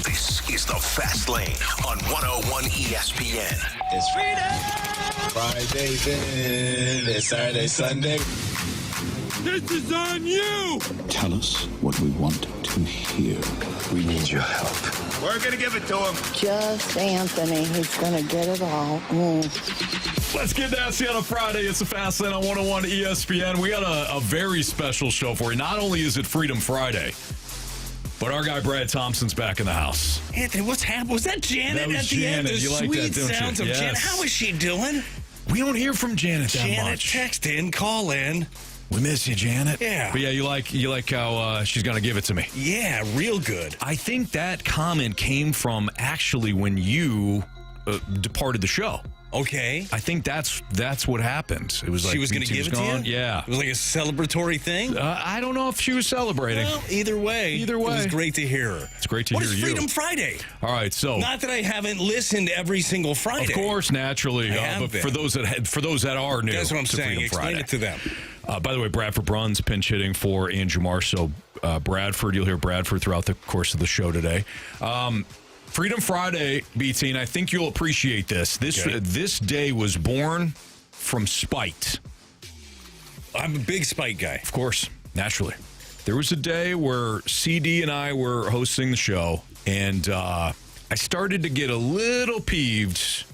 This is the Fast Lane on 101 ESPN. It's Friday, then it's Saturday, Sunday. This is on you! Tell us what we want to hear. We need your help. We're going to give it to him. Just Anthony. He's going to get it all. Let's get nasty on a Friday. It's the Fast Lane on 101 ESPN. We got a very special show for you. Not only is it Freedom Friday, but our guy Brad Thompson's back in the house. Anthony, what's happened? Was that Janet That was at the Janet. end? The You like sweet that, don't you? sounds of Yes. Janet. How is she doing? We don't hear from Janet that Janet, much. text in, call in. We miss you, Janet. Yeah. But yeah, you like how she's going to give it to me. Yeah, real good. I think that comment came from actually when you departed the show. Okay. I think that's what happened. It was like She was going to give it to you? Yeah. It was like a celebratory thing? I don't know if she was celebrating. Well, either way. Either way. It was great to hear her. It's great to What hear is you. Freedom Friday? All right, so Not that I haven't listened every single Friday. of course, naturally, I have but been. for those that are new, That's what I'm to saying. Freedom Explain Friday. it to them. By the way, Bradford Bruns pinch hitting for Andrew Marsh. So Bradford, you'll hear Bradford throughout the course of the show today. Freedom Friday, BT, and I think you'll appreciate this. This day was born from spite. I'm a big spite guy. Of course, naturally. There was a day where CD and I were hosting the show, and I started to get a little peeved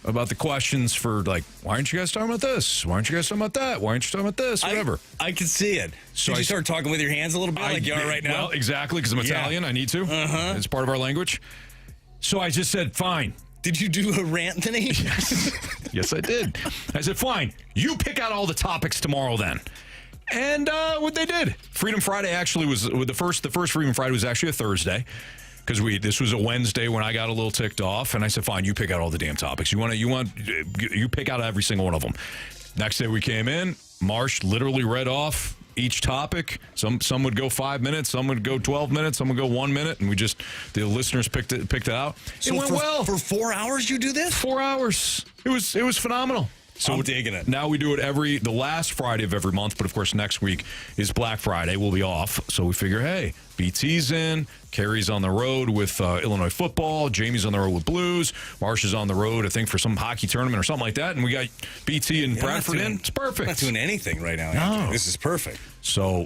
about the questions for, like, why aren't you guys talking about this? Why aren't you guys talking about that? Why aren't you talking about this? Whatever. I can see it. So Did you I- start talking with your hands a little bit like you are right now? Well, exactly, because I'm Italian. I need to. It's part of our language. So I just said, fine. Did you do a rant, Anthony? Yes, I did. I said, fine. You pick out all the topics tomorrow then. And what they did. Freedom Friday actually was the first Freedom Friday was actually a Thursday. Because this was a Wednesday when I got a little ticked off, and I said, "Fine, you pick out all the damn topics. You pick out every single one of them." Next day we came in. Marsh literally read off each topic. Some would go 5 minutes, some would go 12 minutes, some would go 1 minute, and the listeners picked it out. So it went well for 4 hours. You do this? 4 hours. It was phenomenal. So I'm digging it. Now we do it the last Friday of every month, but of course next week is Black Friday. We'll be off, so we figure, hey, BT's in, Carey's on the road with Illinois football, Jamie's on the road with Blues, Marsh is on the road, I think, for some hockey tournament or something like that, and we got BT and Bradford in. It's perfect. I'm not doing anything right now. No. Andrew. This is perfect. So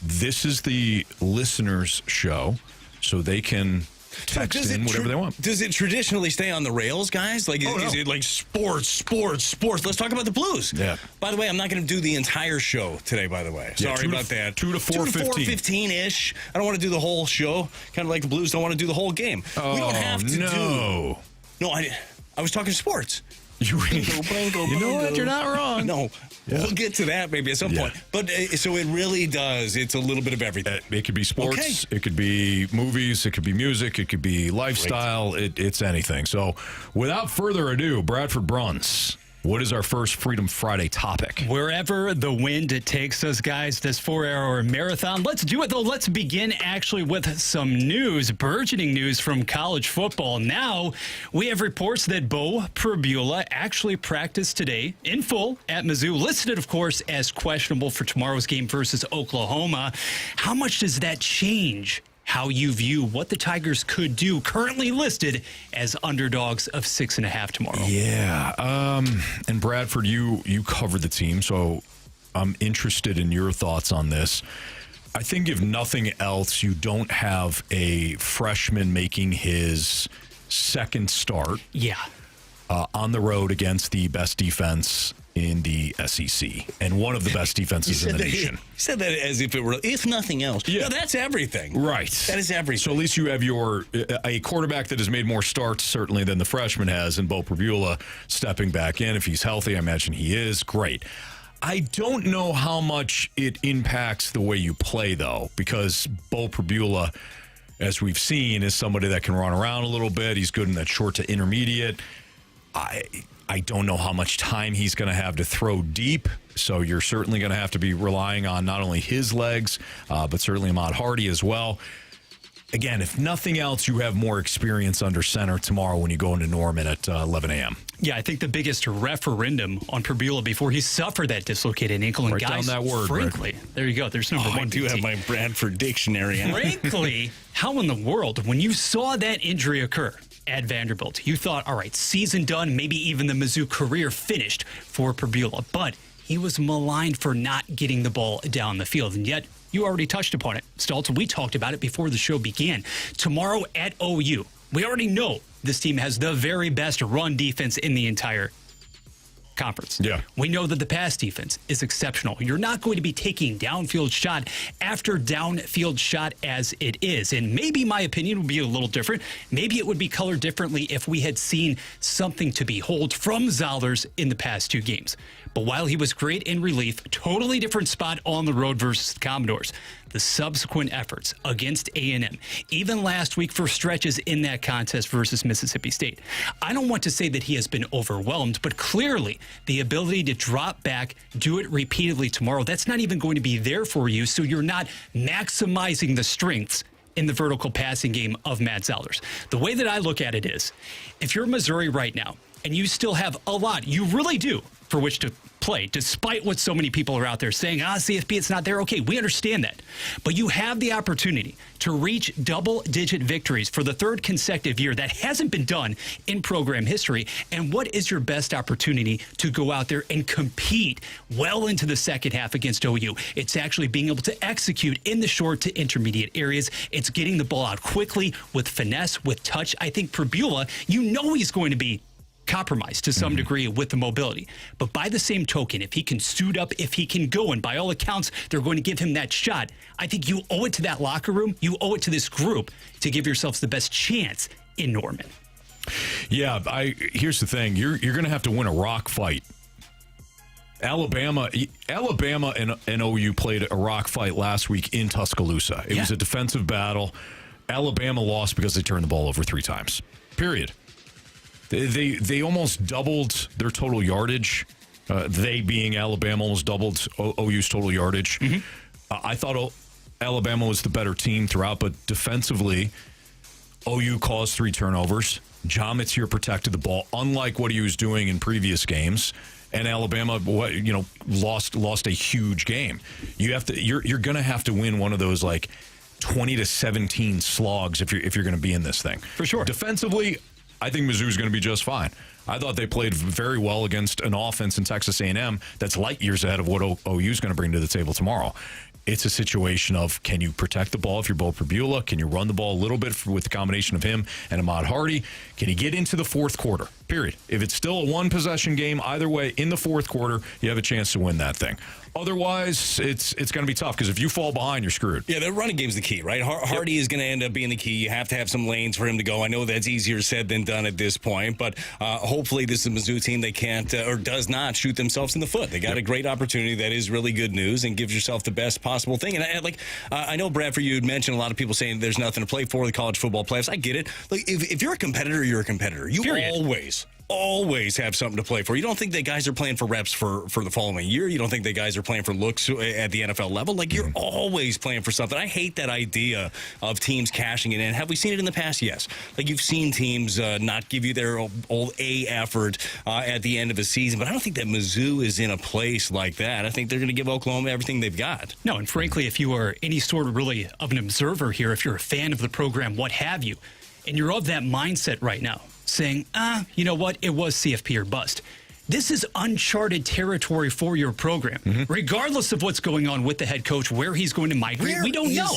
this is the listeners' show, so they can text in whatever they want. Does it traditionally stay on the rails, guys? Like, is it like sports? Let's talk about the Blues. Yeah. By the way, I'm not going to do the entire show today, by the way. Sorry about that. 2 to 4:15-ish. I don't want to do the whole show. Kind of like the Blues don't want to do the whole game. Oh, we don't have to no. No, I was talking sports. You know what? You're not wrong. No, we'll get to that maybe at some point. But so it really does. It's a little bit of everything. It could be sports. Okay. It could be movies. It could be music. It could be lifestyle. It's anything. So without further ado, Bradford Bruns, what is our first Freedom Friday topic? Wherever the wind takes us, guys, this 4-hour marathon. Let's do it, though. Let's begin actually with some news, burgeoning news from college football. Now, we have reports that Bo Prabula actually practiced today in full at Mizzou, listed, of course, as questionable for tomorrow's game versus Oklahoma. How much does that change how you view what the Tigers could do, currently listed as underdogs of 6.5 tomorrow? Yeah. And Bradford, you covered the team, so I'm interested in your thoughts on this. I think if nothing else, you don't have a freshman making his second start on the road against the best defense in the SEC and one of the best defenses in the nation. You said that as if it were, if nothing else. Yeah. No, that's everything. Right. That is everything. So at least you have a quarterback that has made more starts, certainly, than the freshman has, and Bo Prabula stepping back in. If he's healthy, I imagine he is. Great. I don't know how much it impacts the way you play, though, because Bo Prabula, as we've seen, is somebody that can run around a little bit. He's good in that short to intermediate. I don't know how much time he's going to have to throw deep, so you're certainly going to have to be relying on not only his legs, but certainly Ahmad Hardy as well. Again, if nothing else, you have more experience under center tomorrow when you go into Norman at 11 a.m. Yeah, I think the biggest referendum on Prabula before he suffered that dislocated ankle. And Write guys, down that word, frankly, there you go. There's number one. I do have my Bradford dictionary. Frankly, how in the world, when you saw that injury occur at Vanderbilt, you thought, all right, season done, maybe even the Mizzou career finished for Pribula. But he was maligned for not getting the ball down the field. And yet, you already touched upon it, Stalter. We talked about it before the show began. Tomorrow at OU, we already know this team has the very best run defense in the entire conference. Yeah. We know that the pass defense is exceptional. You're not going to be taking downfield shot after downfield shot as it is. And maybe my opinion would be a little different. Maybe it would be colored differently if we had seen something to behold from Zollers in the past 2 games. But while he was great in relief, totally different spot on the road versus the Commodores. The subsequent efforts against A&M, even last week for stretches in that contest versus Mississippi State. I don't want to say that he has been overwhelmed, but clearly the ability to drop back, do it repeatedly tomorrow, that's not even going to be there for you, so you're not maximizing the strengths in the vertical passing game of Matt Zollers. The way that I look at it is, if you're Missouri right now, and you still have a lot, you really do, for which to play, despite what so many people are out there saying, CFP, it's not there. Okay, we understand that. But you have the opportunity to reach double-digit victories for the 3rd consecutive year. That hasn't been done in program history. And what is your best opportunity to go out there and compete well into the second half against OU? It's actually being able to execute in the short to intermediate areas. It's getting the ball out quickly with finesse, with touch. I think Pribula, you know he's going to be compromised to some degree with the mobility. But by the same token, if he can suit up, if he can go, and by all accounts, they're going to give him that shot, I think you owe it to that locker room, you owe it to this group to give yourselves the best chance in Norman. Yeah, here's the thing. You're going to have to win a rock fight. Alabama and OU played a rock fight last week in Tuscaloosa. It was a defensive battle. Alabama lost because they turned the ball over 3 times. Period. They almost doubled their total yardage. They being Alabama almost doubled OU's total yardage. I thought Alabama was the better team throughout, but defensively, OU caused 3 turnovers. John Metzier protected the ball, unlike what he was doing in previous games. And Alabama, lost a huge game. You're going to have to win one of those 20-17 slogs if you're going to be in this thing. For sure. Defensively, I think Mizzou's going to be just fine. I thought they played very well against an offense in Texas A&M that's light years ahead of what OU's going to bring to the table tomorrow. It's a situation of, can you protect the ball if you're Bo Pribula? Can you run the ball a little bit with the combination of him and Ahmad Hardy? Can you get into the 4th quarter? Period. If it's still a 1-possession game, either way, in the 4th quarter, you have a chance to win that thing. Otherwise, it's going to be tough because if you fall behind, you're screwed. Yeah, the running game's the key, right? Hardy is going to end up being the key. You have to have some lanes for him to go. I know that's easier said than done at this point, but hopefully this is a Mizzou team that can't or does not shoot themselves in the foot. They got a great opportunity that is really good news and gives yourself the best possible thing. And I know, Bradford, you had mentioned a lot of people saying there's nothing to play for the college football playoffs. I get it. Like, if you're a competitor, you're a competitor. You always have something to play for. You don't think that guys are playing for reps for the following year. You don't think that guys are playing for looks at the NFL level. Like, you're always playing for something. I hate that idea of teams cashing it in. Have we seen it in the past? Yes. Like, you've seen teams not give you their old A effort at the end of a season, but I don't think that Mizzou is in a place like that. I think they're going to give Oklahoma everything they've got. No, and frankly, if you are any sort of really of an observer here, if you're a fan of the program, what have you, and you're of that mindset right now, saying, you know what, it was CFP or bust. This is uncharted territory for your program. Regardless of what's going on with the head coach, where he's going to migrate, we don't know.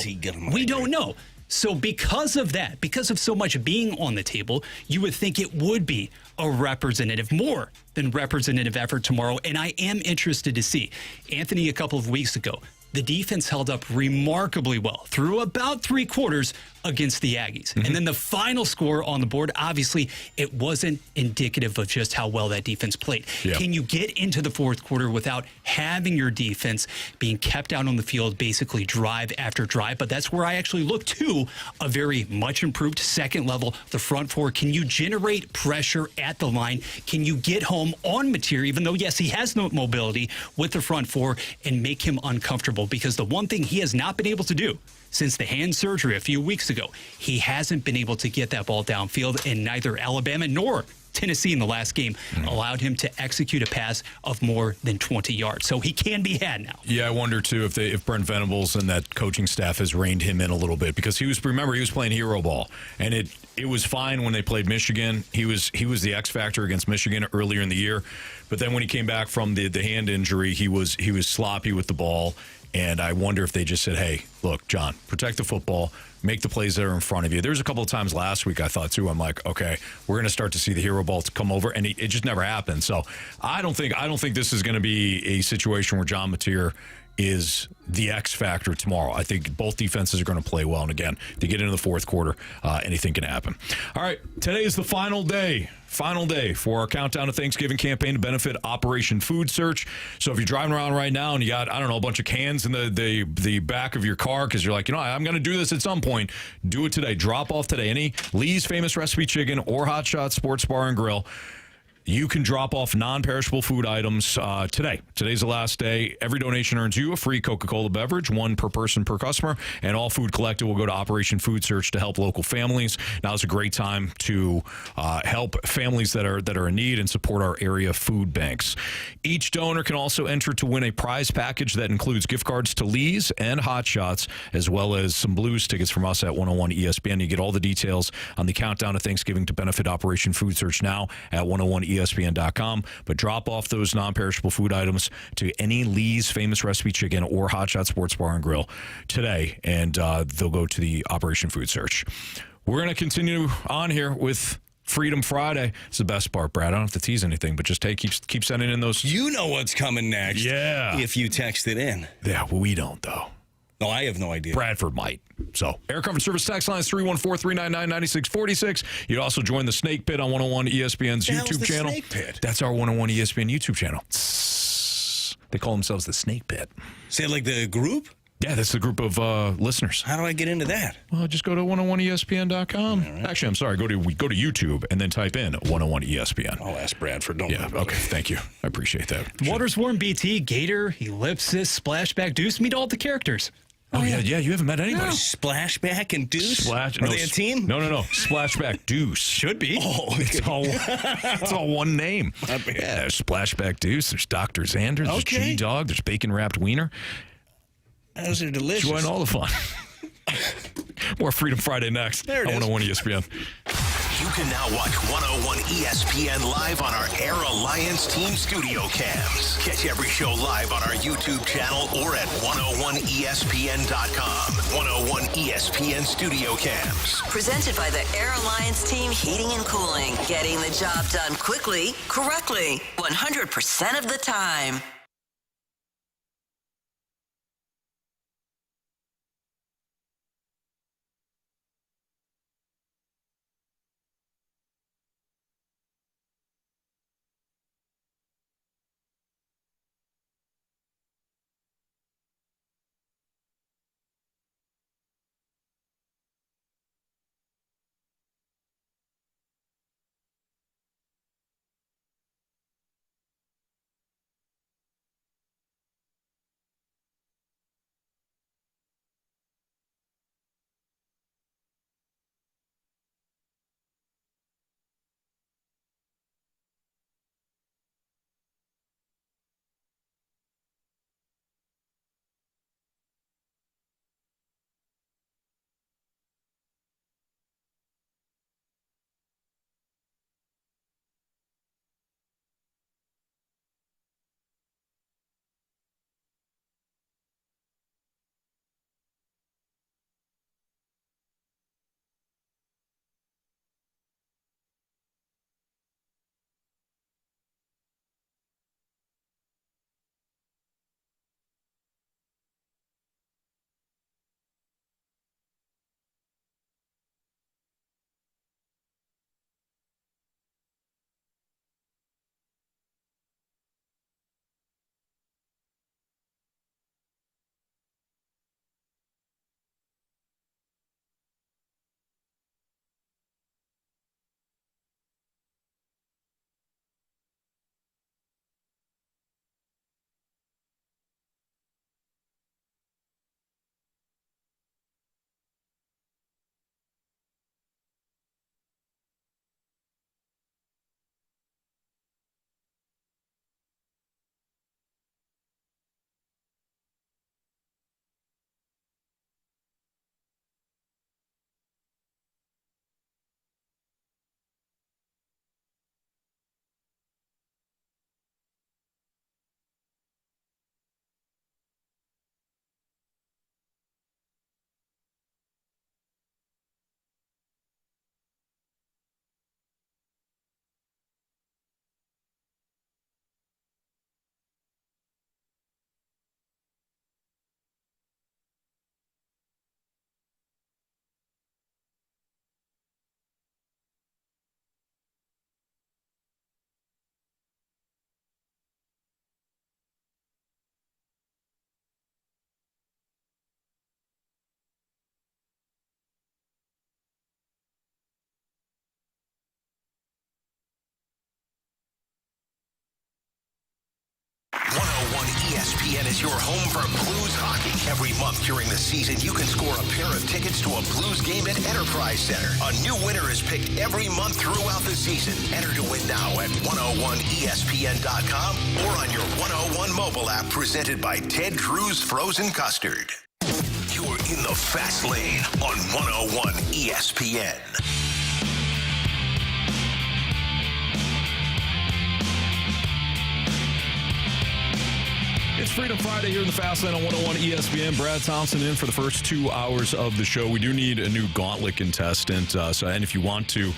We don't know. So because of that, because of so much being on the table, you would think it would be a representative, more than representative effort tomorrow. And I am interested to see. Anthony, a couple of weeks ago, the defense held up remarkably well through about 3 quarters against the Aggies. And then the final score on the board, obviously, it wasn't indicative of just how well that defense played. Yeah. Can you get into the 4th quarter without having your defense being kept out on the field, basically drive after drive? But that's where I actually look to a very much improved second level, the front 4. Can you generate pressure at the line? Can you get home on Metzier, even though, yes, he has no mobility with the front 4, and make him uncomfortable? Because the one thing he has not been able to do since the hand surgery a few weeks ago, he hasn't been able to get that ball downfield, and neither Alabama nor Tennessee in the last game allowed him to execute a pass of more than 20 yards. So he can be had now. Yeah, I wonder, too, if Brent Venables and that coaching staff has reined him in a little bit, because he was playing hero ball, and it was fine when they played Michigan. He was the X factor against Michigan earlier in the year, but then when he came back from the hand injury, he was sloppy with the ball. And I wonder if they just said, hey, look, John, protect the football, make the plays that are in front of you. There's a couple of times last week I thought, too, I'm like, okay, we're going to start to see the hero ball come over, and it just never happened. So I don't think this is going to be a situation where John Mateer is the X factor tomorrow. I think both defenses are going to play well. And again, to get into the fourth quarter, anything can happen. All right, today is the final day for our Countdown to Thanksgiving campaign to benefit Operation Food Search. So if you're driving around right now and you got, I don't know, a bunch of cans in the back of your car because you're like, I'm going to do this at some point, do it today. Drop off today. Any Lee's Famous Recipe Chicken or Hot Shot Sports Bar and Grill. You can drop off non-perishable food items today. Today's the last day. Every donation earns you a free Coca-Cola beverage, one per person per customer, and all food collected will go to Operation Food Search to help local families. Now is a great time to help families that are in need and support our area food banks. Each donor can also enter to win a prize package that includes gift cards to Lee's and Hot Shots, as well as some Blues tickets from us at 101 ESPN. You get all the details on the Countdown to Thanksgiving to benefit Operation Food Search now at 101ESPN.com. But drop off those non-perishable food items to any Lee's Famous Recipe Chicken or Hot Shot Sports Bar and Grill today, and they'll go to the Operation Food Search. We're going to continue on here with Freedom Friday. It's the best part, Brad. I don't have to tease anything, but just keep sending in those. You know what's coming next. Yeah. If you text it in. Yeah, well, we don't, though. No, I have no idea. Bradford might. So, Air Comfort Service text line is 314-399-9646. You'd also join the Snake Pit on 101 ESPN's YouTube channel. Snake Pit? That's our 101 ESPN YouTube channel. They call themselves the Snake Pit. Say like the group? Yeah, that's the group of listeners. How do I get into that? Well, just go to 101ESPN.com. Right. Actually, I'm sorry. Go to YouTube and then type in 101 ESPN. I'll ask Bradford. Don't Yeah, okay. Thank you. I appreciate that. Water's Warm BT, Gator, Ellipsis, Splashback, Deuce, meet all the characters. Oh, yeah. You haven't met anybody. No. Splashback and Deuce? Are they a team? No. Splashback Deuce. Should be. Oh, it's all one name. Yeah, there's Splashback Deuce. There's Dr. Xander. There's G-Dog. There's Bacon-Wrapped Wiener. Those are delicious. Join all the fun. More Freedom Friday next on 101 ESPN. You can now watch 101 ESPN live on our Air Alliance Team Studio Cams. Catch every show live on our YouTube channel or at 101ESPN.com. 101 ESPN Studio Cams. Presented by the Air Alliance Team Heating and Cooling. Getting the job done quickly, correctly, 100% of the time. ESPN is your home for Blues hockey. Every month during the season, you can score a pair of tickets to a Blues game at Enterprise Center. A new winner is picked every month throughout the season. Enter to win now at 101ESPN.com or on your 101 mobile app presented by Ted Cruz Frozen Custard. You're in the fast lane on 101 ESPN. It's Freedom Friday here in the Fast Lane on 101 ESPN. Brad Thompson in for the first 2 hours of the show. We do need a new Gauntlet contestant. And if you want to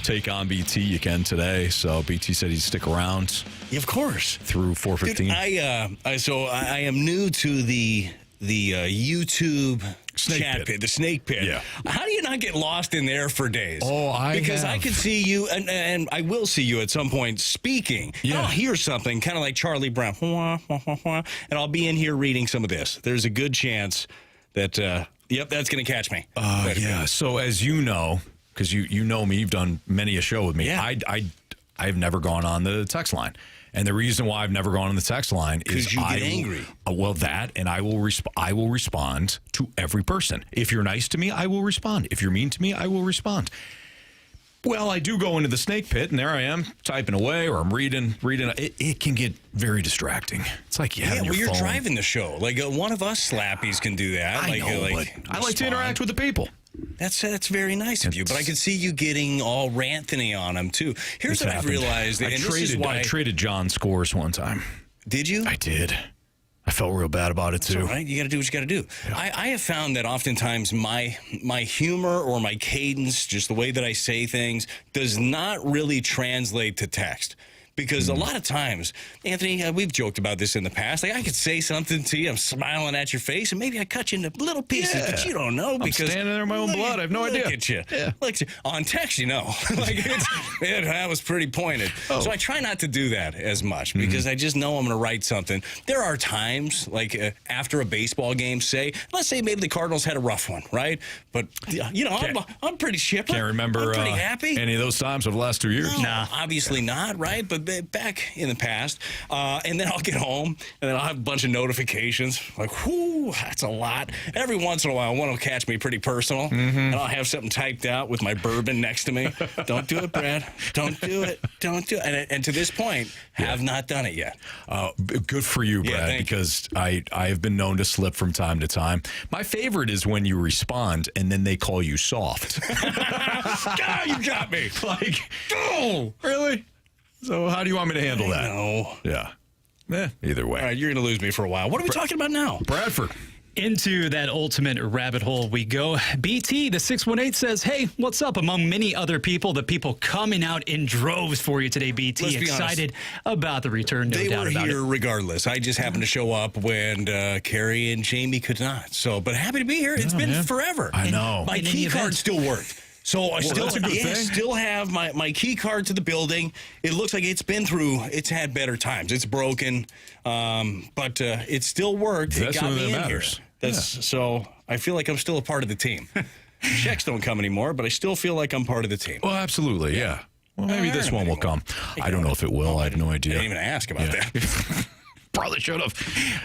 take on BT, you can today. So BT said he'd stick around. Yeah, of course. Through 4:15. Dude, I am new to the YouTube chat pit, the snake pit. Yeah. How do you not get lost in there for days? Because I could see you, and I will see you at some point speaking. Yeah. And I'll hear something, kind of like Charlie Brown, and I'll be in here reading some of this. There's a good chance that, that's going to catch me. Yeah. So as you know, because you know me, you've done many a show with me. Yeah. I've never gone on the text line. And the reason why I've never gone on the text line is you get angry. And I will respond to every person. If you're nice to me, I will respond. If you're mean to me, I will respond. Well, I do go into the snake pit, and there I am typing away, or I'm reading. It can get very distracting. It's like you're driving the show. Like one of us slappies can do that. I know, but I like to interact with the people. That's very nice of you, but I could see you getting all ranthony on him too. Here's what I've realized, and this is why I traded John Scores one time. Did you? I did. I felt real bad about it too. That's all right. You got to do what you got to do. Yeah. I have found that oftentimes my humor or my cadence, just the way that I say things, does not really translate to text. Because a lot of times, Anthony, we've joked about this in the past. Like I could say something to you, I'm smiling at your face, and maybe I cut you into little pieces, but you don't know because I'm standing there in my own blood. I have no idea. Look at you. Yeah. On text, you know, that was pretty pointed. So I try not to do that as much because I just know I'm going to write something. There are times, like after a baseball game, let's say maybe the Cardinals had a rough one, right? But I'm pretty chipper. Can't remember I'm pretty happy. Any of those times over the last 2 years. No, obviously not, right? But back in the past, and then I'll get home, and then I'll have a bunch of notifications, like, whoo, that's a lot. Every once in a while, one will catch me pretty personal, and I'll have something typed out with my bourbon next to me. Don't do it, Brad. Don't do it. Don't do it. And to this point, have not done it yet. Good for you, Brad, because I have been known to slip from time to time. My favorite is when you respond, and then they call you soft. God, you got me. Like, oh, really? So how do you want me to handle that? No. Yeah. Either way. All right, you're going to lose me for a while. What are we talking about now? Bradford. Into that ultimate rabbit hole we go. BT, the 618 says, hey, what's up? Among many other people, the people coming out in droves for you today, BT. Let's be excited about the return, no doubt about it. They were here regardless. I just happened to show up when Carey and Jamie could not. But happy to be here. It's been forever. I know. My key card still worked. So I still have my key card to the building. It looks like it's had better times. It's broken, but it still worked. That's it got me in matters. Here. So I feel like I'm still a part of the team. Checks don't come anymore, but I still feel like I'm part of the team. Well, absolutely, yeah. Well, maybe this one will come. I don't know if it will. I have no idea. I didn't even ask about that. Probably should have.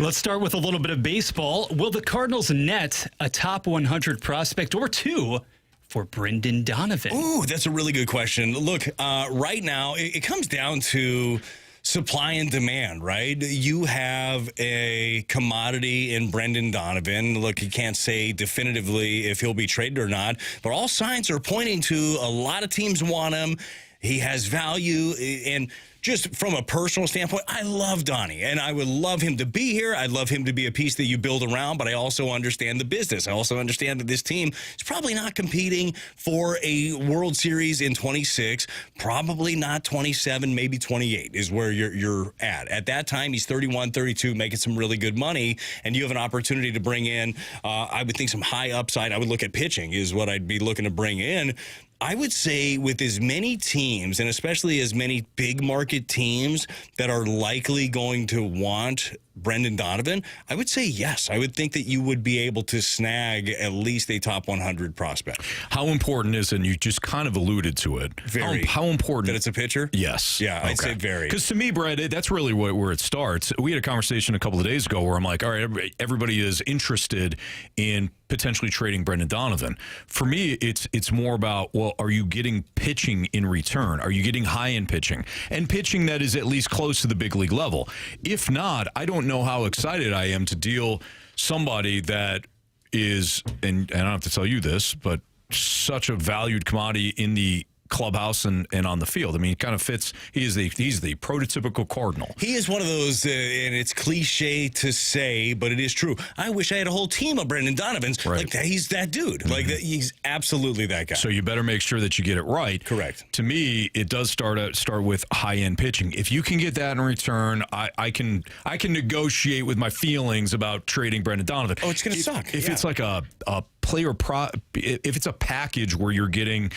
Let's start with a little bit of baseball. Will the Cardinals net a top 100 prospect or two for Brendan Donovan? Ooh, that's a really good question. Look, right now, it comes down to supply and demand, right? You have a commodity in Brendan Donovan. Look, you can't say definitively if he'll be traded or not, but all signs are pointing to a lot of teams want him. He has value, and just from a personal standpoint, I love Donnie, and I would love him to be here. I'd love him to be a piece that you build around, but I also understand the business. I also understand that this team is probably not competing for a World Series in 26, probably not 27, maybe 28 is where you're at. At that time, he's 31, 32, making some really good money, and you have an opportunity to bring in, I would think, some high upside. I would look at pitching is what I'd be looking to bring in. I would say with as many teams, and especially as many big market teams that are likely going to want Brendan Donovan, I would say yes. I would think that you would be able to snag at least a top 100 prospect. How important is, and you just kind of alluded to it, Very. how important? That it's a pitcher? Yes. Yeah, I'd say very. Because to me, Brad, that's really where it starts. We had a conversation a couple of days ago where I'm like, all right, everybody is interested in potentially trading Brendan Donovan. For me, it's more about, well, are you getting pitching in return? Are you getting high-end pitching? And pitching that is at least close to the big league level. If not, I don't know how excited I am to deal somebody that is, and I don't have to tell you this, but such a valued commodity in the clubhouse and on the field. I mean, he kind of fits. He's the prototypical Cardinal. He is one of those, and it's cliche to say, but it is true. I wish I had a whole team of Brendan Donovans. Right. Like he's that dude. Mm-hmm. Like he's absolutely that guy. So you better make sure that you get it right. Correct. To me, it does start with high end pitching. If you can get that in return, I can negotiate with my feelings about trading Brendan Donovan. Oh, it's going to suck. If it's like a player if it's a package where you're getting,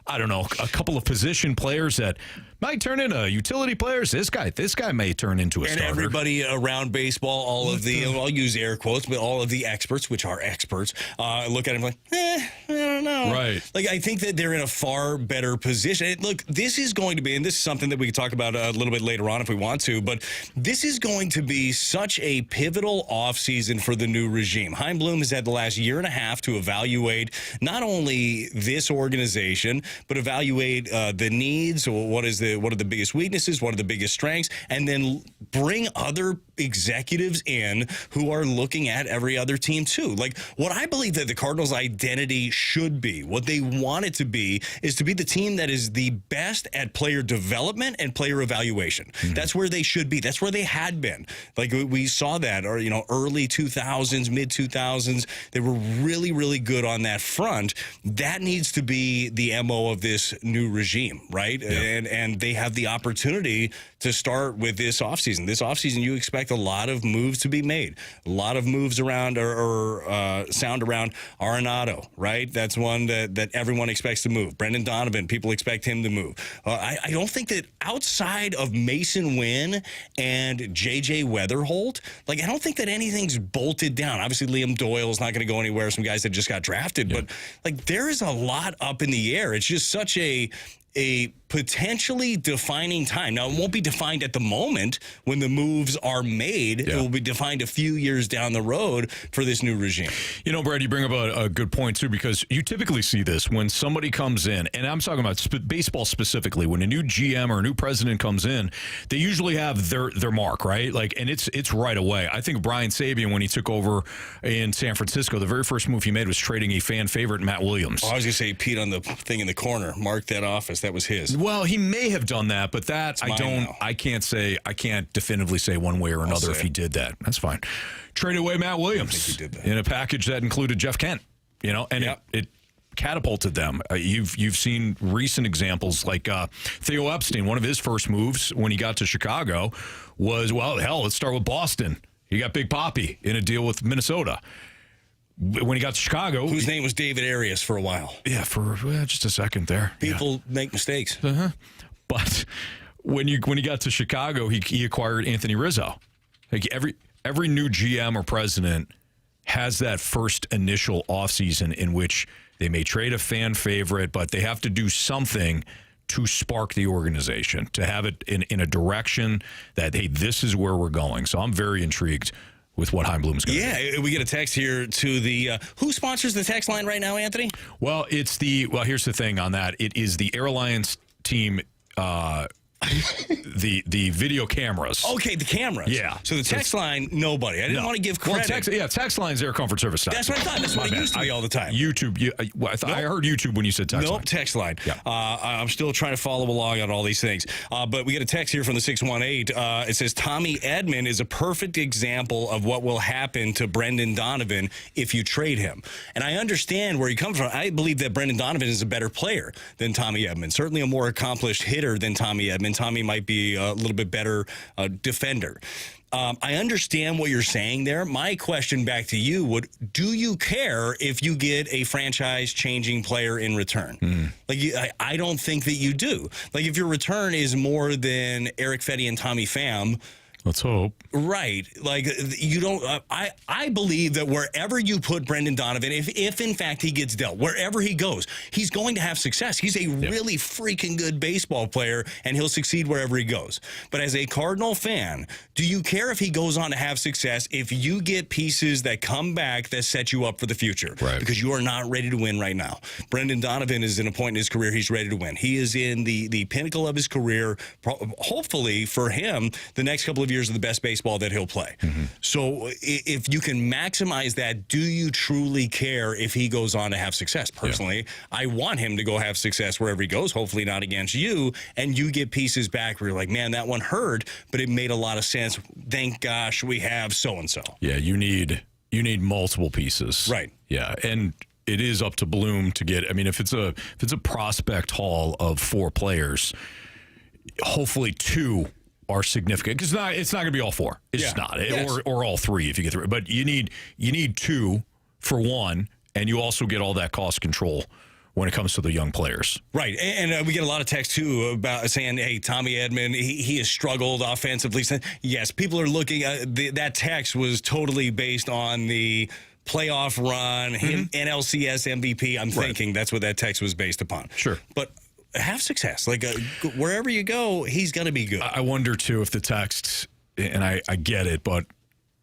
I don't know, a couple of position players that might turn into utility players. This guy may turn into a starter. And everybody around baseball, all of the, I'll use air quotes, but all of the experts, which are experts, look at him like, I don't know. Right. Like, I think that they're in a far better position. Look, this is going to be, and this is something that we can talk about a little bit later on if we want to, but this is going to be such a pivotal offseason for the new regime. Chaim Bloom has had the last year and a half to evaluate not only this organization, but evaluate the needs, or what are the biggest weaknesses, what are the biggest strengths, and then bring other executives in who are looking at every other team too. Like, what I believe that the Cardinals' identity should be, what they want it to be, is to be the team that is the best at player development and player evaluation. Mm-hmm. That's where they should be. That's where they had been. Like, we saw that, or early 2000s, mid 2000s, they were really, really good on that front. That needs to be the MO of this new regime, right? Yeah. And they have the opportunity to start with this offseason. This offseason, you expect a lot of moves to be made, a lot of moves around or sound around Arenado, right? That's one that everyone expects to move. Brendan Donovan, people expect him to move. I don't think that outside of Mason Wynn and J.J. Weatherholt, I don't think that anything's bolted down. Obviously, Liam Doyle's not going to go anywhere. Some guys that just got drafted, yeah. But there is a lot up in the air. It's just such a potentially defining time. Now, it won't be defined at the moment when the moves are made. Yeah. It will be defined a few years down the road for this new regime. Brad, you bring up a good point, too, because you typically see this when somebody comes in, and I'm talking about baseball specifically, when a new GM or a new president comes in, they usually have their mark, right? And it's right away. I think Brian Sabian, when he took over in San Francisco, the very first move he made was trading a fan favorite, Matt Williams. Oh, I was going to say Pete on the thing in the corner, marked that office. That was his. Well, he may have done that, but I can't definitively say one way or another if he did that. That's fine. Trade away Matt Williams in a package that included Jeff Kent, and yep. it catapulted them. You've seen recent examples like Theo Epstein. One of his first moves when he got to Chicago was, let's start with Boston. He got Big Papi in a deal with Minnesota. When he got to Chicago, whose name was David Arias for a while. Yeah, for just a second there. People make mistakes. Uh-huh. But when he got to Chicago, he acquired Anthony Rizzo. Every new GM or president has that first initial offseason in which they may trade a fan favorite, but they have to do something to spark the organization, to have it in a direction that, hey, this is where we're going. So I'm very intrigued with what Chaim Bloom's going to do. Yeah, we get a text here to the who sponsors the text line right now, Anthony? Well, here's the thing on that. It is the Airlines team, the video cameras. Okay, the cameras. Yeah. So the text line, nobody. I didn't want to give credit. Text line's Air Comfort Service. That's what I thought. That's what it used to be all the time. YouTube. I heard YouTube when you said text line. Nope, text line. Yeah. I'm still trying to follow along on all these things. But we get a text here from the 618. It says, Tommy Edman is a perfect example of what will happen to Brendan Donovan if you trade him. And I understand where he comes from. I believe that Brendan Donovan is a better player than Tommy Edman. Certainly a more accomplished hitter than Tommy Edman. Tommy might be a little bit better defender. I understand what you're saying there. My question back to you do you care if you get a franchise-changing player in return? I don't think that you do. If your return is more than Eric Fetty and Tommy Pham, Let's hope. Right. Like, you don't, I believe that wherever you put Brendan Donovan, if in fact he gets dealt, wherever he goes, he's going to have success. He's a really freaking good baseball player, and he'll succeed wherever he goes. But as a Cardinal fan, do you care if he goes on to have success if you get pieces that come back that set you up for the future? Right. Because you are not ready to win right now. Brendan Donovan is in a point in his career he's ready to win. He is in the pinnacle of his career. Hopefully for him, the next couple of years of the best baseball that he'll play. So if you can maximize that, do you truly care if he goes on to have success? Personally, I want him to go have success wherever he goes, hopefully not against you, and you get pieces back where you're like, man, that one hurt, but it made a lot of sense. Thank gosh we have so-and-so. Yeah, you need multiple pieces. Right. Yeah, and it is up to Bloom to get, I mean, if it's a prospect haul of 4 players, hopefully 2 are significant, because it's not going to be all 4. It's just not, or all 3 if you get 3. But you need 2 for 1, and you also get all that cost control when it comes to the young players. Right, and we get a lot of text too about saying, hey, Tommy Edman, he has struggled offensively. Yes, people are looking, that text was totally based on the playoff run, him NLCS MVP. I'm thinking that's what that text was based upon. Sure. But have success. Like, wherever you go, he's going to be good. I wonder, too, if the text, and I get it, but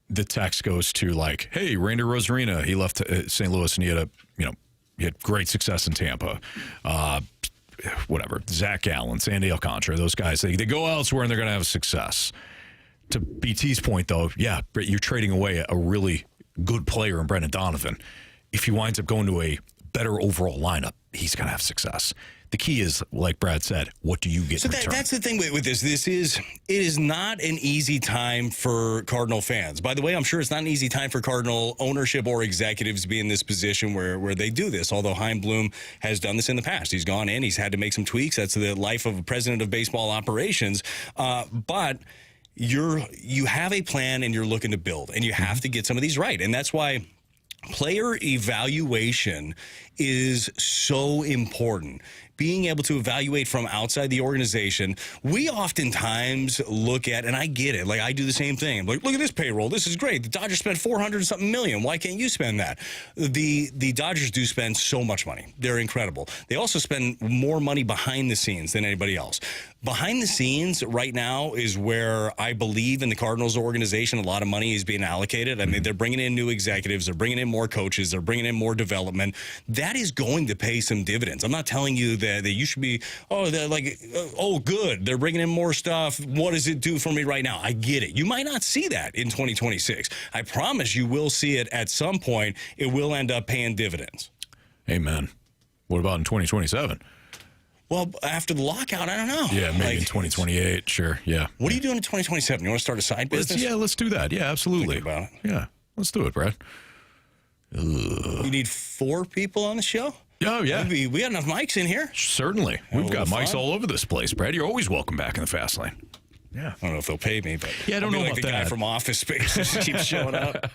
the text goes to, like, hey, Randy Rosarina, he left St. Louis, and he had great success in Tampa. Whatever. Zach Gallen, Sandy Alcantara, those guys, they go elsewhere, and they're going to have success. To BT's point, though, yeah, you're trading away a really good player in Brendan Donovan. If he winds up going to a better overall lineup, he's going to have success. The key is, like Brad said, what do you get in return? That's the thing with this. It is not an easy time for Cardinal fans. By the way, I'm sure it's not an easy time for Cardinal ownership or executives to be in this position where they do this, although Chaim Bloom has done this in the past. He's gone in. He's had to make some tweaks. That's the life of a president of baseball operations. But you have a plan, and you're looking to build, and you have to get some of these right. And that's why player evaluation is so important. Being able to evaluate from outside the organization, we oftentimes look at, and I get it, like I do the same thing. I'm like, look at this payroll. This is great. The Dodgers spent $400-something million. Why can't you spend that? The Dodgers do spend so much money. They're incredible. They also spend more money behind the scenes than anybody else. Behind the scenes right now is where I believe in the Cardinals organization, a lot of money is being allocated. I mean, they're bringing in new executives. They're bringing in more coaches. They're bringing in more development. That is going to pay some dividends. I'm not telling you that you should be, good. They're bringing in more stuff. What does it do for me right now? I get it. You might not see that in 2026. I promise you will see it at some point. It will end up paying dividends. Amen. What about in 2027? Well, after the lockout, I don't know. Yeah, maybe in 2028, sure, yeah. What are you doing in 2027? You want to start a side business? Let's do that. Yeah, absolutely. Think about it. Yeah, let's do it, Brad. You need 4 people on the show? Oh, yeah. We got enough mics in here. Certainly. We've got mics all over this place, Brad. You're always welcome back in the fast lane. Yeah. I don't know if they'll pay me, but yeah, I don't know like about the that. guy from Office Space just keeps showing up.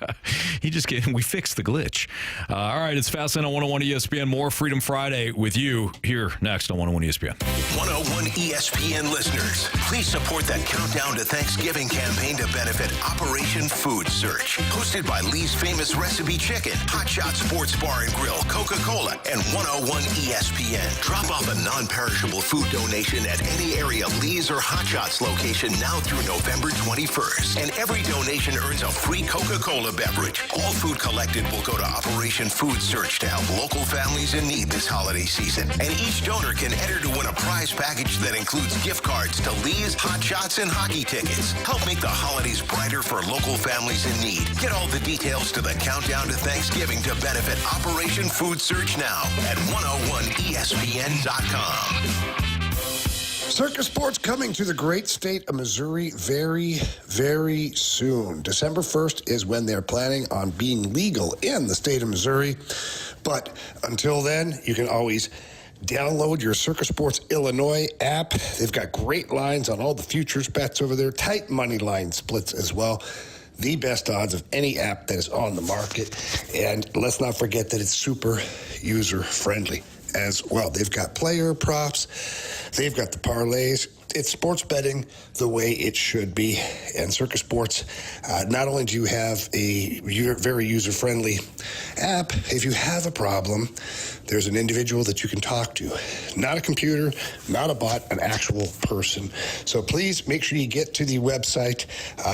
We fixed the glitch. All right, it's Fastlane on 101 ESPN. More Freedom Friday with you here next on 101 ESPN. 101 ESPN listeners, please support that Countdown to Thanksgiving campaign to benefit Operation Food Search. Hosted by Lee's Famous Recipe Chicken, Hot Shot Sports Bar and Grill, Coca-Cola, and 101 ESPN. Drop off a non-perishable food donation at any area Lee's or Hot Shots location now through November 21st. And every donation earns a free Coca-Cola beverage. All food collected will go to Operation Food Search to help local families in need this holiday season. And each donor can enter to win a prize package that includes gift cards to Lee's, Hot Shots, and hockey tickets. Help make the holidays brighter for local families in need. Get all the details to the Countdown to Thanksgiving to benefit Operation Food Search now at 101ESPN.com. Circus sports coming to the great state of Missouri very, very soon. December 1st is when they're planning on being legal in the state of Missouri. But until then, you can always download your Circus Sports Illinois app. They've got great lines on all the futures bets over there, tight money line splits as well. The best odds of any app that is on the market. And let's not forget that it's super user-friendly as well. They've got player props. They've got the parlays. It's sports betting the way it should be. And Circus Sports, not only do you have a very user-friendly app, if you have a problem, there's an individual that you can talk to. Not a computer, not a bot, an actual person. So please make sure you get to the website,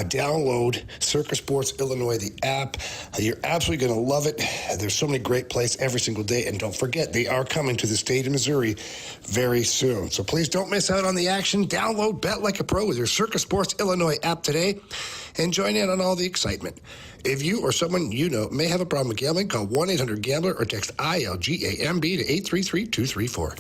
download Circus Sports Illinois, the app. You're absolutely going to love it. There's so many great plays every single day. And don't forget, they are coming to the state of Missouri very soon. So please don't miss out on the action. Download Bet Like a Pro with your Circus Sports Illinois app today and join in on all the excitement. If you or someone you know may have a problem with gambling, call 1-800-GAMBLER or text ILGAMB to 833-234.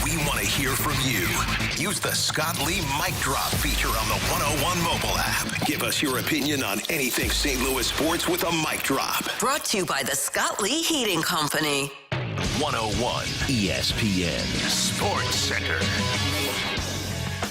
We want to hear from you. Use the Scott Lee Mic Drop feature on the 101 mobile app. Give us your opinion on anything St. Louis sports with a mic drop. Brought to you by the Scott Lee Heating Company. 101 ESPN Sports Center.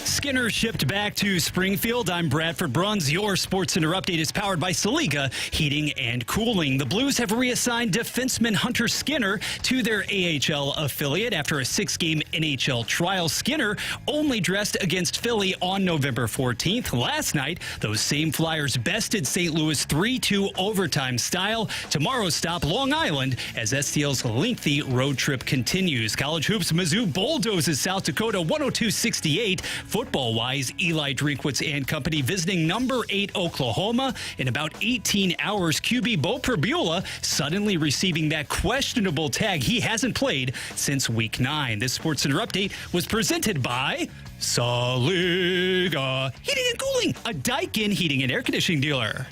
Skinner shipped back to Springfield. I'm Bradford Bruns. Your Sports Center update is powered by Saliga Heating and Cooling. The Blues have reassigned defenseman Hunter Skinner to their AHL affiliate after a 6-game NHL trial. Skinner only dressed against Philly on November 14th. Last night, those same Flyers bested St. Louis 3-2 overtime style. Tomorrow's stop, Long Island, as STL's lengthy road trip continues. College hoops, Mizzou bulldozes South Dakota 102-68. Football-wise, Eli Drinkwitz and company visiting number 8 Oklahoma. In about 18 hours, QB Bo Perbula suddenly receiving that questionable tag. He hasn't played since Week 9. This SportsCenter update was presented by Saliga Heating and Cooling, a Daikin heating and air conditioning dealer.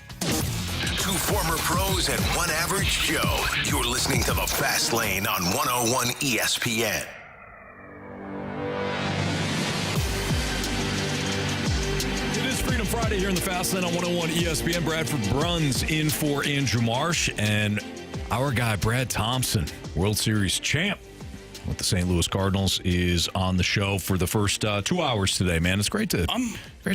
Two former pros and one average Joe. You're listening to The Fast Lane on 101 ESPN. It is Freedom Friday here in the Fast Lane on 101 ESPN. Bradford Bruns in for Andrew Marsh. And our guy, Brad Thompson, World Series champ with the St. Louis Cardinals, is on the show for the first 2 hours today, man. It's great to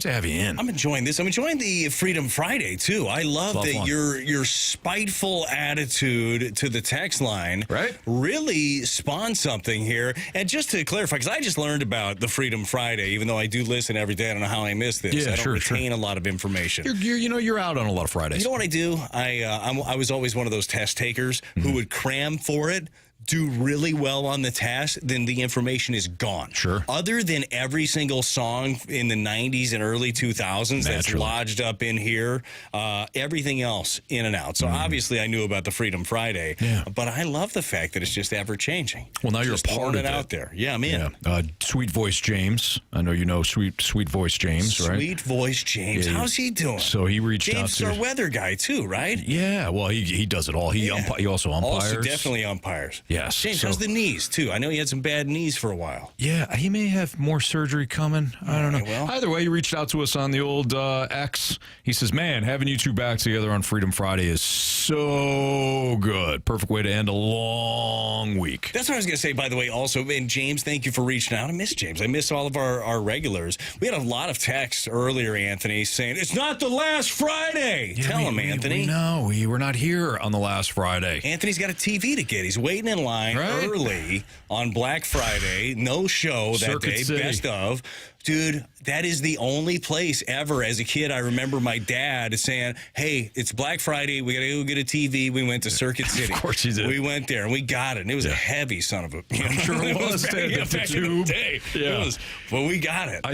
have you in. I'm enjoying this. I'm enjoying the Freedom Friday, too. I love that fun. your spiteful attitude to the text line really spawned something here. And just to clarify, because I just learned about the Freedom Friday, even though I do listen every day. I don't know how I missed this. Yeah, I don't retain a lot of information. You're out on a lot of Fridays. You know what I do? I was always one of those test takers who would cram for it, do really well on the test, then the information is gone. Sure. Other than every single song in the 90s and early 2000s that's lodged up in here, everything else in and out. So obviously I knew about the Freedom Friday, but I love the fact that it's just ever-changing. Well, now you're just a part of it. Out there. Yeah, I'm in. Yeah. Sweet Voice James. I know you know Sweet Voice James, right? Sweet Voice James. Yeah, How's he doing? So he reached out to... James is our weather guy, too, right? Yeah, well, he does it all. He also umpires. Also definitely umpires. Yes. James, how's the knees, too? I know he had some bad knees for a while. Yeah, he may have more surgery coming. I don't know. Well. Either way, he reached out to us on the old X. He says, man, having you two back together on Freedom Friday is so good. Perfect way to end a long week. That's what I was going to say, by the way, also. And James, thank you for reaching out. I miss James. I miss all of our regulars. We had a lot of texts earlier, Anthony, saying, it's not the last Friday. Yeah, Tell him, Anthony. No, we were not here on the last Friday. Anthony's got a TV to get. He's waiting in line early on Black Friday. No show that Circuit day. City. Best of. Dude, that is the only place ever. As a kid, I remember my dad saying, hey, it's Black Friday. We got to go get a TV. We went to Circuit City. Of course you did. We went there, and we got it. And it was a heavy son of a... I'm sure it was. back in the day. Yeah. Well, we got it. I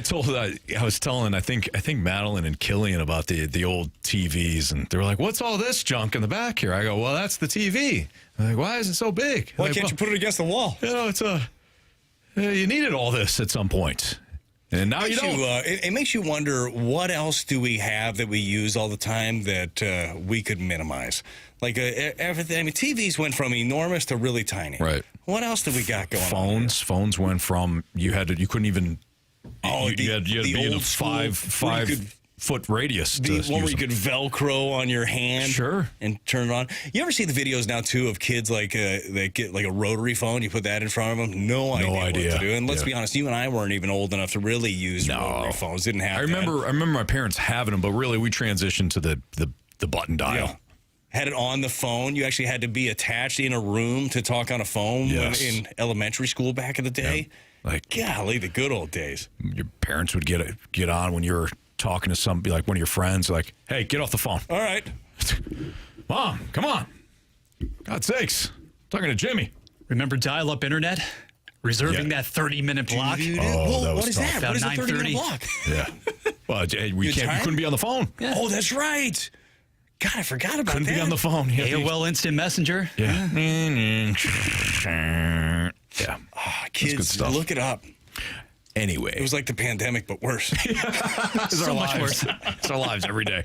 was telling, I think Madeline and Killian about the old TVs, and they were like, what's all this junk in the back here? I go, well, that's the TV. They're like, why is it so big? Why can't you put it against the wall? You know, you needed all this at some point. And now you don't. It makes you wonder, what else do we have that we use all the time that we could minimize? Like everything. I mean, TVs went from enormous to really tiny. Right. What else do we got going on? Phones went from you couldn't even. Oh, you had to be in a five foot radius. The one where you could Velcro on your hand, and turn it on. You ever see the videos now too of kids like they get like a rotary phone? You put that in front of them, no idea what to do. And let's be honest, you and I weren't even old enough to really use rotary phones. Didn't have. I remember my parents having them, but really we transitioned to the button dial. Yeah. Had it on the phone. You actually had to be attached in a room to talk on a phone in elementary school back in the day. Yeah. Like, golly, the good old days. Your parents would get on when you're talking to somebody, like one of your friends, like, hey, get off the phone. All right. Mom, come on. God's sakes. I'm talking to Jimmy. Remember dial-up internet? Reserving that 30-minute block? That was what is tough. that? What is a 30-minute block? Yeah. Well, you couldn't be on the phone. Yeah. Oh, that's right. God, I forgot about Couldn't that. be on the phone. AOL Instant Messenger. Yeah. Yeah. Oh, kids, look it up. Anyway. It was like the pandemic, but worse. It's so much worse. It's our lives every day.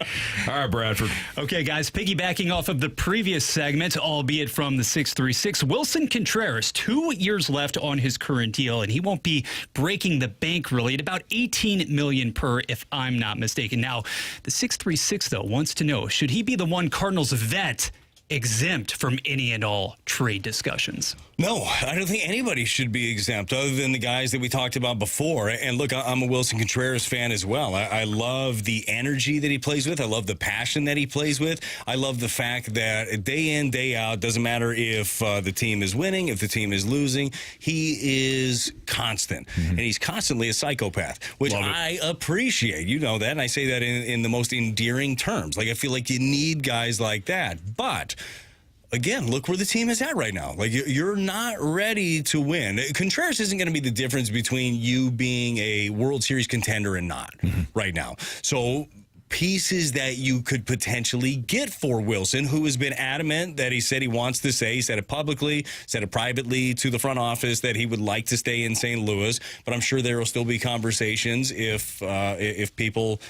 All right, Bradford. Okay, guys, piggybacking off of the previous segment, albeit from the 636, Willson Contreras, 2 years left on his current deal, and he won't be breaking the bank really at about $18 million per, if I'm not mistaken. Now, the 636, though, wants to know, should he be the one Cardinals vet exempt from any and all trade discussions? No, I don't think anybody should be exempt other than the guys that we talked about before. And look, I'm a Willson Contreras fan as well. I love the energy that he plays with. I love the passion that he plays with. I love the fact that day in, day out, doesn't matter if the team is winning, if the team is losing, he is constant. And he's constantly a psychopath, which I appreciate. You know that, and I say that in the most endearing terms. Like, I feel like you need guys like that. But again, look where the team is at right now. Like, you're not ready to win. Contreras isn't going to be the difference between you being a World Series contender and not right now. So pieces that you could potentially get for Willson, who has been adamant that he said he wants to stay. He said it publicly, said it privately to the front office that he would like to stay in St. Louis. But I'm sure there will still be conversations if people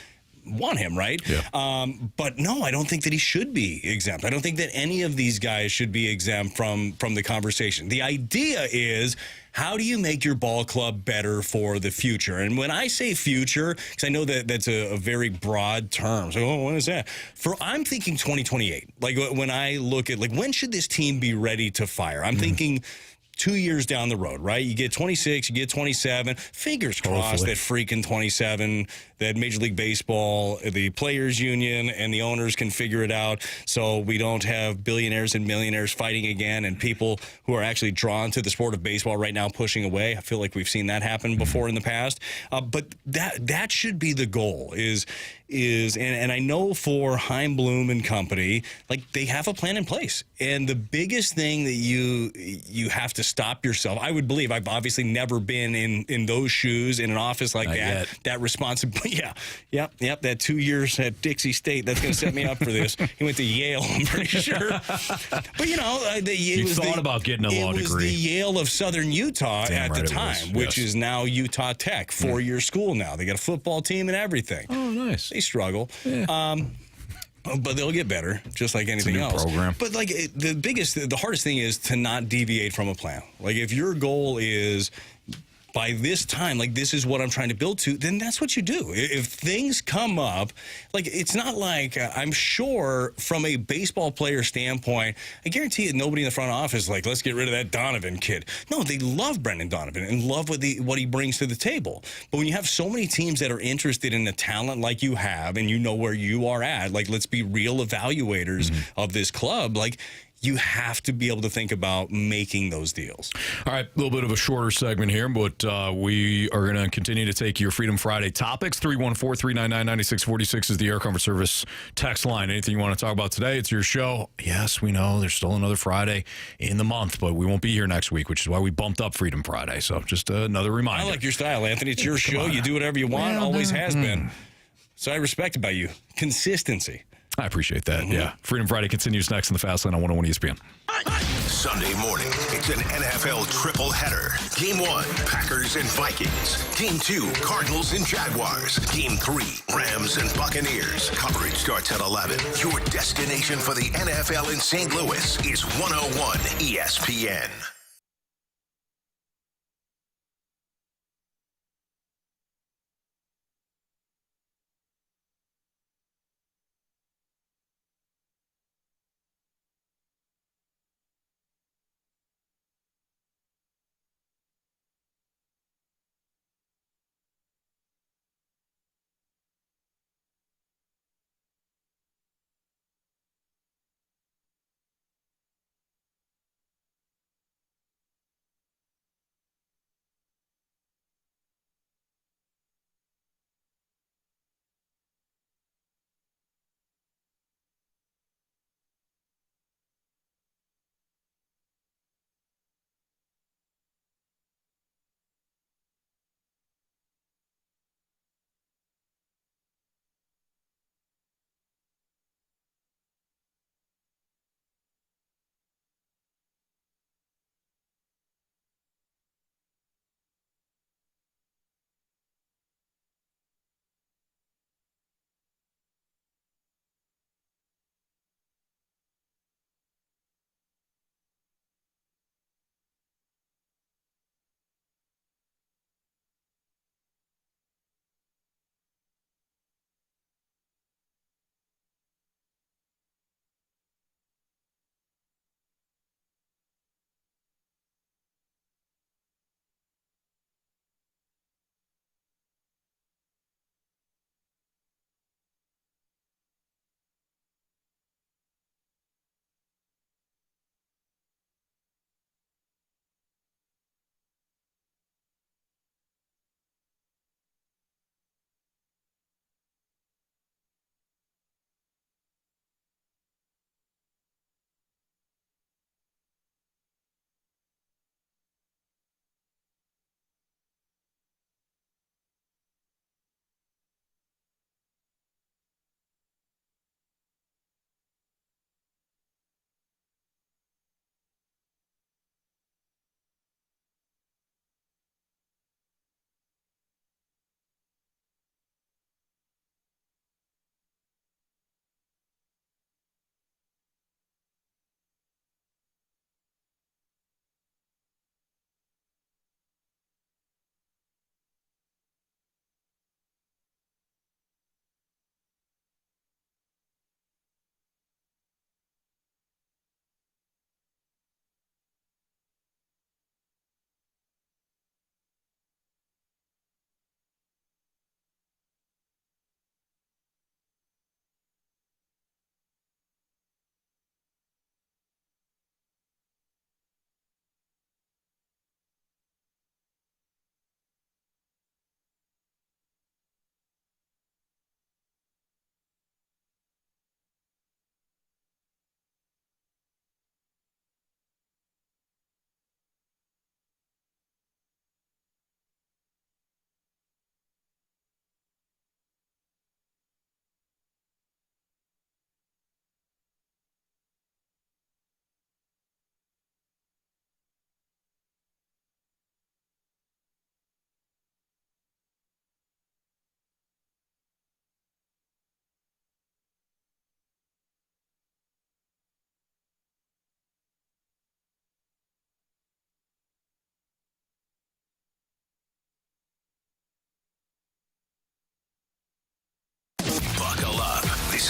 want him, right? Yeah. But no, I don't think that he should be exempt. I don't think that any of these guys should be exempt from the conversation. The idea is, how do you make your ball club better for the future? And when I say future, because I know that that's a very broad term. So, what is that? I'm thinking 2028. Like, when I look at, like, when should this team be ready to fire? I'm thinking 2 years down the road, right? You get 26, you get 27. Fingers crossed that freaking 27, that Major League Baseball, the players union, and the owners can figure it out so we don't have billionaires and millionaires fighting again and people who are actually drawn to the sport of baseball right now pushing away. I feel like we've seen that happen before in the past. But that should be the goal and I know for Heimblum and company, like, they have a plan in place. And the biggest thing that you have to stop yourself, I would believe, I've obviously never been in those shoes in an office like that responsibility. Yeah, yep. That 2 years at Dixie State, that's going to set me up for this. He went to Yale, I'm pretty sure. But, you thought about getting a law degree. It was the Yale of Southern Utah at the time, which is now Utah Tech, 4-year school now. They got a football team and everything. Oh, nice. They struggle. Yeah. But they'll get better, just like anything else. Program. But like the hardest thing is to not deviate from a plan. Like, if your goal is, by this time, like, this is what I'm trying to build to, then that's what you do. If things come up, like, it's not like, I'm sure from a baseball player standpoint, I guarantee you nobody in the front office is like, let's get rid of that Donovan kid. No, they love Brendan Donovan and love what he brings to the table. But when you have so many teams that are interested in a talent like you have, and you know where you are at, like, let's be real evaluators of this club, like, you have to be able to think about making those deals. All right, a little bit of a shorter segment here, but we are going to continue to take your Freedom Friday topics. 314-399-9646 is the Air Comfort Service text line. Anything you want to talk about today? It's your show. Yes, we know there's still another Friday in the month, but we won't be here next week, which is why we bumped up Freedom Friday. So just another reminder. I like your style, Anthony. It's your show. You do whatever you want. Always has been. So I respect about you. Consistency. I appreciate that. Yeah. Freedom Friday continues next in the Fast Lane on 101 ESPN. Sunday morning, it's an NFL triple header. Game 1, Packers and Vikings. Game 2, Cardinals and Jaguars. Game 3, Rams and Buccaneers. Coverage starts at 11. Your destination for the NFL in St. Louis is 101 ESPN.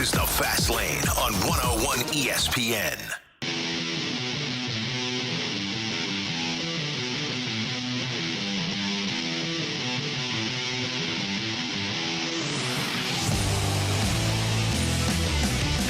is The Fast Lane on 101 ESPN.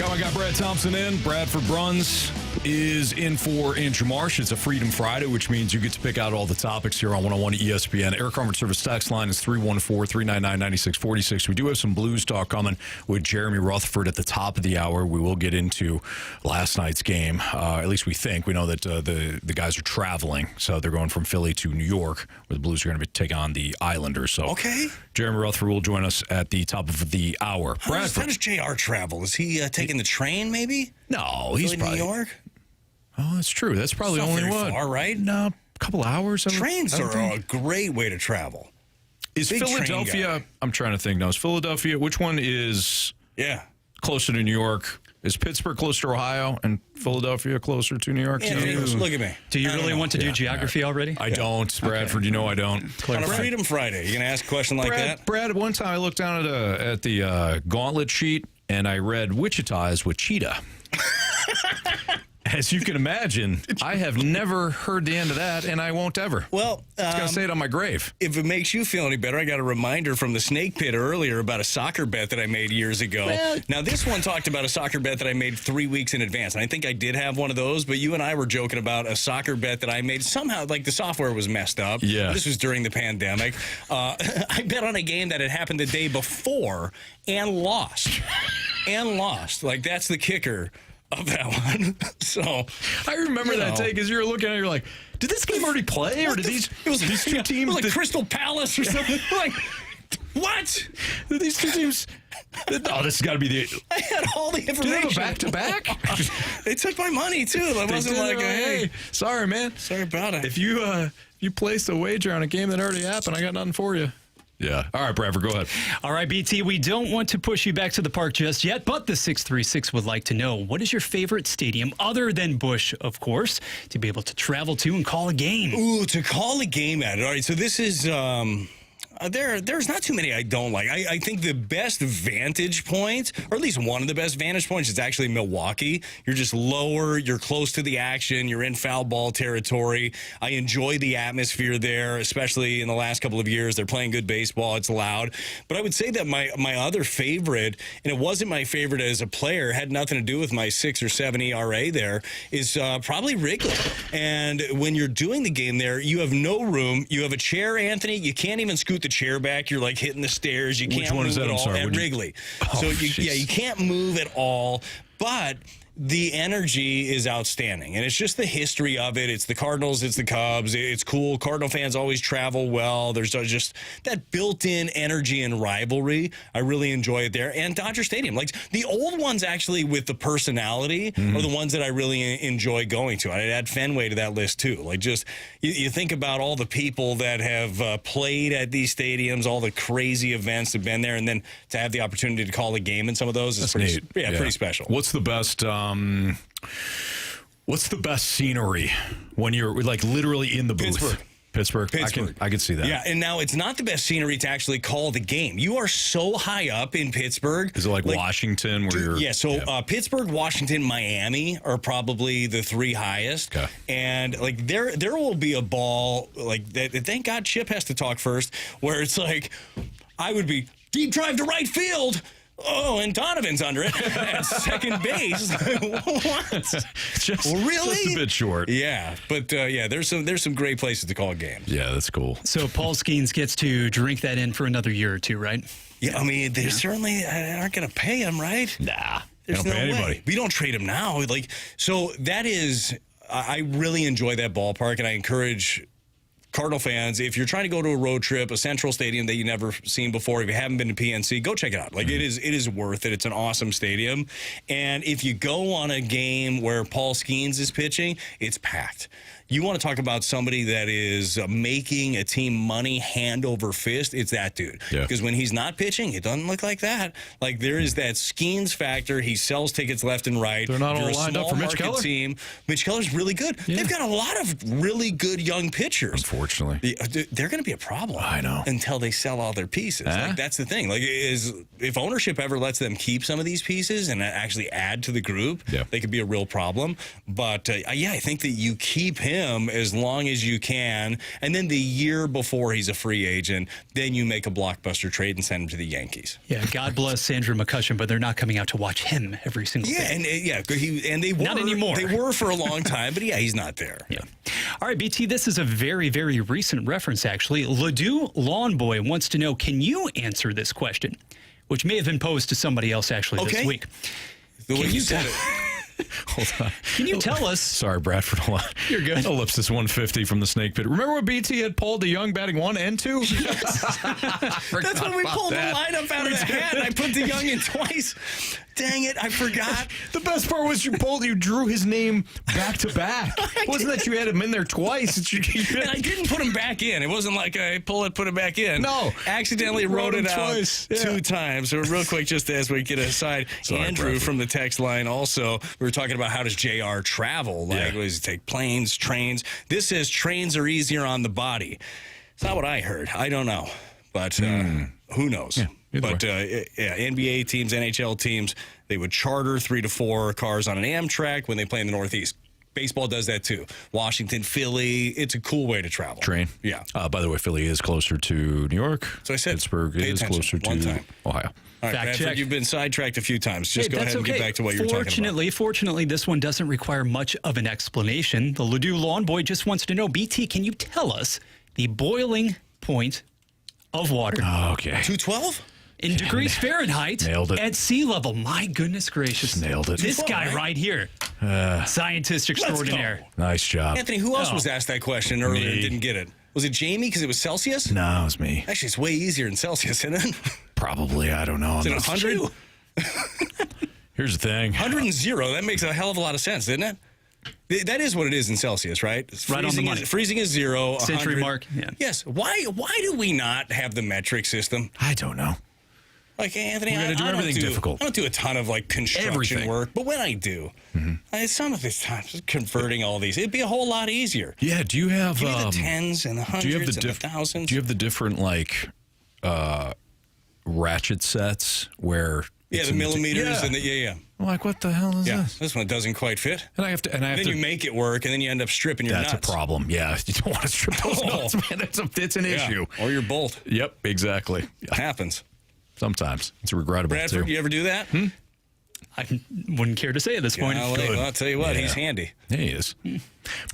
I got Brad Thompson in. Bradford Bruns is in for Andrew Marsh. It's a Freedom Friday, which means you get to pick out all the topics here on 101 ESPN. Air Comfort Service text line is 314-399-9646. We do have some Blues talk coming with Jeremy Rutherford at the top of the hour. We will get into last night's game. At least we think. We know that the guys are traveling, so they're going from Philly to New York, where the Blues are going to take on the Islanders. So okay. Jeremy Rutherford will join us at the top of the hour. How does JR travel? Is he taking the train, maybe? No, he's probably New York. Oh, that's true. That's probably It's not only very what? far, right? No, a couple hours. Trains are a great way to travel. Is Big Philadelphia? I'm trying to think. No, is Philadelphia? Which one is closer to New York? Is Pittsburgh closer to Ohio and Philadelphia closer to New York? Look at me. Do you really want to do geography already? I don't, Bradford. You know I don't. On a Freedom Friday, you gonna ask a question like that? Brad, at one time I looked down at the Gauntlet sheet and I read Wichita is Wichita. As you can imagine, I have never heard the end of that, and I won't ever. Well, I was going to say it on my grave. If it makes you feel any better, I got a reminder from the Snake Pit earlier about a soccer bet that I made years ago. Well, now, this one talked about a soccer bet that I made 3 weeks in advance, and I think I did have one of those, but you and I were joking about a soccer bet that I made. Somehow, like, the software was messed up. Yeah. This was during the pandemic. I bet on a game that had happened the day before and lost. Like, that's the kicker of that one. So I remember that take as you were looking at it, you're like, did this game already play? Or did these two teams... It was like Crystal Palace or something. Like, what? Did these two teams... Oh, this has got to be the... I had all the information. Do they have a back-to-back? They took my money, too. I wasn't like, hey, sorry, man. Sorry about it. If you placed a wager on a game that already happened, I got nothing for you. Yeah. All right, Bradford, go ahead. All right, BT, we don't want to push you back to the park just yet, but the 636 would like to know, what is your favorite stadium, other than Busch, of course, to be able to travel to and call a game? Ooh, to call a game at it. All right, so this is... There's not too many I don't like. I think the best vantage point, or at least one of the best vantage points, is actually Milwaukee. You're just lower. You're close to the action. You're in foul ball territory. I enjoy the atmosphere there, especially in the last couple of years. They're playing good baseball. It's loud. But I would say that my other favorite, and it wasn't my favorite as a player, had nothing to do with my 6 or 7 ERA there, is probably Wrigley. And when you're doing the game there, you have no room. You have a chair, Anthony. You can't even scoot the chair back. You're like hitting the stairs. You can't move at all. At Wrigley. So you can't move at all. But the energy is outstanding, and it's just the history of it. It's the Cardinals, it's the Cubs. It's cool. Cardinal fans always travel well. There's just that built-in energy and rivalry. I really enjoy it there. And Dodger Stadium, like the old ones actually with the personality are the ones that I really enjoy going to. I'd add Fenway to that list too. Like just you think about all the people that have played at these stadiums, all the crazy events that have been there, and then to have the opportunity to call a game in some of those is pretty special. What's the best scenery when you're like literally in the booth? Pittsburgh. I can see that. Yeah, and now it's not the best scenery to actually call the game. You are so high up in Pittsburgh. Is it like Washington where you're... Yeah, so Pittsburgh, Washington, Miami are probably the 3 highest. Okay. And like there will be a ball, like thank God Chip has to talk first, where it's like, I would be deep drive to right field. Oh, and Donovan's under it at second base. What? Really? Just a bit short. Yeah, but there's some great places to call games. Yeah, that's cool. So Paul Skeens gets to drink that in for another year or two, right? Yeah, I mean they certainly aren't going to pay him, right? Nah, there's no pay anybody. Way. We don't trade him now. Like so, that is. I really enjoy that ballpark, and I encourage Cardinal fans, if you're trying to go to a road trip, a Central Stadium that you've never seen before, if you haven't been to PNC, go check it out. Like it is worth it. It's an awesome stadium. And if you go on a game where Paul Skeens is pitching, it's packed. you want to talk about somebody that is making a team money hand over fist, it's that dude. Yeah. Because when he's not pitching, it doesn't look like that. Like, there is that Skeens factor. He sells tickets left and right. They're not all lined up for Mitch Keller. Team. Mitch Keller's really good. Yeah. They've got a lot of really good young pitchers. Unfortunately. They're going to be a problem. I know. Until they sell all their pieces. Like, that's the thing. Like, if ownership ever lets them keep some of these pieces and actually add to the group, they could be a real problem. But, I think that you keep him as long as you can, and then the year before he's a free agent, then you make a blockbuster trade and send him to the Yankees. Yeah, God bless Sandra McCutcheon, but they're not coming out to watch him every single day. And they were. Not anymore. They were for a long time, but he's not there. Yeah. All right, BT, this is a very, very recent reference, actually. Ladue Lawn Boy wants to know, can you answer this question? Which may have been posed to somebody else, actually, this week. The way you said it. Hold on. Can you tell us? Sorry, Bradford. Hold on. You're good. Ellipsis 150 from the Snake Pit. Remember when BT had Paul DeYoung batting 1 and 2? That's when we pulled the lineup out of the hat. I put DeYoung in twice. Dang it, I forgot. The best part was you drew his name back to back. It wasn't that you had him in there twice. And I didn't put him back in. It wasn't like I put it back in. No. Accidentally wrote it out twice. Yeah. 2 times. So real quick, just as we get aside, Sorry, Andrew Bradford. from the text line also, we were talking about how does JR travel? Like, does he take planes, trains? This says trains are easier on the body. It's not what I heard. I don't know. But who knows? Yeah. But NBA teams, NHL teams, they would charter 3 to 4 cars on an Amtrak when they play in the Northeast. Baseball does that too. Washington, Philly, it's a cool way to travel. Train. Yeah. By the way, Philly is closer to New York. So I said, Pittsburgh pay is attention. closer to Ohio. All right, Fact Bradford, check. you've been sidetracked a few times. Just go ahead and get back to what you were talking about. Fortunately, this one doesn't require much of an explanation. The Ladue Lawn Boy just wants to know, BT, can you tell us the boiling point of water? Okay. 212? In degrees Fahrenheit. Nailed it. At sea level. My goodness gracious. Nailed it. This guy right here. Scientist extraordinaire. Nice job. Anthony, who else was asked that question earlier and Me. didn't get it? Was it Jamie because it was Celsius? No, it was me. Actually, it's way easier in Celsius, isn't it? Probably. I don't know. Is it 100? Here's the thing. 100 and 0. That makes a hell of a lot of sense, doesn't it? That is what it is in Celsius, right? Right on the money. Freezing is 0. Century 100. mark. Yeah. Yes. Why do we not have the metric system? I don't know. Like, Anthony, We're gonna do everything difficult. I don't do a ton of like construction Everything. work, but when I do, some of this time just converting all these, it'd be a whole lot easier. Yeah. Do you have Give me the tens and the hundreds and the thousands. Do you have the different ratchet sets where? Yeah, the millimeters and the I'm like, what the hell is this? This one doesn't quite fit. And I have to. Then you make it work, and then you end up stripping your That's nuts. a problem. Yeah, you don't want to strip those nuts, man. It's an issue. Or your bolt. Yep, exactly. It happens. Sometimes it's regrettable Bradford, too. you ever do that? I wouldn't care to say at this point. Well, I'll tell you what, he's handy. Yeah, he is.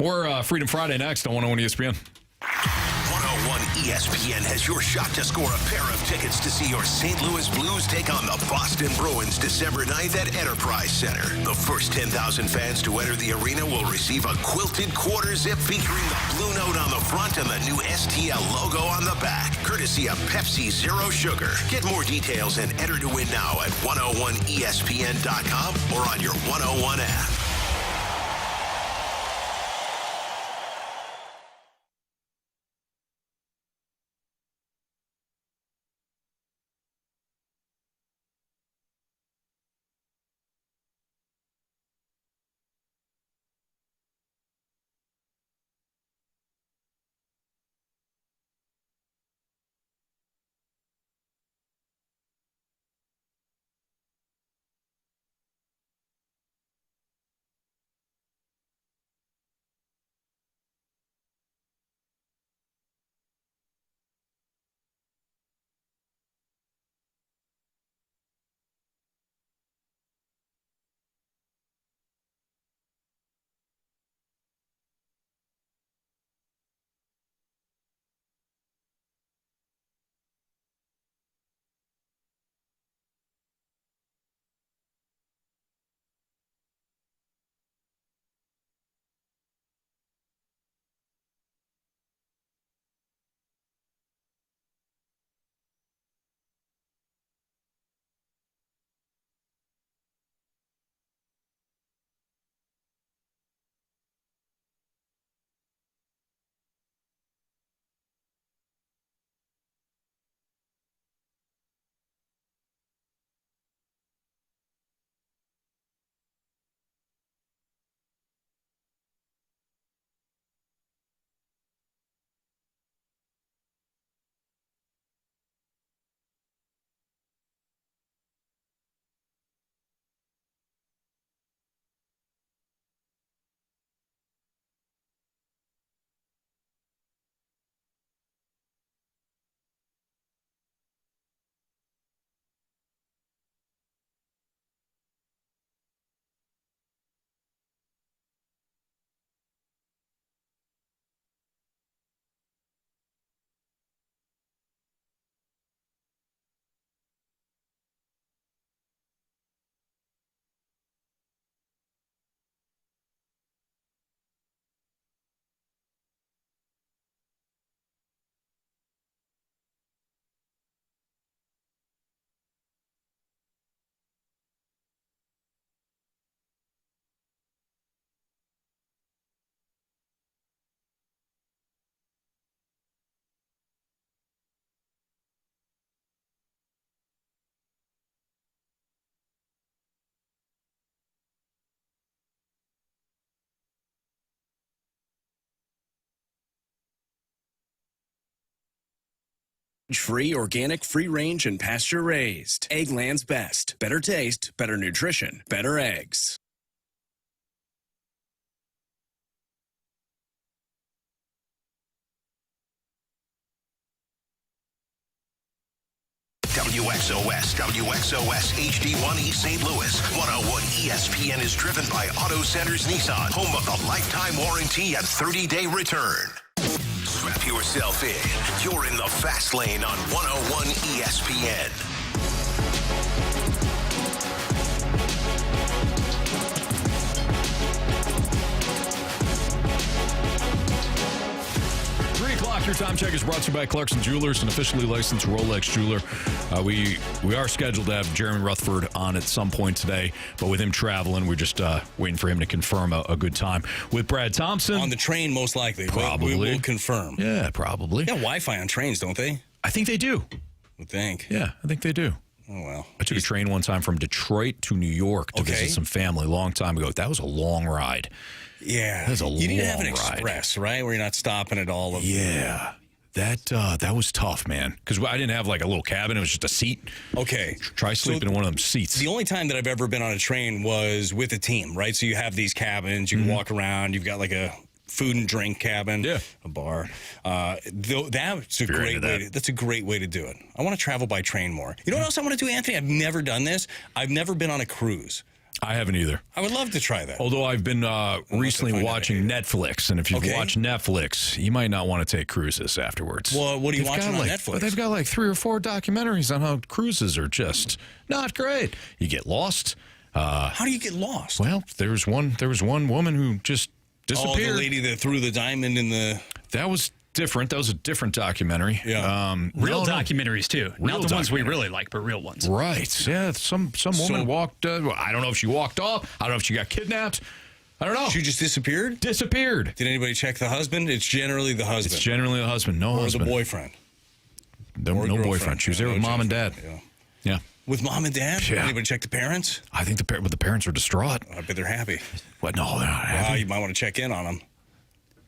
More Freedom Friday next on 101 ESPN. 101 ESPN has your shot to score a pair of tickets to see your St. Louis Blues take on the Boston Bruins December 9th at Enterprise Center. The first 10,000 fans to enter the arena will receive a quilted quarter zip featuring the blue note on the front and the new STL logo on the back, courtesy of Pepsi Zero Sugar. Get more details and enter to win now at 101ESPN.com or on your 101 app. Free, organic, free-range, and pasture-raised. Eggland's best. Better taste, better nutrition, better eggs. WXOS HD1 East St. Louis. 101 ESPN is driven by Auto Centers Nissan, home of the lifetime warranty and 30-day return. Strap yourself in. You're in the fast lane on 101 ESPN. Your time check is brought to you by Clarkson Jewelers, an officially licensed Rolex jeweler. We are scheduled to have Jeremy Rutherford on at some point today, but with him traveling, we're just waiting for him to confirm a good time. With Brad Thompson. On the train, most likely. Probably. We'll confirm. Yeah, probably. Yeah, Wi-Fi on trains, don't they? I think they do. Would think. Yeah, I think they do. Oh, well. I took a train one time from Detroit to New York to visit some family a long time ago. That was a long ride. Yeah. That was a long ride. You need to have an express, right? Where you're not stopping at all of Yeah. That was tough, man. Because I didn't have like a little cabin. It was just a seat. Okay. Try sleeping in one of them seats. The only time that I've ever been on a train was with a team, right? So you have these cabins. You can walk around. You've got like a food and drink cabin, a bar. That's a great way. That's a great way to do it. I want to travel by train more. You know what else I want to do, Anthony? I've never done this. I've never been on a cruise. I haven't either. I would love to try that. Although I've been recently watching Netflix, and if you've watched Netflix, you might not want to take cruises afterwards. Well, what are you watching on Netflix? Well, they've got like 3 or 4 documentaries on how cruises are just not great. You get lost. How do you get lost? Well, there was one woman who just disappeared. Oh, the lady that threw the diamond in the... That was different. That was a different documentary. Yeah. Real documentaries, too. Not the ones we really like, but real ones. Right. Yeah, some woman walked... I don't know if she walked off. I don't know if she got kidnapped. I don't know. She just disappeared? Disappeared. Did anybody check the husband? It's generally the husband. It's generally the husband. No husband. Or the boyfriend. No boyfriend. She was there with mom and dad. Yeah. With mom and dad? Yeah. Anybody check the parents? I think the parents are distraught. I bet they're happy. What? No, they're not happy. Well, you might want to check in on them.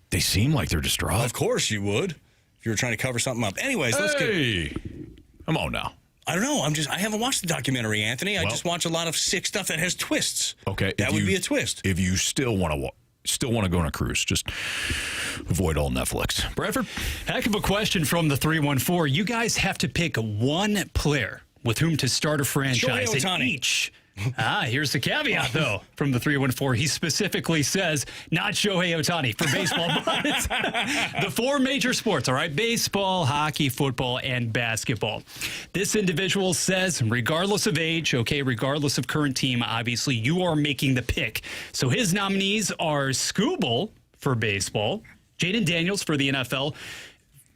They seem like they're distraught. Of course you would. If you were trying to cover something up. Anyways, let's get... Come on now. I don't know. I haven't watched the documentary, Anthony. I just watch a lot of sick stuff that has twists. Okay. That would be a twist. If you still want to go on a cruise, just avoid all Netflix. Bradford? Heck of a question from the 314. You guys have to pick one player with whom to start a franchise. Shohei Ohtani. Here's the caveat, though, from the 314. He specifically says, not Shohei Ohtani for baseball, but the 4 major sports, all right? Baseball, hockey, football, and basketball. This individual says, regardless of age, okay, regardless of current team, obviously, you are making the pick. So his nominees are Scooble for baseball, Jaden Daniels for the NFL,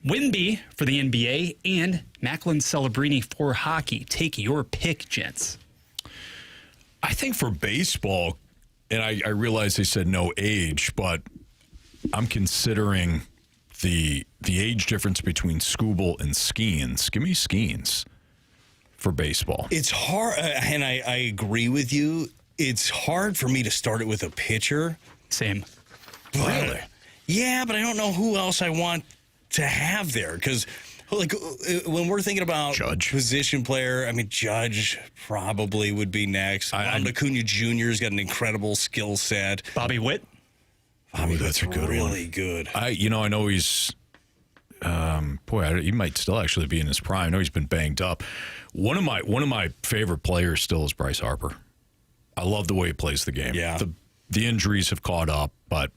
Wimby for the NBA, and Macklin Celebrini for hockey. Take your pick, gents. I think for baseball, and I realize they said no age, but I'm considering the age difference between Scooble and Skeens. Give me Skeens for baseball. It's hard, and I agree with you. It's hard for me to start it with a pitcher. Same. Really? Yeah, but I don't know who else I want to have there, because like when we're thinking about position player, I mean, Judge probably would be next. Ronald Acuna Jr.'s got an incredible skill set. Bobby Witt. Bobby that's a good really one. Good. I know he's he might still actually be in his prime. I know he's been banged up. One of my favorite players still is Bryce Harper. I love the way he plays the game. Yeah. The injuries have caught up, but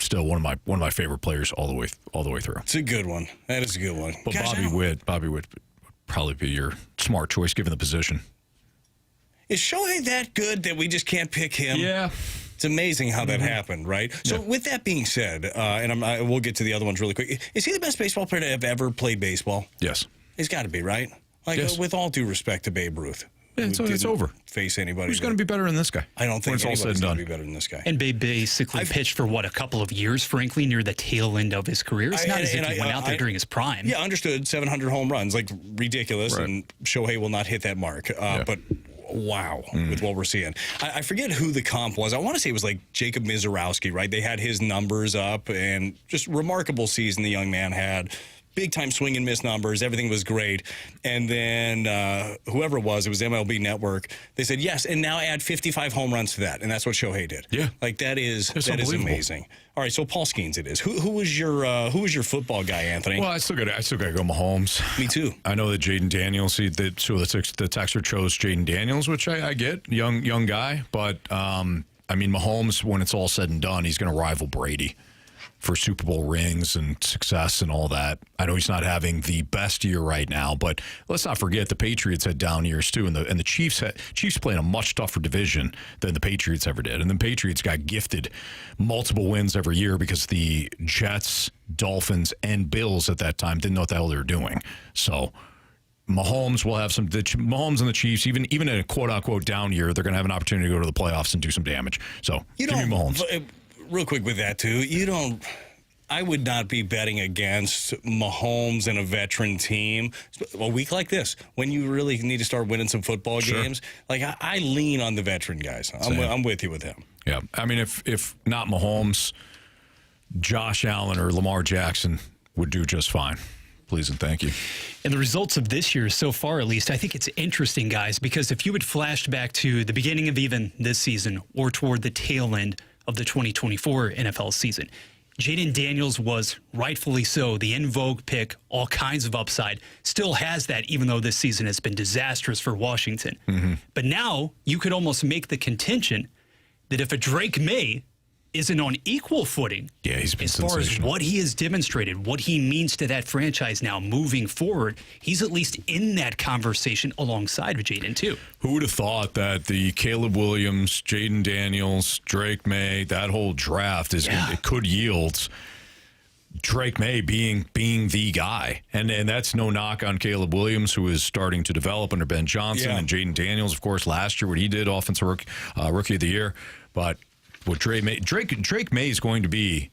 still one of my favorite players all the way through. It's a good one. That is a good one. But Bobby Witt would probably be your smart choice given the position. Is Shohei that good that we just can't pick him? Yeah. It's amazing how that happened, right? So with that being said, and we'll get to the other ones really quick. Is he the best baseball player to have ever played baseball? Yes. He's got to be, right? Like, with all due respect to Babe Ruth. Yeah, it's over. Face anybody. Who's going to be better than this guy? I don't think it's all said and anybody's going done. to be better than this guy. And Babe basically pitched for, a couple of years, frankly, near the tail end of his career. It's not as if he went out there during his prime. Yeah, understood. 700 home runs, like ridiculous, and Shohei will not hit that mark. But wow, with what we're seeing. I forget who the comp was. I want to say it was like Jacob Mizorowski, right? They had his numbers up, and just remarkable season the young man had. big time swing and miss numbers. Everything was great. And then whoever it was MLB Network. They said yes, and now add 55 home runs to that, and that's what Shohei did. Yeah, like that is amazing. All right, so Paul Skeens, it is. Who was your football guy, Anthony? Well, I still got to go Mahomes. Me too. I know that Jaden Daniels. The texter chose Jaden Daniels, which I get, young guy, but. I mean, Mahomes, when it's all said and done, he's going to rival Brady for Super Bowl rings and success and all that. I know he's not having the best year right now, but let's not forget the Patriots had down years too, and the Chiefs play in a much tougher division than the Patriots ever did. And the Patriots got gifted multiple wins every year because the Jets, Dolphins, and Bills at that time didn't know what the hell they were doing. So Mahomes will have Mahomes and the Chiefs, even in a quote-unquote down year, they're going to have an opportunity to go to the playoffs and do some damage. So give me Mahomes. Real quick with that, too, I would not be betting against Mahomes and a veteran team a week like this when you really need to start winning some football games. Like, I lean on the veteran guys. I'm with you with him. Yeah. I mean, if not Mahomes, Josh Allen or Lamar Jackson would do just fine. Please and thank you. And the results of this year so far, at least, I think it's interesting, guys, because if you had flashed back to the beginning of even this season or toward the tail end of the 2024 NFL season, Jaden Daniels was rightfully so the in vogue pick, all kinds of upside, still has that even though this season has been disastrous for Washington. Mm-hmm. But now you could almost make the contention that if a Drake May isn't on equal footing he's been as far as what he has demonstrated, what he means to that franchise now moving forward, he's at least in that conversation alongside of Jaden too. Who would have thought that the Caleb Williams, Jaden Daniels, Drake May, that whole draft it could yield Drake May being the guy. And that's no knock on Caleb Williams, who is starting to develop under Ben Johnson, and Jaden Daniels, of course, last year, what he did, offensive rookie of the year. But what Drake May is going to be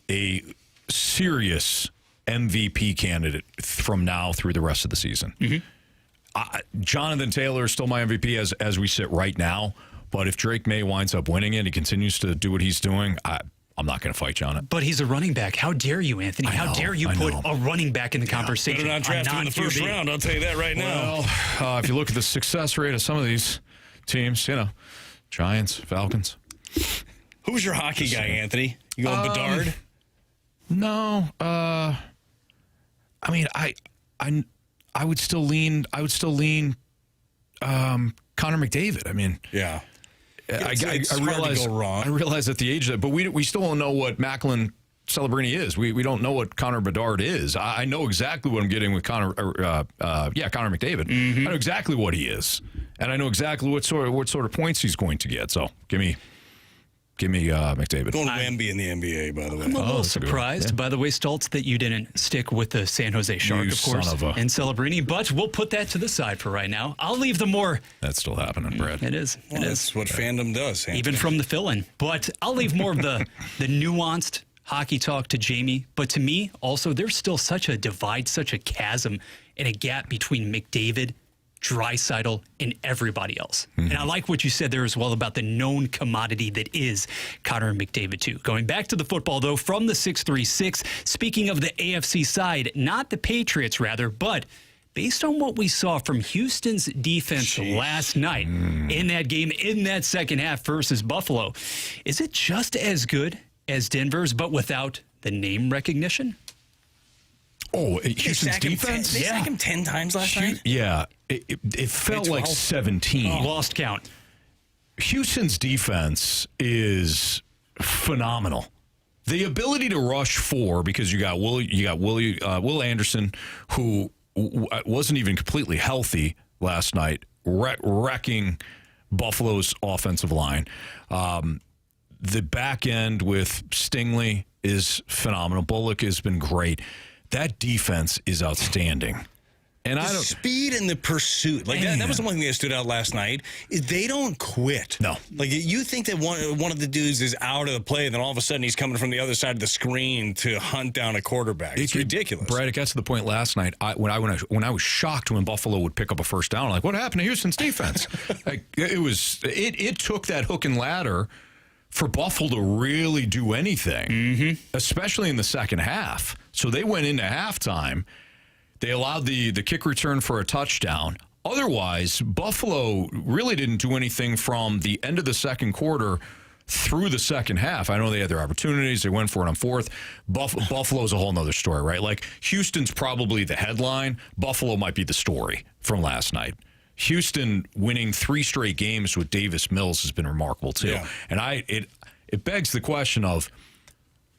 a serious MVP candidate from now through the rest of the season. Mm-hmm. Jonathan Taylor is still my MVP as we sit right now. But if Drake May winds up winning it, he continues to do what he's doing, I'm not going to fight John. But he's a running back. How dare you, Anthony? How dare you put a running back in the conversation? Better not draft him in the first round, I'll tell you that right now. Well, if you look at the success rate of some of these teams, Giants, Falcons. Who's your hockey guy, Anthony? You going Bedard? No. I mean, I would still lean Connor McDavid. I mean, yeah. I realize at the age of that, but we still don't know what Macklin Celebrini is. We don't know what Connor Bedard is. I know exactly what I'm getting with Connor McDavid. Mm-hmm. I know exactly what he is, and I know exactly what sort of points he's going to get. So give me McDavid. Going Wemby in the NBA, by the way. I'm a little surprised, by the way, Stoltz, that you didn't stick with the San Jose Shark, of course, and Celebrini, but we'll put that to the side for right now. I'll leave the more... That's still happening, Brad. It is. Well, that's what fandom does. Anthony. Even from the fill-in. But I'll leave more of the nuanced hockey talk to Jamie. But to me, also, there's still such a divide, such a chasm, and a gap between McDavid, Draisaitl, and everybody else. Mm-hmm. And I like what you said there as well about the known commodity that is Connor McDavid too. Going back to the football, though, from the 636, speaking of the AFC side, not the Patriots, rather, but based on what we saw from Houston's defense last night in that game, in that second half versus Buffalo, is it just as good as Denver's, but without the name recognition? Oh, Houston's defense? They sacked him 10 times last night? Yeah. It felt like 17. Lost count. Houston's defense is phenomenal. The ability to rush four, because you got Will Anderson, who wasn't even completely healthy last night, wrecking Buffalo's offensive line. The back end with Stingley is phenomenal. Bullock has been great. That defense is outstanding. And the speed and the pursuit. Like that was the one thing that stood out last night. Is they don't quit. No. Like you think that one of the dudes is out of the play, and then all of a sudden he's coming from the other side of the screen to hunt down a quarterback. It's ridiculous. Brad, it got to the point last night when I was shocked when Buffalo would pick up a first down. I'm like, what happened to Houston's defense? It took that hook and ladder for Buffalo to really do anything, especially in the second half. So they went into halftime. They allowed the kick return for a touchdown. Otherwise, Buffalo really didn't do anything from the end of the second quarter through the second half. I know they had their opportunities. They went for it on fourth. Buffalo's a whole nother story, right? Like, Houston's probably the headline. Buffalo might be the story from last night. Houston winning 3 straight games with Davis Mills has been remarkable, too. Yeah. And it begs the question of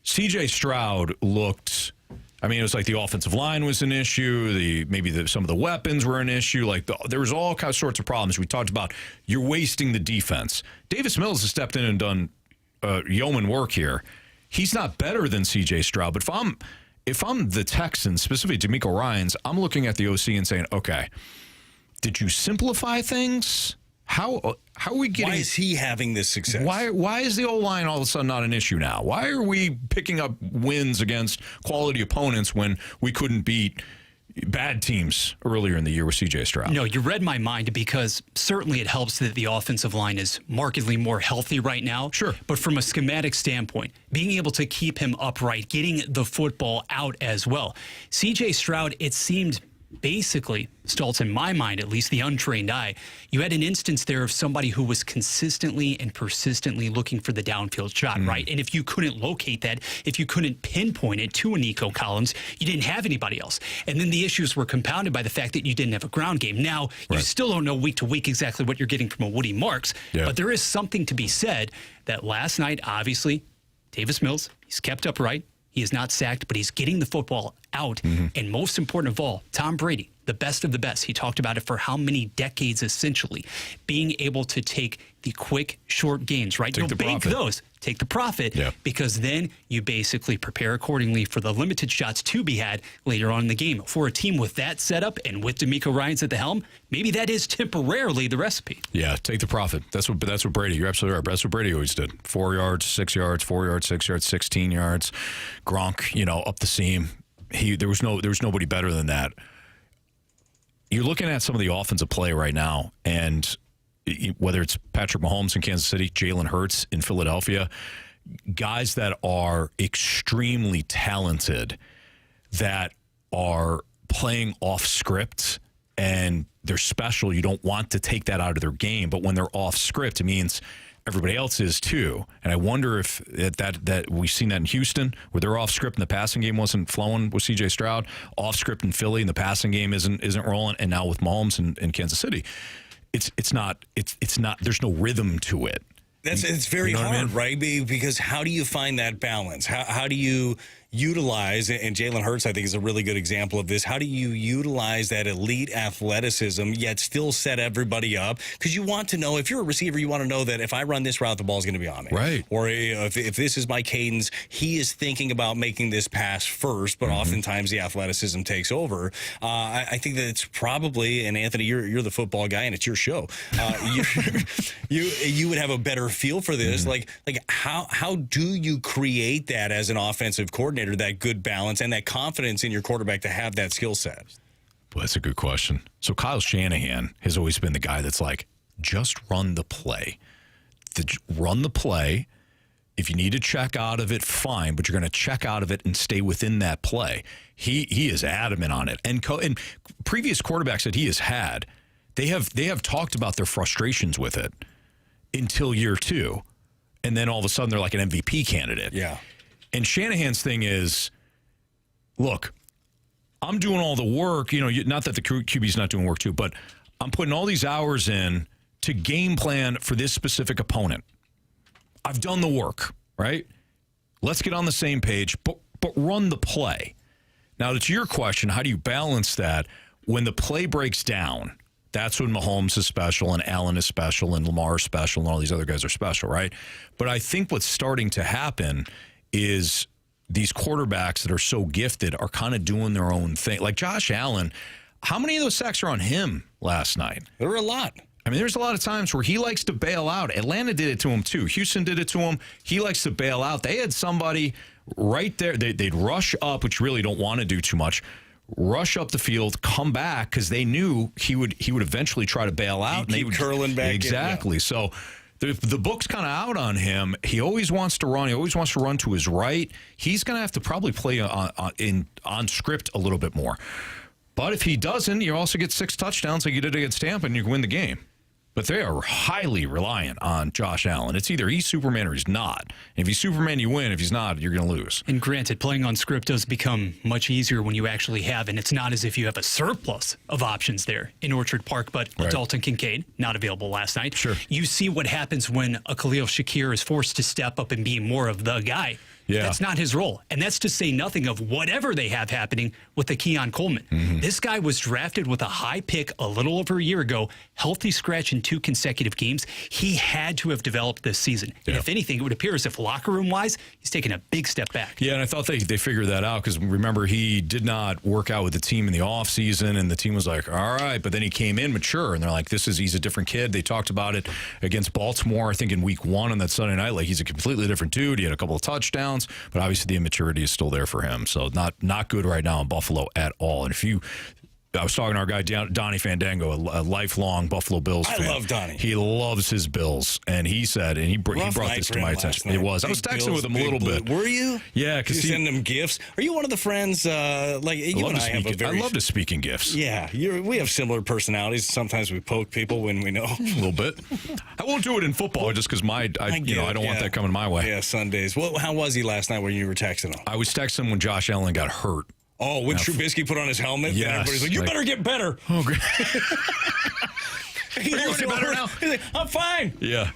C.J. Stroud looked... I mean, it was like the offensive line was an issue. Some of the weapons were an issue. Like, there was all sorts of problems. We talked about you're wasting the defense. Davis Mills has stepped in and done yeoman work here. He's not better than C.J. Stroud, but if I'm the Texans, specifically DeMeco Ryans, I'm looking at the OC and saying, okay, did you simplify things? How are we getting... Why is he having this success? Why is the O-line all of a sudden not an issue now? Why are we picking up wins against quality opponents when we couldn't beat bad teams earlier in the year with C.J. Stroud? No, you read my mind, because certainly it helps that the offensive line is markedly more healthy right now. Sure. But from a schematic standpoint, being able to keep him upright, getting the football out as well. C.J. Stroud, it seemed... basically, Stalter, in my mind, at least the untrained eye, you had an instance there of somebody who was consistently and persistently looking for the downfield shot, right? And if you couldn't locate that, if you couldn't pinpoint it to a Nico Collins, you didn't have anybody else. And then the issues were compounded by the fact that you didn't have a ground game. Now, you still don't know week to week exactly what you're getting from a Woody Marks, but there is something to be said that last night, obviously, Davis Mills, he's kept upright. He is not sacked, but he's getting the football out. And most important of all, Tom Brady, the best of the best. He talked about it for how many decades, essentially, being able to take the quick, short gains, right? Don't bank those. Take the profit, because then you basically prepare accordingly for the limited shots to be had later on in the game. For a team with that setup and with DeMeco Ryans at the helm, maybe that is temporarily the recipe. Yeah, take the profit. That's what Brady, you're absolutely right. That's what Brady always did. 4 yards, 6 yards, 4 yards, 6 yards, 16 yards. Gronk, up the seam. There was nobody better than that. You're looking at some of the offensive play right now, and whether it's Patrick Mahomes in Kansas City, Jalen Hurts in Philadelphia, guys that are extremely talented, that are playing off script, and they're special. You don't want to take that out of their game, but when they're off script, it means everybody else is too. And I wonder if that we've seen that in Houston, where they're off script and the passing game wasn't flowing with C.J. Stroud, off script in Philly and the passing game isn't rolling, and now with Mahomes in Kansas City, it's not. There's no rhythm to it. It's very hard, right? Because how do you find that balance? How do you utilize, and Jalen Hurts, I think, is a really good example of this. How do you utilize that elite athleticism, yet still set everybody up? Because you want to know, if you're a receiver, you want to know that if I run this route, the ball's going to be on me. Right. Or if this is my cadence, he is thinking about making this pass first, but oftentimes the athleticism takes over. I think that it's probably, and Anthony, you're the football guy, and it's your show. You would have a better feel for this. Like how do you create that as an offensive coordinator? That good balance and that confidence in your quarterback to have that skill set? Well, that's a good question. So Kyle Shanahan has always been the guy that's like, just run the play. Run the play. If you need to check out of it, fine, but you're going to check out of it and stay within that play. He is adamant on it. And previous quarterbacks that he has had, they have talked about their frustrations with it until year 2. And then all of a sudden they're like an MVP candidate. Yeah. And Shanahan's thing is, look, I'm doing all the work. Not that the QB's not doing work too, but I'm putting all these hours in to game plan for this specific opponent. I've done the work, right? Let's get on the same page, but run the play. Now, to your question, how do you balance that when the play breaks down? That's when Mahomes is special and Allen is special and Lamar is special and all these other guys are special, right? But I think what's starting to happen is these quarterbacks that are so gifted are kind of doing their own thing. Like Josh Allen, how many of those sacks are on him last night? There were a lot. I mean, there's a lot of times where he likes to bail out. Atlanta did it to him too. Houston did it to him. He likes to bail out. They had somebody right there. They'd rush up, which you really don't want to do too much. Rush up the field, come back, because they knew he would eventually try to bail out. Keep curling back. Exactly. In, yeah. So The book's kind of out on him. He always wants to run. He always wants to run to his right. He's going to have to probably play on script a little bit more. But if he doesn't, you also get 6 touchdowns like you did against Tampa, and you can win the game. But they are highly reliant on Josh Allen. It's either he's Superman or he's not. And if he's Superman, you win. If he's not, you're going to lose. And granted, playing on script does become much easier when you actually have, and it's not as if you have a surplus of options there in Orchard Park, but Right. Dalton Kincaid, not available last night. Sure. You see what happens when a Khalil Shakir is forced to step up and be more of the guy. Yeah. That's not his role. And that's to say nothing of whatever they have happening with the Keon Coleman. Mm-hmm. This guy was drafted with a high pick a little over a year ago, healthy scratch in 2 consecutive games. He had to have developed this season. And if anything, it would appear as if locker room wise, he's taken a big step back. Yeah, and I thought they figured that out because remember, he did not work out with the team in the offseason, and the team was like, all right, but then he came in mature, and they're like, he's a different kid. They talked about it against Baltimore, I think in week 1 on that Sunday night, like he's a completely different dude. He had a couple of touchdowns, but obviously the immaturity is still there for him. So not good right now in Buffalo at all. And I was talking to our guy, Donnie Fandango, a lifelong Buffalo Bills fan. I love Donnie. He loves his Bills. And he said, and he brought this to my attention. It was. I was texting with him a little bit. Were you? Yeah. Because you send him gifts. Are you one of the friends, like you and I have a very... I love to speak in gifts. Yeah. We have similar personalities. Sometimes we poke people when we know. A little bit. I won't do it in football just because I don't want that coming my way. Yeah, Sundays. Well, how was he last night when you were texting him? I was texting him when Josh Allen got hurt. Oh, when Trubisky put on his helmet? Yes. And everybody's like, you better get better. Oh, great. Are you any better now? He's like, I'm fine. Yeah.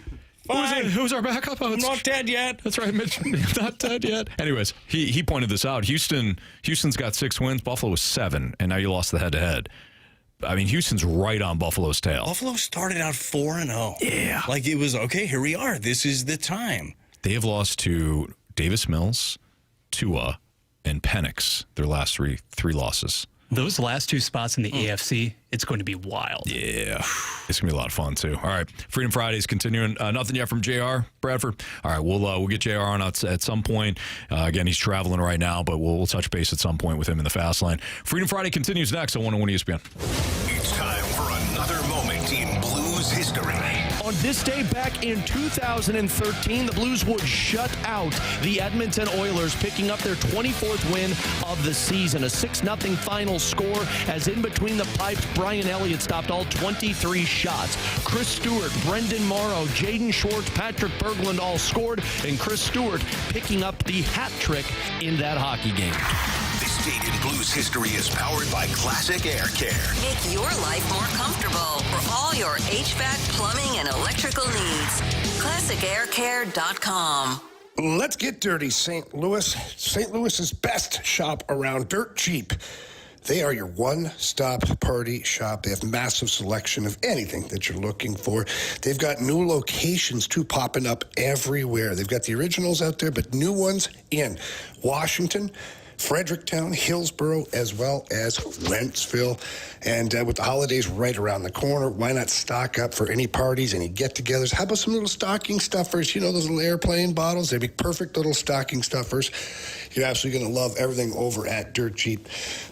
Fine. Who's our backup? I'm not dead yet. That's right, Mitch. Not dead yet. Anyways, he pointed this out. Houston's got 6 wins. Buffalo was 7, and now you lost the head-to-head. I mean, Houston's right on Buffalo's tail. Buffalo started out 4-0. Yeah. Like it was, okay, here we are. This is the time. They have lost to Davis Mills, Tua, and Penix, their last three losses. Those last 2 spots in the AFC, it's going to be wild. Yeah. It's going to be a lot of fun, too. All right. Freedom Fridays continuing. Nothing yet from JR, Bradford. All right. We'll get JR on at some point. Again, he's traveling right now, but we'll touch base at some point with him in the fast lane. Freedom Friday continues next on 101 ESPN. It's time for another moment in Blues history. On this day back in 2013, the Blues would shut out the Edmonton Oilers, picking up their 24th win of the season. A 6-0 final score as in between the pipes, Brian Elliott stopped all 23 shots. Chris Stewart, Brendan Morrow, Jaden Schwartz, Patrick Berglund all scored, and Chris Stewart picking up the hat trick in that hockey game. This date in Blues history is powered by Classic Air Care. Make your life more comfortable for all your HVAC, plumbing, and electrical needs. ClassicAirCare.com. Let's get dirty, St. Louis. St. Louis's best shop around, Dirt Cheap. They are your one-stop party shop. They have massive selection of anything that you're looking for. They've got new locations, too, popping up everywhere. They've got the originals out there, but new ones in Washington, Fredericktown, Hillsborough, as well as Wentzville. And with the holidays right around the corner, why not stock up for any parties, any get-togethers? How about some little stocking stuffers? You know, those little airplane bottles? They'd be perfect little stocking stuffers. You're absolutely going to love everything over at Dirt Cheap.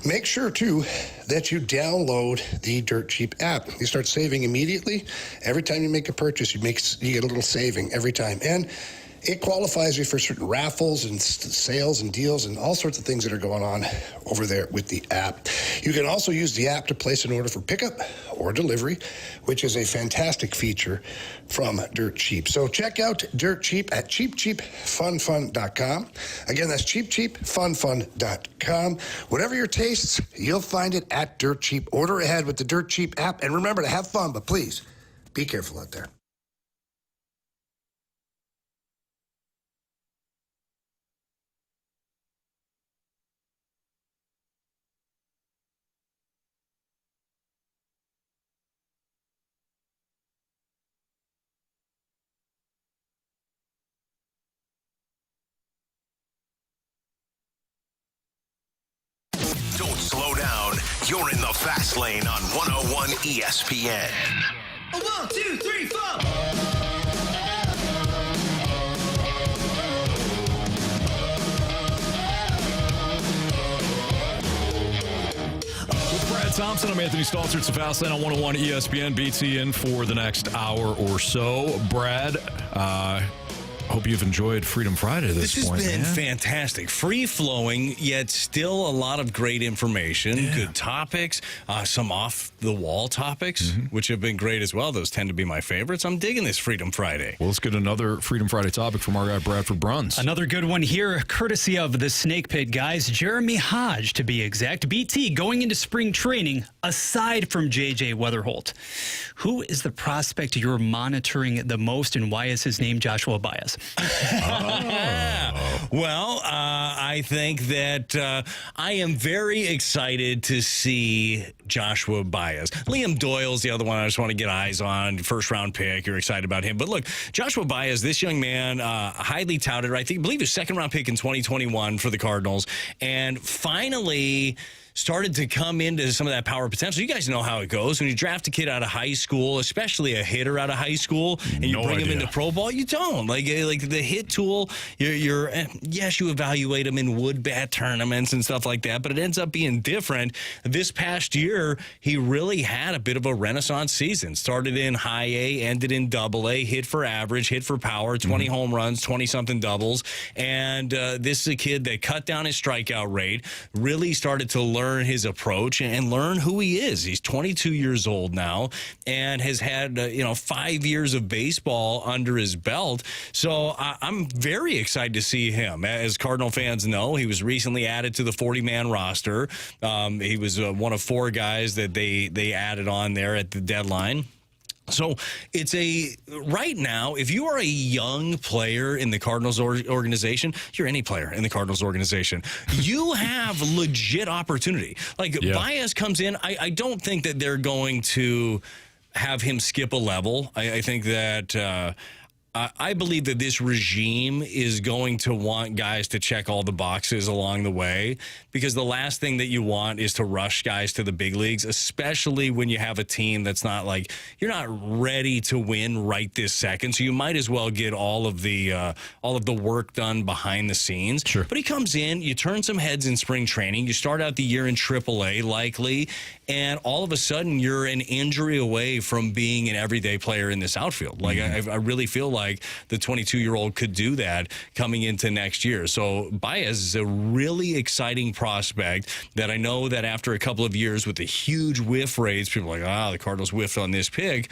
Make sure, too, that you download the Dirt Cheap app. You start saving immediately. Every time you make a purchase, you get a little saving every time. And it qualifies you for certain raffles and sales and deals and all sorts of things that are going on over there with the app. You can also use the app to place an order for pickup or delivery, which is a fantastic feature from Dirt Cheap. So check out Dirt Cheap at cheapcheapfunfun.com. Again, that's cheapcheapfunfun.com. Whatever your tastes, you'll find it at Dirt Cheap. Order ahead with the Dirt Cheap app. And remember to have fun, but please be careful out there. Don't slow down. You're in the fast lane on 101 ESPN. 1, 2, 3, 4. With Brad Brad Thompson. I'm Anthony Stalter. It's the Fast Lane on 101 ESPN. BT in for the next hour or so. Brad, hope you've enjoyed Freedom Friday this point. This has been fantastic. Free-flowing, yet still a lot of great information, good topics, some off-the-wall topics, which have been great as well. Those tend to be my favorites. I'm digging this Freedom Friday. Well, let's get another Freedom Friday topic from our guy, Bradford Bruns. Another good one here, courtesy of the Snake Pit guys, Jeremy Hodge, to be exact. BT, going into spring training, aside from J.J. Weatherholt, who is the prospect you're monitoring the most, and why is his name Joshua Baez? Well, I think that I am very excited to see Joshua Baez. Liam Doyle's the other one I just want to get eyes on. First-round pick. You're excited about him. But look, Joshua Baez, this young man, highly touted. I believe his second-round pick in 2021 for the Cardinals. And finally started to come into some of that power potential. You guys know how it goes. When you draft a kid out of high school, especially a hitter out of high school, and you bring him into pro ball, you don't. Like the hit tool, yes, you evaluate him in wood bat tournaments and stuff like that, but it ends up being different. This past year, he really had a bit of a renaissance season. Started in high A, ended in double A, hit for average, hit for power, 20 home runs, 20-something doubles. And this is a kid that cut down his strikeout rate, really started to learn his approach and learn who he is. He's 22 years old now and has had 5 years of baseball under his belt. So I'm very excited to see him. As Cardinal fans know, he was recently added to the 40-man roster. He was one of 4 guys that they added on there at the deadline. So it's right now, if you are a young player in the Cardinals organization, you're any player in the Cardinals organization, you have legit opportunity. Baez comes in, I don't think that they're going to have him skip a level. I think that I believe that this regime is going to want guys to check all the boxes along the way, because the last thing that you want is to rush guys to the big leagues, especially when you have a team that's not you're not ready to win right this second. So you might as well get all of the work done behind the scenes. Sure. But he comes in, you turn some heads in spring training, you start out the year in AAA likely, and all of a sudden you're an injury away from being an everyday player in this outfield. I really feel like the 22-year-old could do that coming into next year. So Baez is a really exciting prospect that I know that after a couple of years with the huge whiff rates, people are like, the Cardinals whiffed on this pick.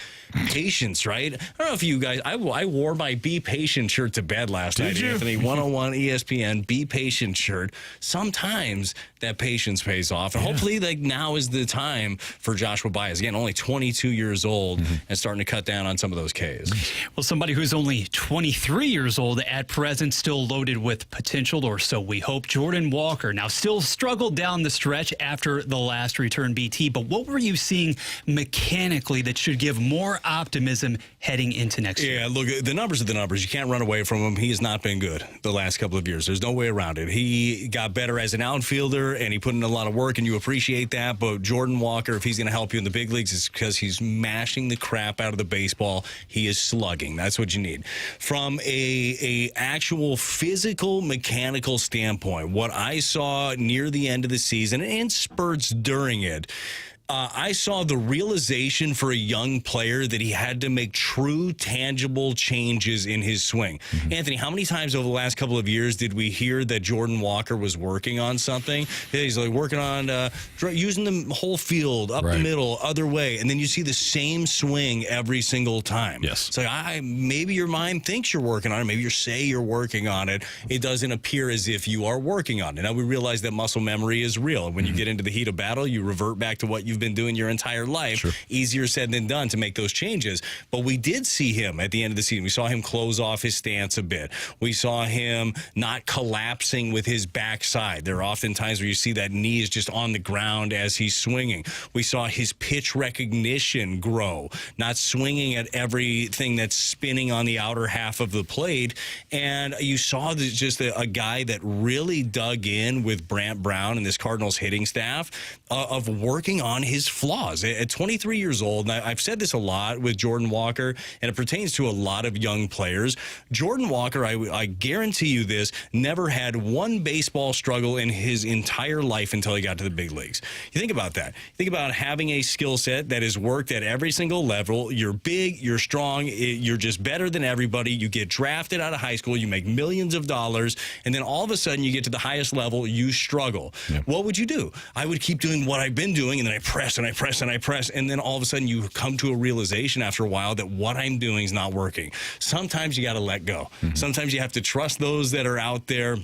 Patience, right? I don't know if you guys, I wore my Be Patient shirt to bed last night, Anthony. 101 ESPN, Be Patient shirt. Sometimes that patience pays off. And hopefully now is the time for Joshua Baez. Again, only 22 years old and starting to cut down on some of those Ks. Well, somebody who's only 23 years old at present, still loaded with potential, or so we hope. Jordan Walker now still struggled down the stretch after the last return, BT. But what were you seeing mechanically that should give more optimism heading into next year? Yeah, look, the numbers are the numbers. You can't run away from him. He has not been good the last couple of years. There's no way around it. He got better as an outfielder, and he put in a lot of work, and you appreciate that. But Jordan Walker, if he's going to help you in the big leagues, it's because he's mashing the crap out of the baseball. He is slugging. That's what you need. From a actual physical, mechanical standpoint, what I saw near the end of the season and spurts during it, I saw the realization for a young player that he had to make true, tangible changes in his swing. Anthony, how many times over the last couple of years did we hear that Jordan Walker was working on something? He's working on using the whole field, up the middle, other way, and then you see the same swing every single time. Yes. It's maybe your mind thinks you're working on it. Maybe you say you're working on it. It doesn't appear as if you are working on it. Now, we realize that muscle memory is real. When you get into the heat of battle, you revert back to what you've been doing your entire life. Sure. Easier said than done to make those changes. But we did see him at the end of the season. We saw him close off his stance a bit. We saw him not collapsing with his backside. There are often times where you see that knee is just on the ground as he's swinging. We saw his pitch recognition grow, not swinging at everything that's spinning on the outer half of the plate. And you saw just a guy that really dug in with Brant Brown and this Cardinals hitting staff of working on his flaws. At 23 years old, and I've said this a lot with Jordan Walker, and it pertains to a lot of young players. Jordan Walker, I guarantee you this, never had one baseball struggle in his entire life until he got to the big leagues. You think about that. Think about having a skill set that is worked at every single level. You're big, you're strong, you're just better than everybody. You get drafted out of high school, you make millions of dollars, and then all of a sudden you get to the highest level, you struggle. Yeah. What would you do? I would keep doing what I've been doing, and then I press and I press and I press, and then all of a sudden you come to a realization after a while that what I'm doing is not working. Sometimes you got to let go. Mm-hmm. Sometimes you have to trust those that are out there.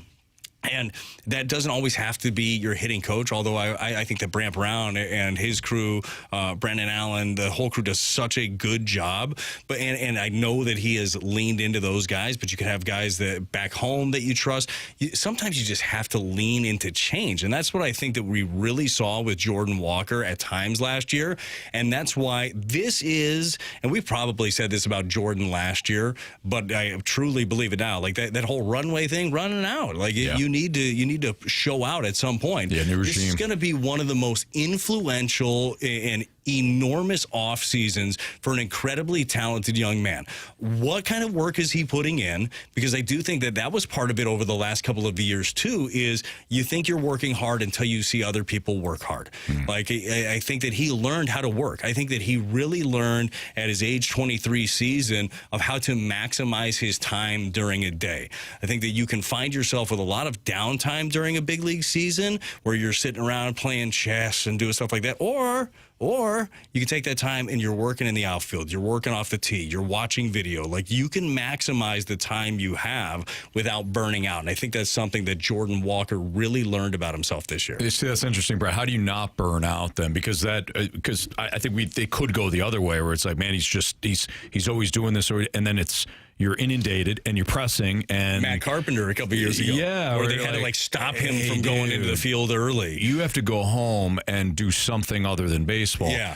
And that doesn't always have to be your hitting coach, although I think that Brant Brown and his crew, Brandon Allen, the whole crew does such a good job. But and I know that he has leaned into those guys, but you can have guys that back home that you trust. Sometimes you just have to lean into change. And that's what I think that we really saw with Jordan Walker at times last year. And that's why this is, and we probably said this about Jordan last year, but I truly believe it now. Like that whole runway thing, running out. Like you need to show out at some point. Yeah, new regime. This is going to be one of the most influential and enormous off seasons for an incredibly talented young man. What kind of work is he putting in? Because I do think that was part of it over the last couple of years too, is you think you're working hard until you see other people work hard. Like I think that he learned how to work. I think that he really learned at his age 23 season of how to maximize his time during a day. I think that you can find yourself with a lot of downtime during a big league season where you're sitting around playing chess and doing stuff like that, or you can take that time and you're working in the outfield, you're working off the tee, you're watching video. Like, you can maximize the time you have without burning out. And I think that's something that Jordan Walker really learned about himself this year. See, that's interesting, Brad. How do you not burn out then? Because I think they could go the other way, where it's like, man, he's always doing this, and then you're inundated and you're pressing. And Matt Carpenter a couple years ago, where they had to stop him from going into the field early. You have to go home and do something other than baseball. Yeah.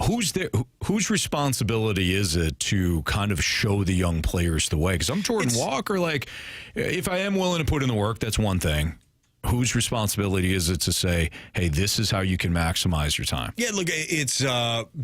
Whose responsibility is it to kind of show the young players the way? Because I'm Jordan Walker. Like, if I am willing to put in the work, that's one thing. Whose responsibility is it to say, hey, this is how you can maximize your time? Yeah, look, it's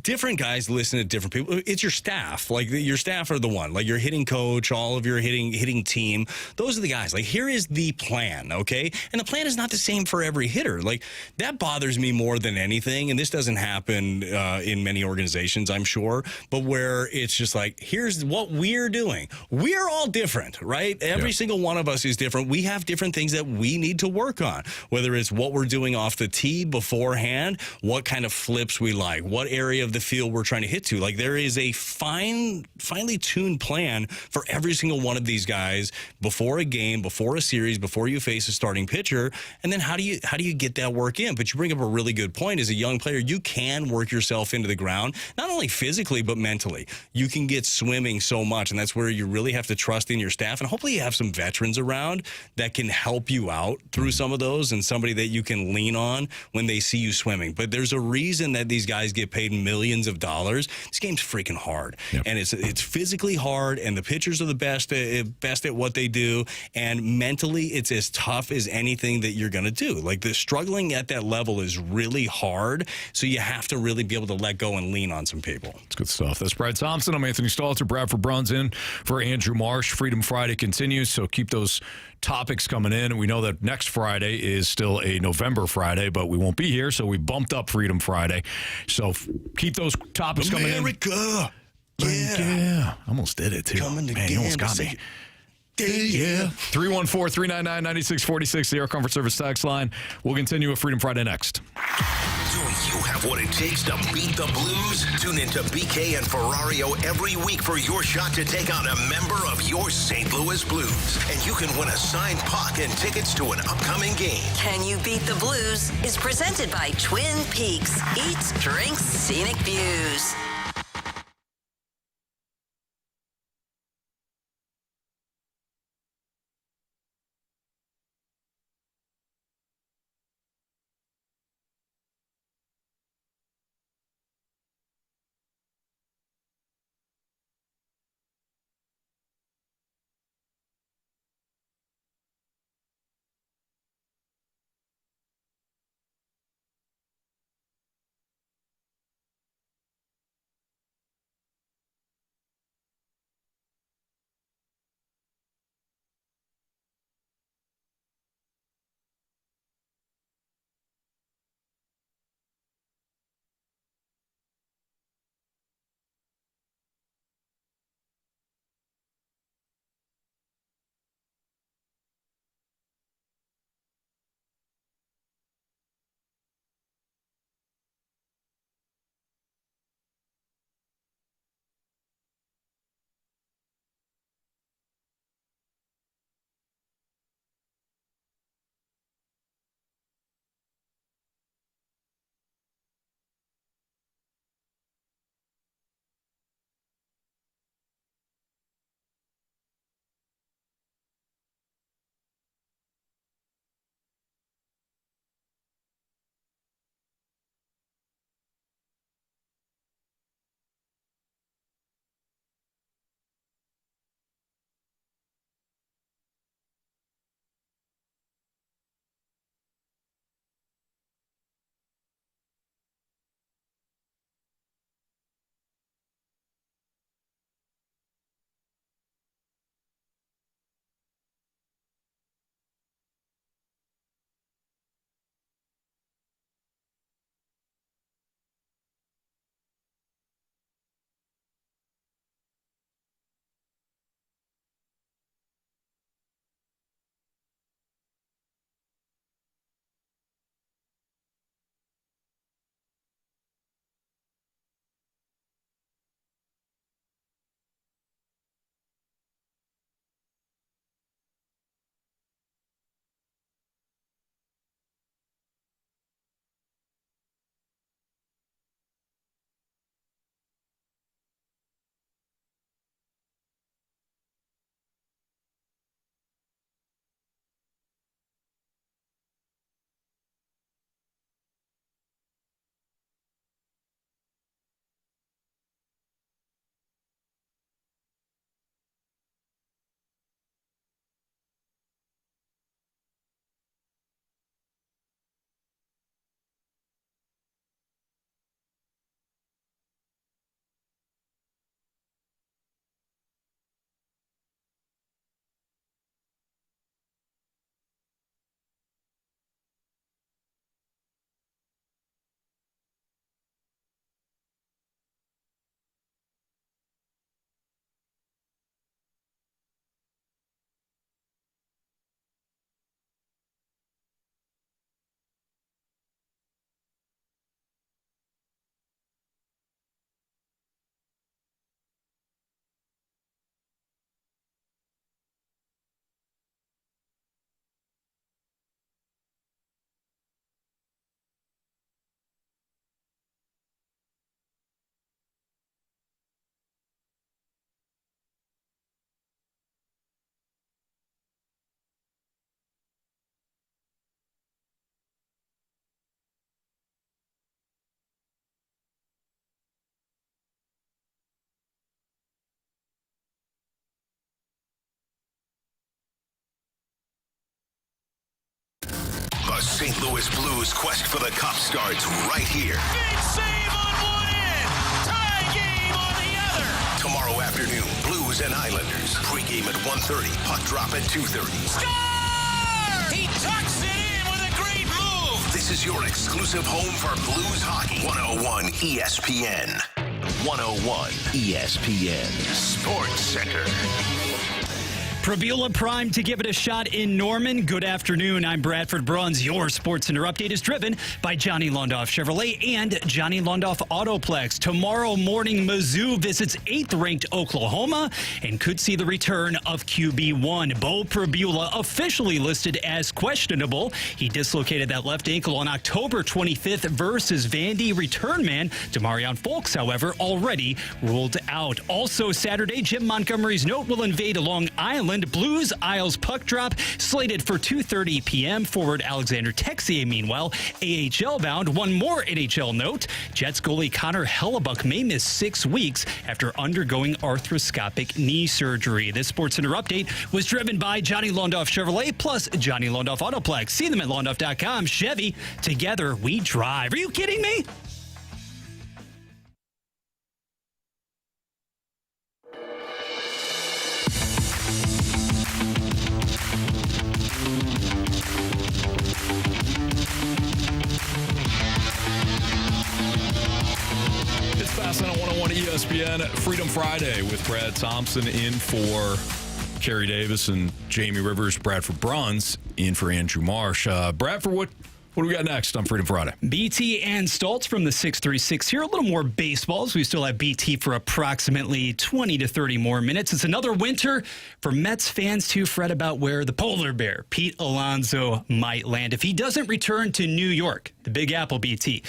different guys listen to different people. It's your staff. Like, your staff are the one. Like, your hitting coach, all of your hitting team. Those are the guys. Like, here is the plan, okay? And the plan is not the same for every hitter. Like, that bothers me more than anything. And this doesn't happen in many organizations, I'm sure. But where it's just like, here's what we're doing. We're all different, right? Every single one of us is different. We have different things that we need to work on, whether it's what we're doing off the tee beforehand, what kind of flips we like, what area of the field we're trying to hit to. Like, there is a finely tuned plan for every single one of these guys before a game, before a series, before you face a starting pitcher. And then how do you get that work in? But you bring up a really good point. As a young player, you can work yourself into the ground, not only physically, but mentally. You can get swimming so much, and that's where you really have to trust in your staff. And hopefully you have some veterans around that can help you out through some of those, and somebody that you can lean on when they see you swimming. But there's a reason that these guys get paid millions of dollars. This game's freaking hard, and it's physically hard, and the pitchers are the best at what they do, and mentally it's as tough as anything that you're going to do. Like, the struggling at that level is really hard, so you have to really be able to let go and lean on some people. It's good stuff. That's Brad Thompson. I'm Anthony Stalter. Bradford Bruns in for Andrew Marsh. Freedom Friday continues, so keep those topics coming in. We know that next Friday is still a November Friday, but we won't be here, so we bumped up Freedom Friday. So keep those topics coming in. America! Yeah. Almost did it, too. Coming Man, you almost got me. Yeah. 314-399-9646, the Air Comfort Service text line. We'll continue with Freedom Friday next. Do you have what it takes to beat the Blues? Tune into BK and Ferrario every week for your shot to take on a member of your St. Louis Blues. And you can win a signed puck and tickets to an upcoming game. Can You Beat the Blues is presented by Twin Peaks. Eats, drinks, scenic views. St. Louis Blues' quest for the cup starts right here. Big save on one end. Tie game on the other. Tomorrow afternoon, Blues and Islanders. Pre-game at 1:30. Puck drop at 2:30. Score! He tucks it in with a great move. This is your exclusive home for Blues hockey. 101 ESPN. 101 ESPN. Sports Center. Prabula primed to give it a shot in Norman. Good afternoon. I'm Bradford Bruns. Your Sports Center update is driven by Johnny Londoff Chevrolet and Johnny Londoff Autoplex. Tomorrow morning, Mizzou visits 8th-ranked Oklahoma and could see the return of QB1. Bo Prabula officially listed as questionable. He dislocated that left ankle on October 25th versus Vandy. Return man Demarion Folks, however, already ruled out. Also Saturday, Jim Montgomery's note will invade Long Island. Blues Isles puck drop slated for 2:30 p.m. Forward Alexander Texier, meanwhile, AHL bound. One more NHL note. Jets goalie Connor Hellebuck may miss 6 weeks after undergoing arthroscopic knee surgery. This SportsCenter update was driven by Johnny Londoff Chevrolet plus Johnny Londoff Autoplex. See them at londoff.com. Chevy, together we drive. Are you kidding me? Fast on 101 ESPN Freedom Friday with Brad Thompson in for Carey Davis and Jamie Rivers. Bradford Bruns in for Andrew Marsh. Bradford, what do we got next on Freedom Friday? BT and Stoltz from the 636 here. A little more baseballs. We still have BT for approximately 20 to 30 more minutes. It's another winter for Mets fans to fret about where the polar bear, Pete Alonso, might land if he doesn't return to New York, the Big Apple. BT,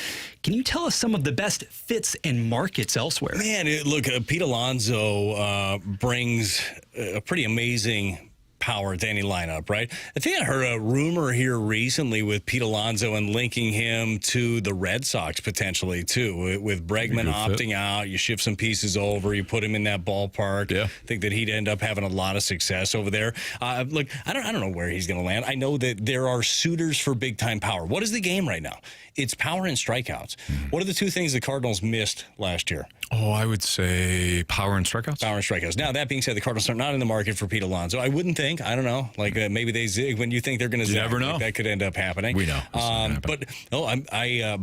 can you tell us some of the best fits and markets elsewhere? Man, look, Pete Alonso brings a pretty amazing power to any lineup, right? I think I heard a rumor here recently with Pete Alonso and linking him to the Red Sox potentially too. With Bregman opting out, you shift some pieces over, you put him in that ballpark. Yeah. I think that he'd end up having a lot of success over there. Look, I don't know where he's going to land. I know that there are suitors for big time power. What is the game right now? It's power and strikeouts. What are the two things the Cardinals missed last year? Oh, I would say power and strikeouts. Power and strikeouts. Now, that being said, the Cardinals are not in the market for Pete Alonso. I wouldn't think. I don't know. Like maybe they zig when you think they're going to zig. You never know. That could end up happening. We know. But no,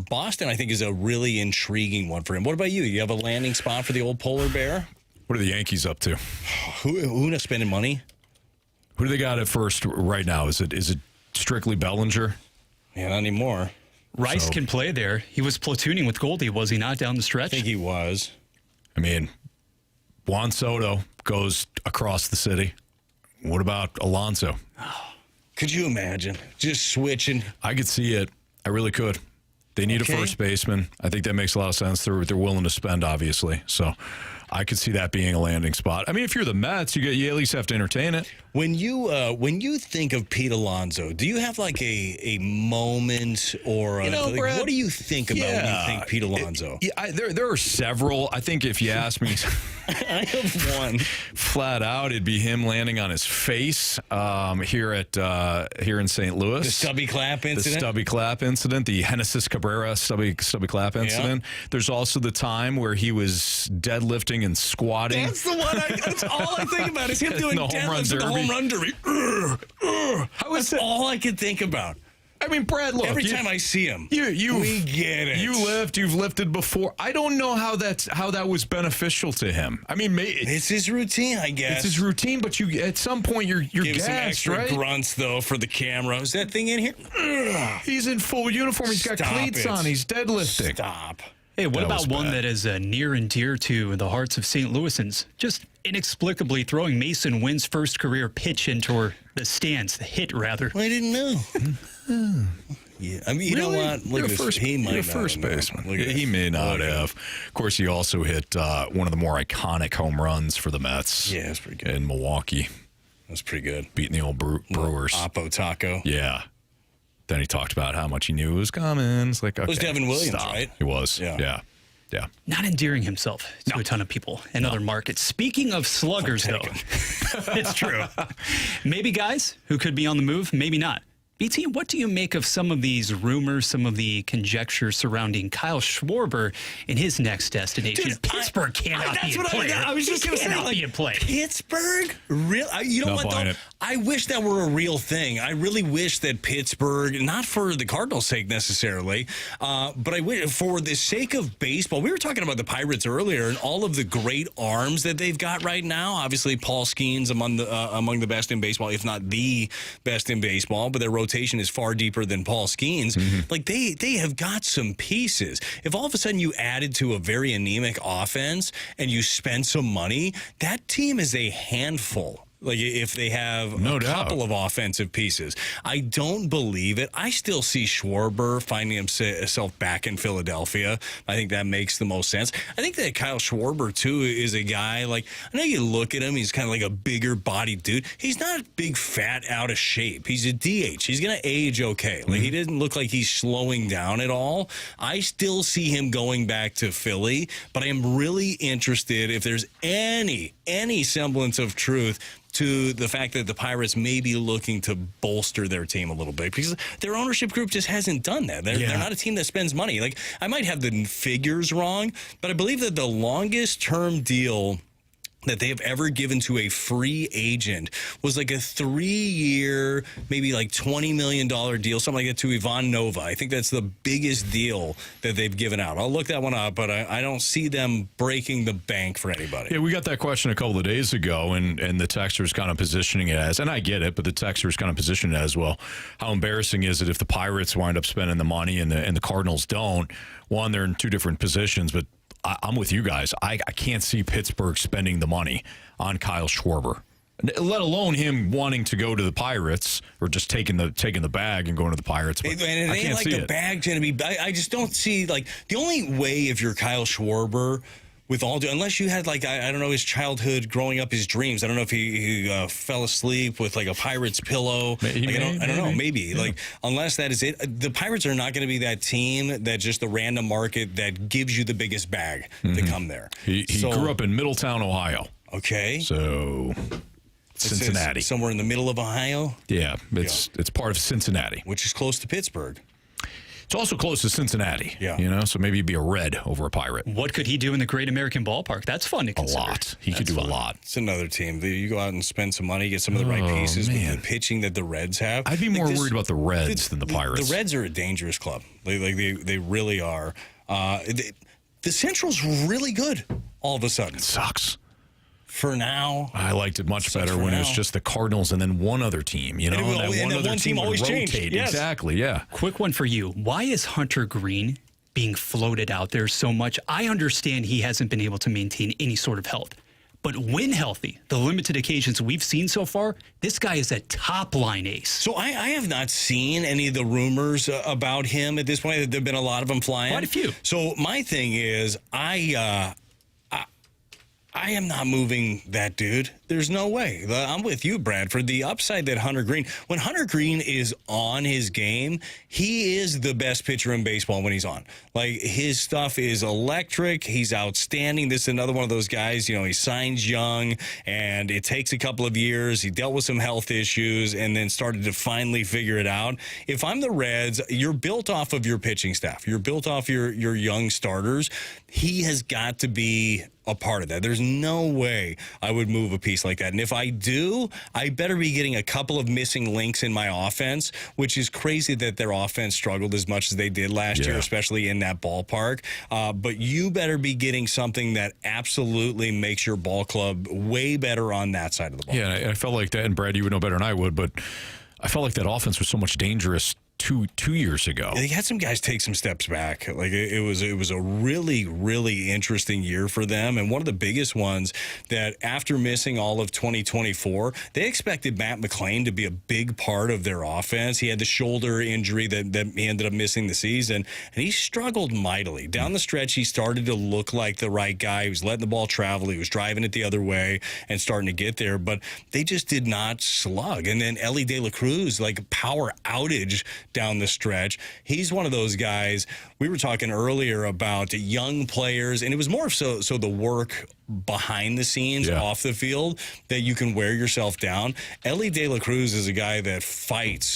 Boston, I think, is a really intriguing one for him. What about you? You have a landing spot for the old polar bear? What are the Yankees up to? Who not spending money? Who do they got at first right now? Is it strictly Bellinger? Yeah, not anymore. Rice can play there. He was platooning with Goldie, was he not, down the stretch? I think he was. I mean, Juan Soto goes across the city. What about Alonso? Could you imagine just switching? I could see it. I really could. They need a first baseman. I think that makes a lot of sense. They're willing to spend, obviously. So I could see that being a landing spot. I mean, if you're the Mets, you at least have to entertain it. When you think of Pete Alonso, do you have like a moment or Brad, what do you think about when you think Pete Alonso? There are several. I think if you ask me, I have one flat out. It'd be him landing on his face here in St. Louis. The stubby clap incident. The stubby clap incident. The Genesis Cabrera stubby clap incident. Yeah. There's also the time where he was deadlifting and squatting. That's the one. That's all I think about is him doing the home run derby. The home run derby. That's all I can think about. I mean, Brad, look. Every time I see him, we get it. You've lifted before. I don't know how that was beneficial to him. I mean, it's his routine, I guess. It's his routine, but at some point you're Give gassed, some extra right? grunts though for the camera. Is that thing in here? He's in full uniform. He's got cleats on. He's deadlifting. Stop. Hey, what about one that is near and dear to the hearts of St. Louisans? Just inexplicably throwing Mason Wynn's first career pitch into the stands, the hit rather. Well, I didn't know. Yeah, I mean, you know what? Look at this. He might not first baseman. He may not have. Of course, he also hit one of the more iconic home runs for the Mets. Yeah, that's pretty good. In Milwaukee. That's pretty good. Beating the old Brewers. Oppo Taco. Yeah. Then he talked about how much he knew it was coming. It's like, okay, it was Devin Williams, stop. right? It was. Yeah. Not endearing himself to a ton of people in other markets. Speaking of sluggers, though, it's true. Maybe guys who could be on the move, maybe not. BT, what do you make of some of these rumors, some of the conjecture surrounding Kyle Schwarber and his next destination? Dude, Pittsburgh cannot be a player. I was just going to say, be a player. Pittsburgh? You know what, though? I wish that were a real thing. I really wish that Pittsburgh, not for the Cardinals' sake necessarily, but I wish for the sake of baseball. We were talking about the Pirates earlier and all of the great arms that they've got right now. Obviously, Paul Skeens among the best in baseball, if not the best in baseball, but their rotation is far deeper than Paul Skeens. Like, they have got some pieces. If all of a sudden you added to a very anemic offense and you spend some money, that team is a handful. Like, if they have couple of offensive pieces. I don't believe it. I still see Schwarber finding himself back in Philadelphia. I think that makes the most sense. I think that Kyle Schwarber, too, is a guy, like, I know you look at him, he's kind of like a bigger bodied dude. He's not big, fat, out of shape. He's a DH. He's going to age okay. Like, he doesn't look like he's slowing down at all. I still see him going back to Philly, but I am really interested if there's any semblance of truth to the fact that the Pirates may be looking to bolster their team a little bit because their ownership group just hasn't done that. They're not a team that spends money. Like, I might have the figures wrong, but I believe that the longest term deal that they have ever given to a free agent was like a 3-year, maybe like $20 million deal, something like that, to Ivan Nova. I think that's the biggest deal that they've given out. I'll look that one up, but I don't see them breaking the bank for anybody. Yeah, we got that question a couple of days ago, and the texter's kind of positioning it as, and I get it, but the texter's kind of positioning it as, well, how embarrassing is it if the Pirates wind up spending the money and the Cardinals don't? One, they're in two different positions, but I'm with you guys. I can't see Pittsburgh spending the money on Kyle Schwarber, let alone him wanting to go to the Pirates or just taking the bag and going to the Pirates. But and it ain't like the bag's going to be. I just don't see, like, the only way if you're Kyle Schwarber, with all unless you had, like, I don't know, his childhood growing up, his dreams. I don't know if he fell asleep with like a Pirate's pillow. I don't know. Maybe. Yeah. Like, unless that is it, the Pirates are not going to be that team that just the random market that gives you the biggest bag to come there. He grew up in Middletown, Ohio. Okay. So Cincinnati, somewhere in the middle of Ohio. Yeah, it's part of Cincinnati, which is close to Pittsburgh. It's also close to Cincinnati, so maybe he'd be a Red over a Pirate. What could he do in the Great American Ballpark? That's fun to consider. A lot. He could do a lot. It's another team. You go out and spend some money, get some of the right pieces with the pitching that the Reds have. I'd be more worried about the Reds than the Pirates. The Reds are a dangerous club. They really are. The Central's really good all of a sudden. It sucks. For now, I liked it much better when it was just the Cardinals and then one other team. You know, and that one team always changed. Yes. Exactly. Yeah. Quick one for you: why is Hunter Green being floated out there so much? I understand he hasn't been able to maintain any sort of health, but when healthy, the limited occasions we've seen so far, this guy is a top line ace. So I have not seen any of the rumors about him at this point. There've been a lot of them flying. Quite a few. So my thing is, I am not moving that dude. There's no way. I'm with you, Bradford. The upside that Hunter Green, when Hunter Green is on his game, he is the best pitcher in baseball when he's on. Like, his stuff is electric. He's outstanding. This is another one of those guys, he signs young, and it takes a couple of years. He dealt with some health issues and then started to finally figure it out. If I'm the Reds, you're built off of your pitching staff. You're built off your young starters. He has got to be a part of that. There's no way I would move a piece like that. And if I do, I better be getting a couple of missing links in my offense, which is crazy that their offense struggled as much as they did last year, especially in that ballpark. But you better be getting something that absolutely makes your ball club way better on that side of the ball. Yeah, I felt like that, and Brad, you would know better than I would, but I felt like that offense was so much dangerous two years ago. They had some guys take some steps back. Like, it was a really, really interesting year for them. And one of the biggest ones that after missing all of 2024, they expected Matt McClain to be a big part of their offense. He had the shoulder injury that he ended up missing the season, and he struggled mightily. Down the stretch, he started to look like the right guy. He was letting the ball travel. He was driving it the other way and starting to get there, but they just did not slug. And then Ellie De La Cruz, like, power outage down the stretch. He's one of those guys. We were talking earlier about young players, and it was more so the work behind the scenes, off the field, that you can wear yourself down. Ellie De La Cruz is a guy that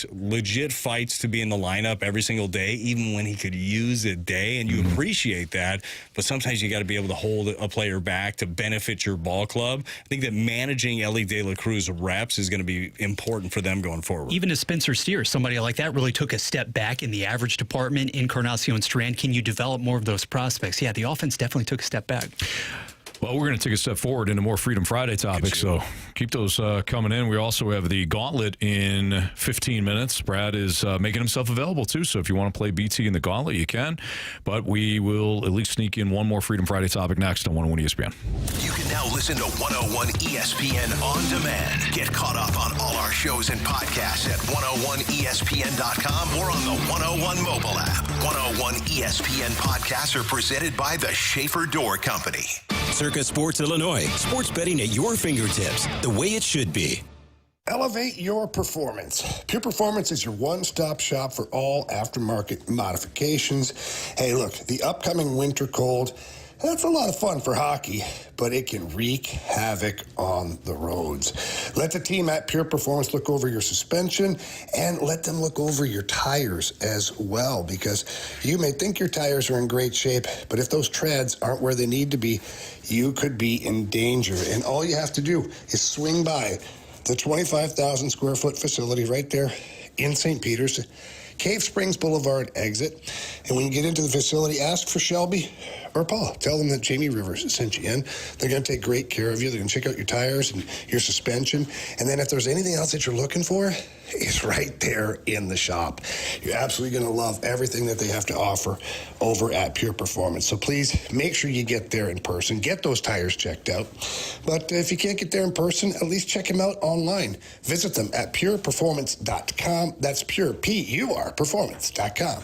legit fights to be in the lineup every single day, even when he could use a day, and you appreciate that. But sometimes you got to be able to hold a player back to benefit your ball club. I think that managing Ellie De La Cruz reps is going to be important for them going forward. Even as Spencer Steers, somebody like that really took a step back in the average department, Encarnacion Strand. Can you develop more of those prospects? Yeah, the offense definitely took a step back. Well, we're going to take a step forward into more Freedom Friday topics, so keep those coming in. We also have the Gauntlet in 15 minutes. Brad is making himself available, too, so if you want to play BT in the Gauntlet, you can. But we will at least sneak in one more Freedom Friday topic next on 101 ESPN. You can now listen to 101 ESPN on demand. Get caught up on all our shows and podcasts at 101ESPN.com or on the 101 mobile app. 101 ESPN podcasts are presented by the Schaefer Door Company. Circa Sports Illinois. Sports betting at your fingertips, the way it should be. Elevate your performance. Pure Performance is your one-stop shop for all aftermarket modifications. Hey, look, the upcoming winter cold, that's a lot of fun for hockey, but it can wreak havoc on the roads. Let the team at Pure Performance look over your suspension, and let them look over your tires as well, because you may think your tires are in great shape, but if those treads aren't where they need to be, you could be in danger. And all you have to do is swing by the 25,000 square foot facility right there in St. Peter's, Cave Springs Boulevard exit. And when you get into the facility, ask for Shelby or Paul. Tell them that Jamie Rivers sent you in. They're going to take great care of you. They're going to check out your tires and your suspension. And then if there's anything else that you're looking for, it's right there in the shop. You're absolutely going to love everything that they have to offer over at Pure Performance. So please make sure you get there in person. Get those tires checked out. But if you can't get there in person, at least check them out online. Visit them at pureperformance.com. That's pure, P-U-R, performance.com.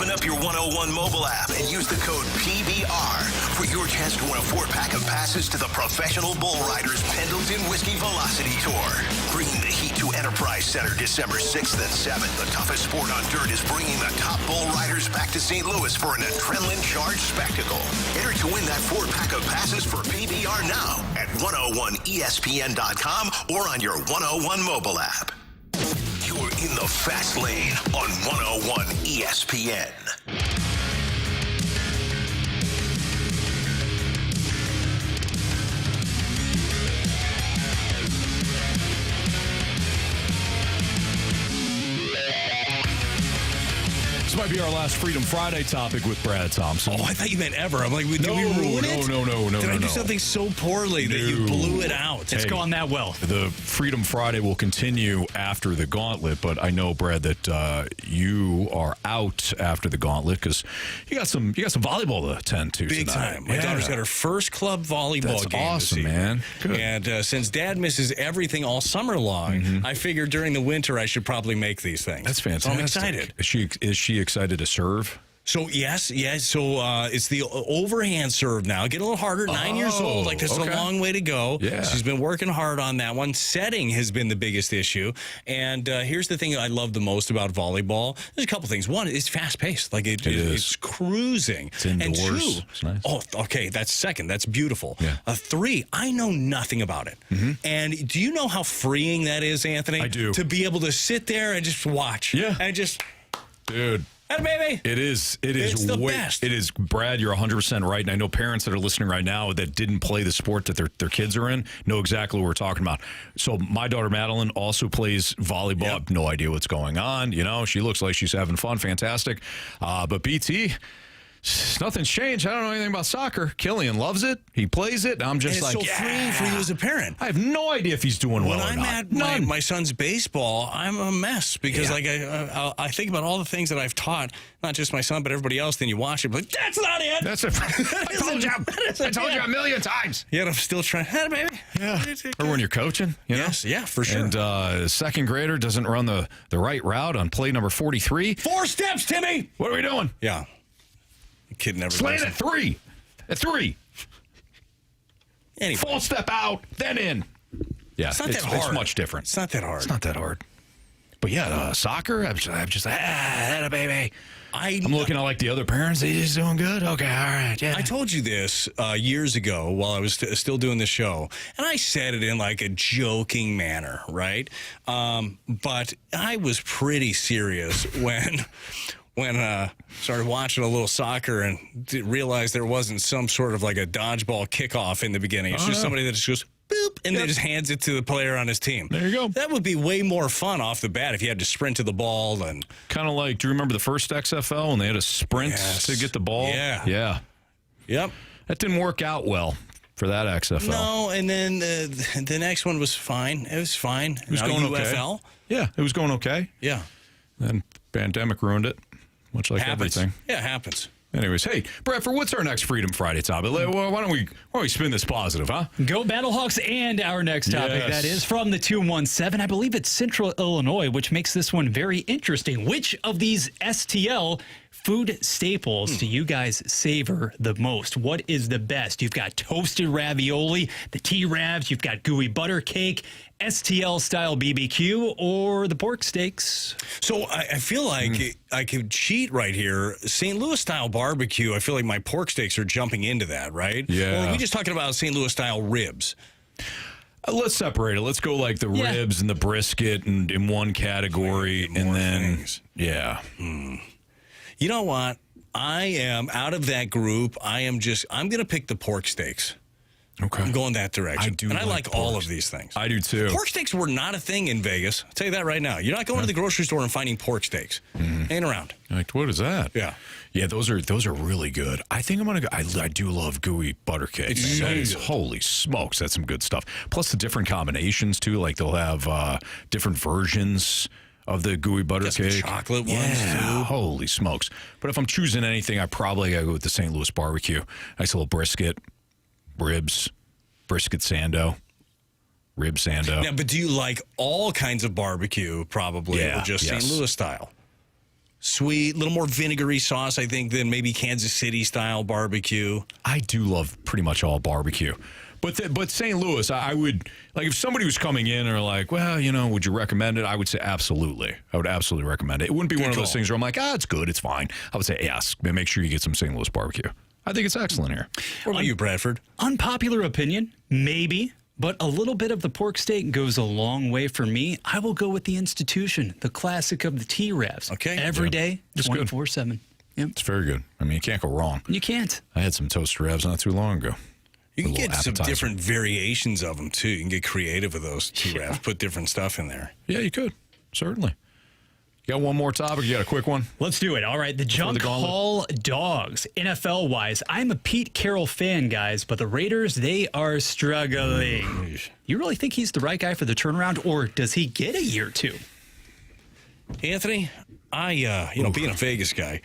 Open up your 101 mobile app and use the code PBR for your chance to win a 4-pack of passes to the Professional Bull Riders Pendleton Whiskey Velocity Tour. Bringing the heat to Enterprise Center December 6th and 7th. The toughest sport on dirt is bringing the top bull riders back to St. Louis for an adrenaline-charged spectacle. Enter to win that 4-pack of passes for PBR now at 101ESPN.com or on your 101 mobile app. You're in the fast lane on 101 ESPN. This might be our last Freedom Friday topic with Brad Thompson. Oh, I thought you meant ever. I'm like, did we ruin it? No. Did I do something so poorly that you blew it out? It's gone that well. The Freedom Friday will continue after the Gauntlet, but I know, Brad, that you are out after the Gauntlet because you got some volleyball to attend to Big tonight. time. My daughter's got her first club volleyball game. That's awesome, man. Good. And since Dad misses everything all summer long, I figured during the winter I should probably make these things. That's fantastic. So I'm excited. Is she excited to serve? So, yes. So, it's the overhand serve now. Get a little harder. 9 years old. Like, that's a long way to go. Yeah. She's been working hard on that one. Setting has been the biggest issue. And here's the thing I love the most about volleyball. There's a couple things. One, it's fast-paced. Like, it's cruising. It's indoors. And two, it's nice. Oh, okay, that's second. That's beautiful. Yeah. Three, I know nothing about it. And do you know how freeing that is, Anthony? I do. To be able to sit there and just watch. Yeah. And just... Dude. Hey, baby. It is It's the best. It is, Brad, you're 100% right. And I know parents that are listening right now that didn't play the sport that their kids are in know exactly what we're talking about. So my daughter Madeline also plays volleyball. I have no idea what's going on. You know, she looks like she's having fun. Fantastic. But BT, nothing's changed. I don't know anything about soccer. Killian loves it. He plays it. I'm just and like, it's so freeing for you as a parent. I have no idea if he's doing well or not. When I'm at my son's baseball, I'm a mess because like I think about all the things that I've taught, not just my son, but everybody else. Then you watch it, like, that's not it. That's it. I told you a million times. Yet I'm still trying. Hey, baby. Yeah. Or when you're coaching, you know? Yes, yeah, for sure. And second grader doesn't run the right route on play number 43. 4 steps, Timmy. What are we doing? Yeah. The kid never Slant does at 3. At 3. Anyway. Full step out, then in. Yeah, it's not that hard. It's much different. It's not that hard. It's not that hard. But yeah, soccer, I'm just baby. I'm looking at like the other parents. He's doing good. Okay, all right. Yeah. I told you this years ago while I was still doing the show, and I said it in like a joking manner, right? But I was pretty serious when started watching a little soccer and realized there wasn't some sort of like a dodgeball kickoff in the beginning. It's just somebody that just goes boop and then just hands it to the player on his team. There you go. That would be way more fun off the bat if you had to sprint to the ball and kind of like. Do you remember the first XFL when they had a sprint to get the ball? Yeah. Yep. That didn't work out well for that XFL. No, and then the next one was fine. It was fine. It was going UFL. okay. Yeah, it was going okay. Yeah. Then pandemic ruined it. Much like everything. Yeah, it happens. Anyways, hey, Bradford, what's our next Freedom Friday topic? Why don't we spin this positive, huh? Go Battlehawks, and our next topic, that is from the 217. I believe it's Central Illinois, which makes this one very interesting. Which of these STL food staples do you guys savor the most? What is the best? You've got toasted ravioli, the T-Ravs, you've got gooey butter cake, STL-style BBQ, or the pork steaks. So I feel like I could cheat right here. St. Louis-style barbecue, I feel like my pork steaks are jumping into that, right? Yeah. Or are we just talking about St. Louis-style ribs? Let's separate it. Let's go like the ribs and the brisket and in one category, and then things. You know what? I am out of that group. I'm going to pick the pork steaks. Okay. I'm going that direction. I do and I like all of these things. I do too. Pork steaks were not a thing in Vegas. I'll tell you that right now. You're not going to the grocery store and finding pork steaks. Ain't around. Like, what is that? Yeah. Yeah, those are really good. I think I'm going to go. I do love gooey butter cake. That is, holy smokes, that's some good stuff. Plus the different combinations too. Like they'll have different versions of the gooey butter cake. Chocolate ones too. Holy smokes. But if I'm choosing anything, I probably got to go with the St. Louis barbecue. Nice little brisket. Ribs, brisket sando, rib sando. Now, but do you like all kinds of barbecue, probably, or just St. Louis style? sweet, a little more vinegary sauce, I think, than maybe Kansas City-style barbecue. I do love pretty much all barbecue. But St. Louis, I would, like, if somebody was coming in and are like, well, would you recommend it? I would say absolutely. I would absolutely recommend it. It wouldn't be one of those things where I'm like, it's good, it's fine. I would say, yes, make sure you get some St. Louis barbecue. I think it's excellent here. What about you, Bradford? Unpopular opinion, maybe. But a little bit of the pork steak goes a long way for me. I will go with the Institution, the classic of the T-Ravs. Okay. Every day, 24/7. Yep. It's very good. I mean, you can't go wrong. You can't. I had some toasted Ravs not too long ago. You can get some different variations of them, too. You can get creative with those T-Ravs, put different stuff in there. Yeah, you could. Certainly. You got one more topic? You got a quick one? Let's do it. All right. The Junk Hall Dogs, NFL-wise. I'm a Pete Carroll fan, guys, but the Raiders, they are struggling. You really think he's the right guy for the turnaround, or does he get a year or two? Anthony, being a Vegas guy,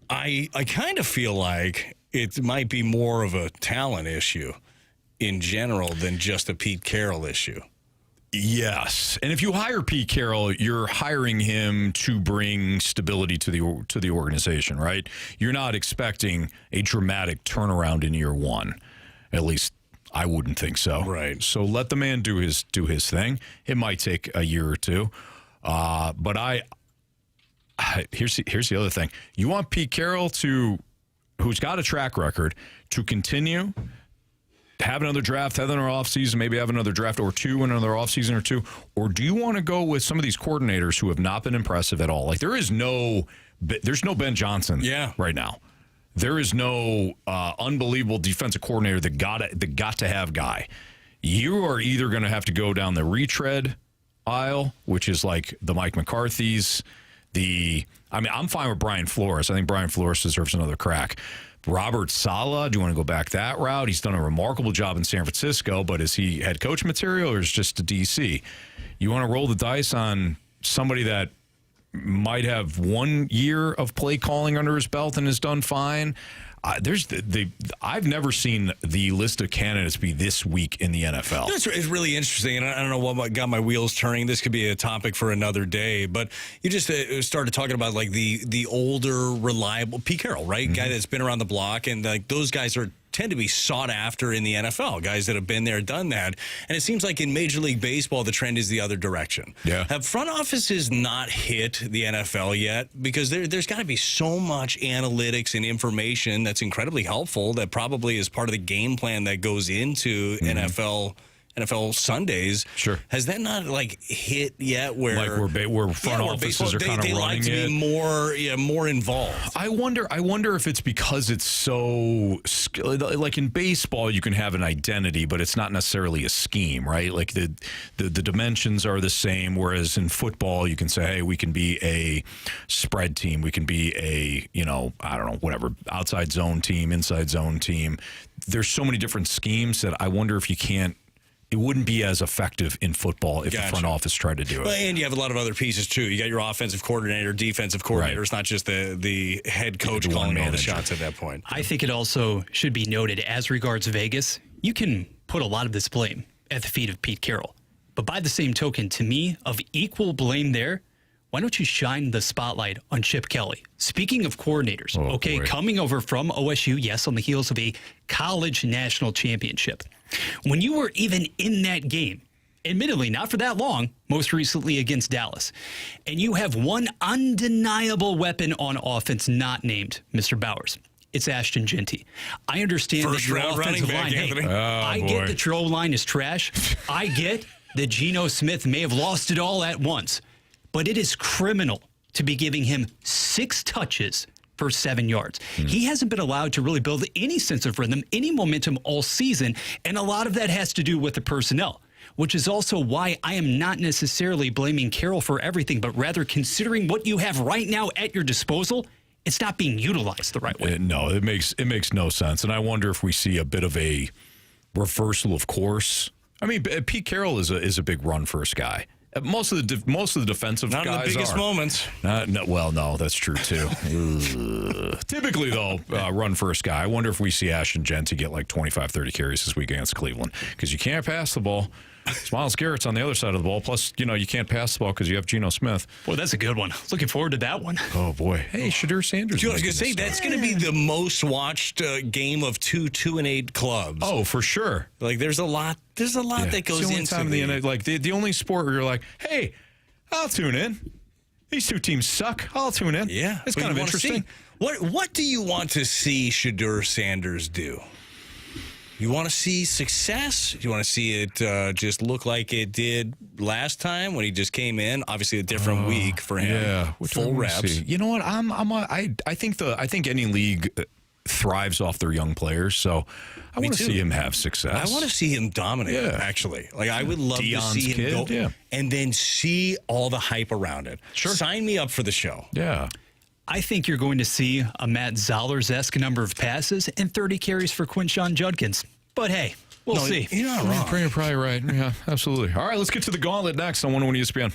I kind of feel like it might be more of a talent issue in general than just a Pete Carroll issue. Yes, and if you hire Pete Carroll, you're hiring him to bring stability to the organization, right? You're not expecting a dramatic turnaround in year one. At least I wouldn't think so. Right. So let the man do his thing. It might take a year or two, but here's the other thing. You want Pete Carroll who's got a track record, to continue. Have another draft, have another offseason, maybe have another draft or two, another offseason or two? Or do you want to go with some of these coordinators who have not been impressive at all? Like, there's no Ben Johnson right now. There is no unbelievable defensive coordinator that got to have guy. You are either going to have to go down the retread aisle, which is like the Mike McCarthy's. I'm fine with Brian Flores. I think Brian Flores deserves another crack. Robert Saleh, do you want to go back that route? He's done a remarkable job in San Francisco, but is he head coach material or is just a DC? You want to roll the dice on somebody that might have 1 year of play calling under his belt and has done fine? I've never seen the list of candidates be this weak in the NFL. It's really interesting, and I don't know what got my wheels turning. This could be a topic for another day, but you just started talking about like the older, reliable Pete Carroll, right? Mm-hmm. Guy that's been around the block, and like those guys tend to be sought after in the NFL, guys that have been there, done that. And it seems like in Major League Baseball, the trend is the other direction. Yeah. Have front offices not hit the NFL yet? Because there's got to be so much analytics and information that's incredibly helpful that probably is part of the game plan that goes into NFL Sundays. Sure. Has that not hit yet? Where front offices are kind of running like to be more involved. I wonder if it's because it's so like in baseball you can have an identity, but it's not necessarily a scheme, right? Like the dimensions are the same. Whereas in football you can say, hey, we can be a spread team, we can be a whatever, outside zone team, inside zone team. There's so many different schemes that I wonder if it wouldn't be as effective in football if the front office tried to do it. Well, and you have a lot of other pieces, too. You got your offensive coordinator, defensive coordinator. It's not just the head coach calling all the shots at that point. I think it also should be noted, as regards Vegas, you can put a lot of this blame at the feet of Pete Carroll. But by the same token, to me, of equal blame there, why don't you shine the spotlight on Chip Kelly? Speaking of coordinators, coming over from OSU, yes, on the heels of a college national championship. When you were even in that game, admittedly not for that long, most recently against Dallas, and you have one undeniable weapon on offense not named Mr. Bowers. It's Ashton Genty. I understand that your offensive line, I get that your O-line is trash. I get that Geno Smith may have lost it all at once. But it is criminal to be giving him 6 touches for 7 yards. He hasn't been allowed to really build any sense of rhythm, any momentum all season, and a lot of that has to do with the personnel, which is also why I am not necessarily blaming Carroll for everything, but rather considering what you have right now at your disposal, it's not being utilized the right way. No, it makes no sense, and I wonder if we see a bit of a reversal of course. I mean, Pete Carroll is a big run-first guy. Most of the defensive guys are. Not in the biggest moments. No, that's true, too. Typically, though, run first guy. I wonder if we see Ashton Genty get like 25, 30 carries this week against Cleveland, because you can't pass the ball. Myles Garrett's on the other side of the ball. Plus, you can't pass the ball because you have Geno Smith. Boy, that's a good one. Looking forward to that one. Oh, boy. Hey, Shadur Sanders. I was going to say, that's going to be the most watched game of 2-8 clubs. Oh, for sure. Like, there's a lot that goes into the only sport where you're like, hey, I'll tune in. These two teams suck. I'll tune in. Yeah. It's kind of interesting. What do you want to see Shadur Sanders do? You want to see success? You want to see it just look like it did last time when he just came in? Obviously, a different week for him. Yeah, full reps. See? You know what? I think any league thrives off their young players. So I want to see him have success. I want to see him dominate. Actually, like I would love to see him go and then see all the hype around it. Sure, sign me up for the show. Yeah. I think you're going to see a Matt Zollers-esque number of passes and 30 carries for Quinshon Judkins. But hey, we'll see. You're not wrong. You're probably right. Yeah, absolutely. All right, let's get to the Gauntlet next on 101 ESPN.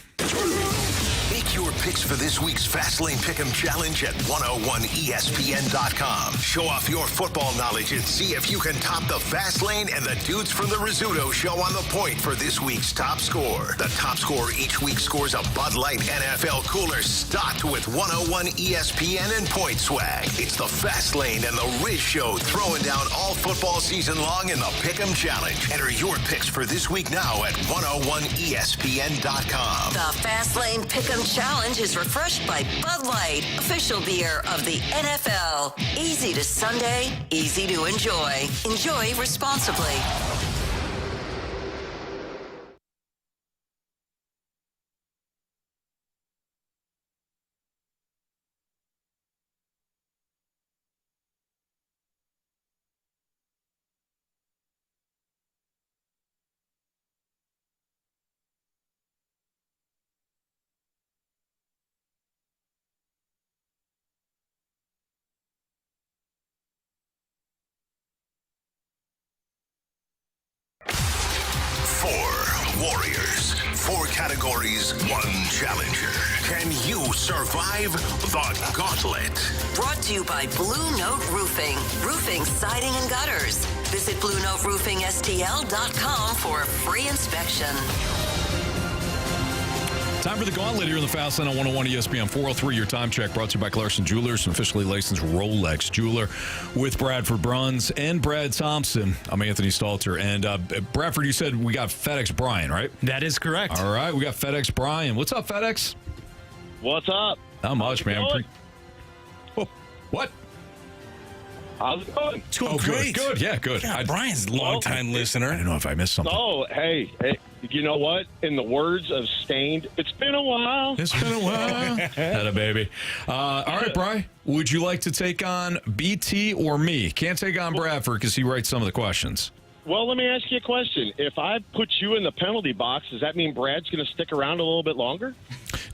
Make your picks for this week's Fastlane Pick'em Challenge at 101ESPN.com. Show off your football knowledge and see if you can top the Fastlane and the dudes from the Rizzuto Show on the point for this week's top score. The top scorer each week scores a Bud Light NFL cooler stocked with 101 ESPN and point swag. It's the Fastlane and the Riz Show throwing down all football season long in the Pick'em Challenge. Enter your picks for this week now at 101ESPN.com. The Fastlane Pick'em Challenge is refreshed by Bud Light, official beer of the NFL. Easy to Sunday, easy to enjoy. Enjoy responsibly. Warriors. 4 categories, 1 challenger. Can you survive the Gauntlet? Brought to you by Blue Note Roofing. Roofing, siding, and gutters. Visit BlueNoteRoofingSTL.com for a free inspection. Time for the Gauntlet here in the Fast Lane on 101 ESPN 403. Your time check brought to you by Clarkson Jewelers, an officially licensed Rolex jeweler, with Bradford Bruns and Brad Thompson. I'm Anthony Stalter. And Bradford, you said we got FedEx Brian, right? That is correct. All right, we got FedEx Brian. What's up, FedEx? What's up? Not much, man. Oh, what? How's it going? It's going great. Good. Yeah, good. God, Brian's a long-time listener. I don't know if I missed something. Oh, hey, you know what? In the words of Stained, it's been a while. It's been a while. Had a baby. All right, Brian, would you like to take on BT or me? Can't take on Bradford because he writes some of the questions. Well, let me ask you a question. If I put you in the penalty box, does that mean Brad's going to stick around a little bit longer?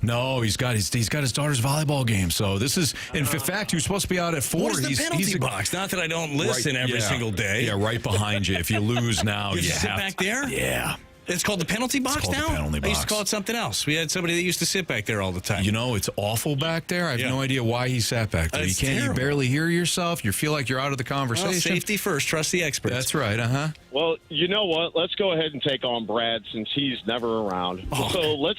No, he's got his daughter's volleyball game. So this is, in fact, he was supposed to be out at 4. Where's the penalty box? Not that I don't listen every single day. Yeah, right behind you. If you lose now, you sit back there? Yeah. It's called the penalty box now? The penalty box. I used to call it something else. We had somebody that used to sit back there all the time. You know, it's awful back there. I have no idea why he sat back there. You barely hear yourself. You feel like you're out of the conversation. Well, safety first. Trust the experts. That's right. Well, you know what? Let's go ahead and take on Brad since he's never around. So let's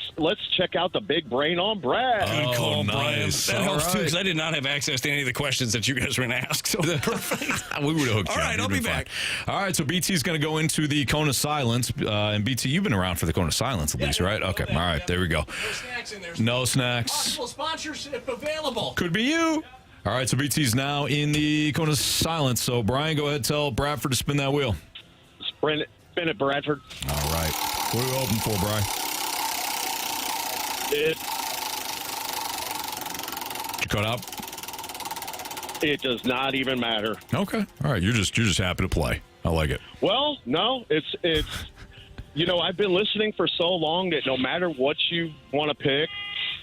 check out the big brain on Brad. Good call, nice. Brian. That helps too because I did not have access to any of the questions that you guys were going to ask. So perfect. We would have hooked you up. All right, I'll be back. All right, so BT's going to go into the cone of silence. And BT, you've been around for the cone of silence at least, right? Okay. All right, there we go. No snacks in there. No snacks. Possible sponsorship available. Could be you. All right, so BT's now in the cone of silence. So, Brian, go ahead and tell Bradford to spin that wheel. Spin it, Bradford. All right. What are we hoping for, Brian? Did you cut out? It does not even matter. Okay. All right. You're just happy to play. I like it. Well, no, it's you know, I've been listening for so long that no matter what you want to pick,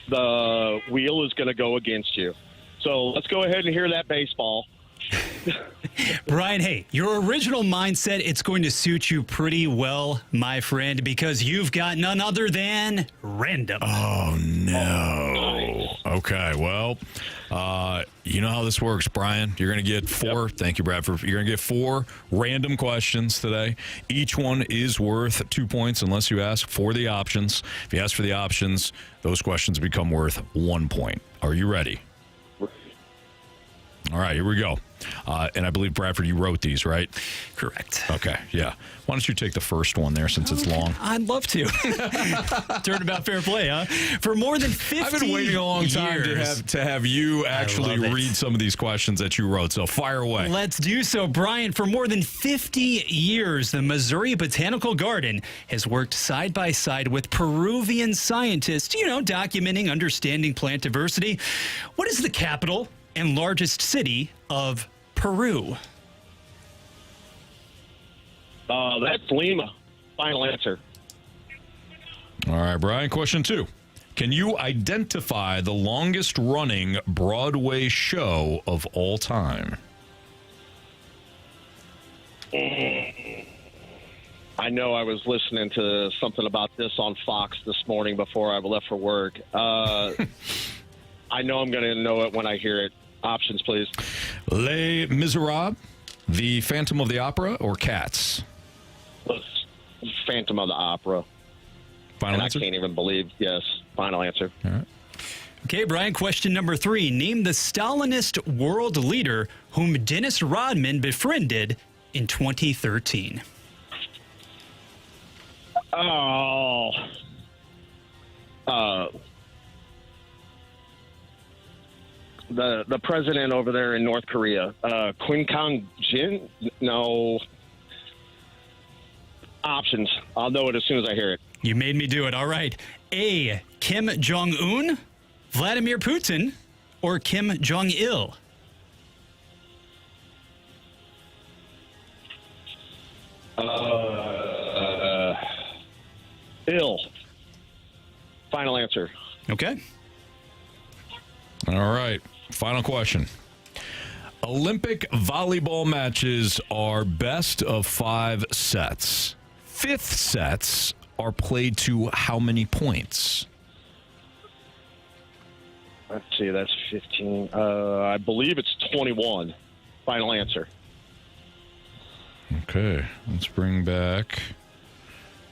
the wheel is going to go against you. So let's go ahead and hear that baseball. Brian, hey, your original mindset, it's going to suit you pretty well, my friend, because you've got none other than random. Oh, no. Okay, well, you know how this works, Brian. You're going to get 4. Yep. Thank you, Bradford. You're going to get 4 random questions today. Each one is worth 2 points unless you ask for the options. If you ask for the options, those questions become worth 1 point. Are you ready? All right, here we go. And I believe, Bradford, you wrote these, right? Correct. Okay, yeah. Why don't you take the first one there since it's long? I'd love to. Turnabout fair play, huh? For more than 50 years. I've been waiting a long time to have you actually read some of these questions that you wrote, so fire away. Let's do so, Brian. For more than 50 years, the Missouri Botanical Garden has worked side by side with Peruvian scientists, documenting, understanding plant diversity. What is the capital and largest city of Peru? That's Lima. Final answer. All right, Brian, question 2. Can you identify the longest running Broadway show of all time? I know I was listening to something about this on Fox this morning before I left for work. I know I'm going to know it when I hear it. Options, please. Les Miserables, The Phantom of the Opera, or Cats? Phantom of the Opera. Final answer? I can't even believe, yes. Final answer. All right. Okay, Brian, question number 3. Name the Stalinist world leader whom Dennis Rodman befriended in 2013. The president over there in North Korea, Kim Jong-un? No. Options. I'll know it as soon as I hear it. You made me do it. All right. A, Kim Jong-un, Vladimir Putin, or Kim Jong-il? Ill. Final answer. Okay. All right. Final question. Olympic volleyball matches are best of 5 sets. 5th sets are played to how many points? Let's see, that's 15. I believe it's 21. Final answer. Okay, let's bring back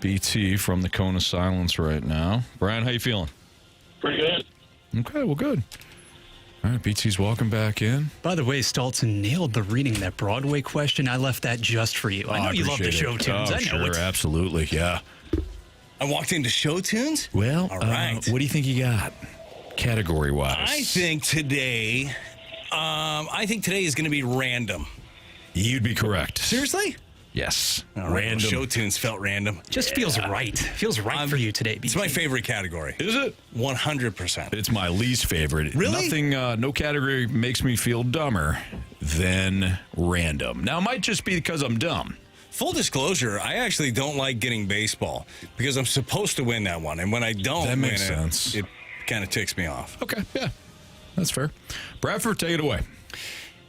BT from the cone of silence right now. Brian, how you feeling? Pretty good. Okay, well, good. All right, BT's walking back in. By the way, Stalton nailed the reading that Broadway question. I left that just for you. I know you love the show tunes. I know sure, it. Absolutely, yeah. I walked into show tunes? Well, all right. What do you think you got, category-wise? I think today is going to be random. You'd be correct. Seriously? Yes. All right. Random. Well, show tunes felt random. Just feels right. Feels right for you today, BT. It's my favorite category. Is it? 100%. It's my least favorite. Really? Nothing, no category makes me feel dumber than random. Now, it might just be because I'm dumb. Full disclosure, I actually don't like getting baseball because I'm supposed to win that one. And when I don't that makes win sense. it kind of ticks me off. Okay, yeah. That's fair. Bradford, take it away.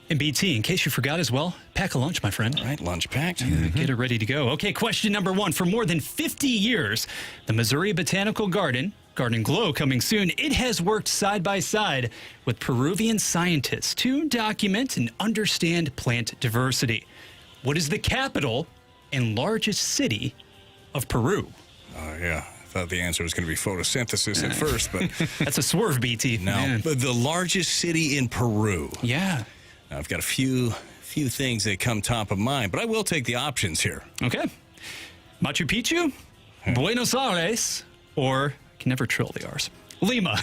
And BT, in case you forgot as well, pack a lunch, my friend. All right, lunch packed. Get it ready to go. Okay, question number 1. For more than 50 years, the Missouri Botanical Garden Glow coming soon, it has worked side by side with Peruvian scientists to document and understand plant diversity. What is the capital and largest city of Peru? Oh, yeah. I thought the answer was going to be photosynthesis at first, but that's a swerve, BT. No, but the largest city in Peru. Yeah. Now, I've got a few things that come top of mind, but I will take the options here. Okay. Machu Picchu, Buenos Aires, or I can never trill the R's. Lima.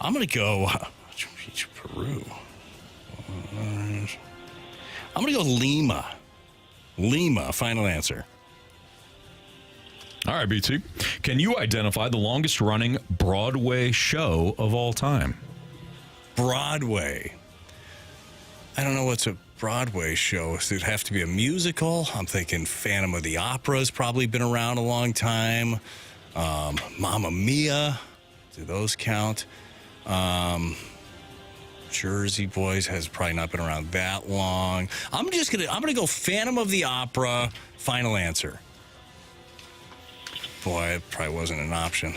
I'm going to go Machu Picchu, Peru. I'm going to go Lima. Lima, final answer. All right, BT. Can you identify the longest running Broadway show of all time? Broadway. I don't know what's a Broadway show. Does it have to be a musical? I'm thinking Phantom of the Opera's probably been around a long time. Mamma Mia. Do those count? Jersey Boys has probably not been around that long. I'm gonna go Phantom of the Opera. Final answer. Boy, it probably wasn't an option.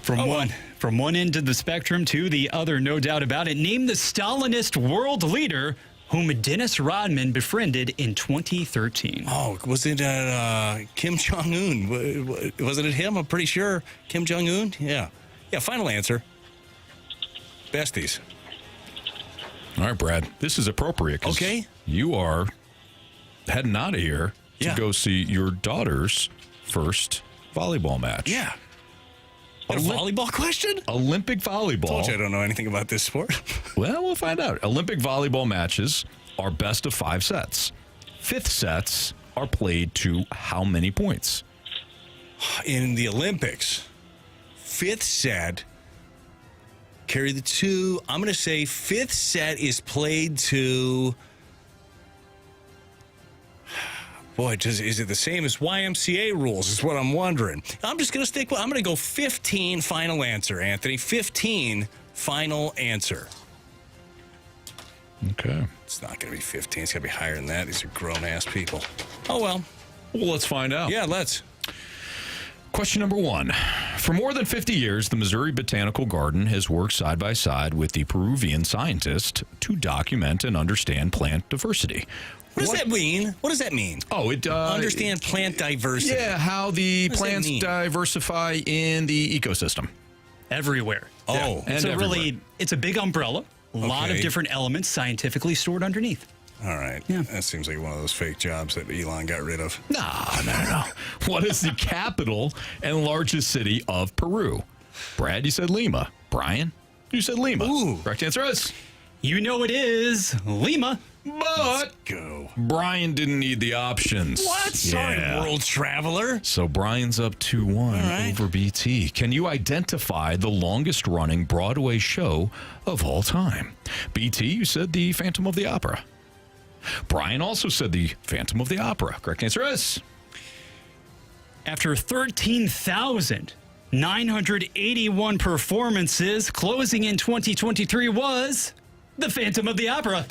From one end of the spectrum to the other, no doubt about it. Name the Stalinist world leader whom Dennis Rodman befriended in 2013. Oh, was it Kim Jong-un? Wasn't it him? I'm pretty sure. Kim Jong-un? Yeah. Yeah, final answer. Besties. All right, Brad. This is appropriate. Okay. You are heading out of here to Yeah. go see your daughter's first volleyball match. Yeah. A volleyball question? Olympic volleyball. Told you I don't know anything about this sport. Well, we'll find out. Olympic volleyball matches are best of 5 sets. 5th sets are played to how many points? In the Olympics, 5th set, carry the 2. I'm going to say 5th set is played to... Boy, is it the same as YMCA rules is what I'm wondering. I'm just going to stick with... I'm going to go 15 final answer, Anthony. 15 final answer. Okay. It's not going to be 15. It's going to be higher than that. These are grown-ass people. Oh, well. Well, let's find out. Yeah, let's. Question number 1. For more than 50 years, the Missouri Botanical Garden has worked side by side with the Peruvian scientist to document and understand plant diversity. What does that mean? What does that mean? Oh, it understand plant diversity. Yeah, how the plants diversify in the ecosystem. Everywhere. Oh, yeah, and so everywhere. really, it's a big umbrella. A lot of different elements scientifically stored underneath. All right. Yeah. That seems like one of those fake jobs that Elon got rid of. No. What is the capital and largest city of Peru? Brad, you said Lima. Brian, you said Lima. Ooh. Correct answer is... You know it is Lima. But go. Brian didn't need the options. What? Sorry, world traveler. So Brian's up 2-1 over BT. Can you identify the longest running Broadway show of all time? BT, you said the Phantom of the Opera. Brian also said the Phantom of the Opera. Correct answer is... After 13,981 performances, closing in 2023 was the Phantom of the Opera.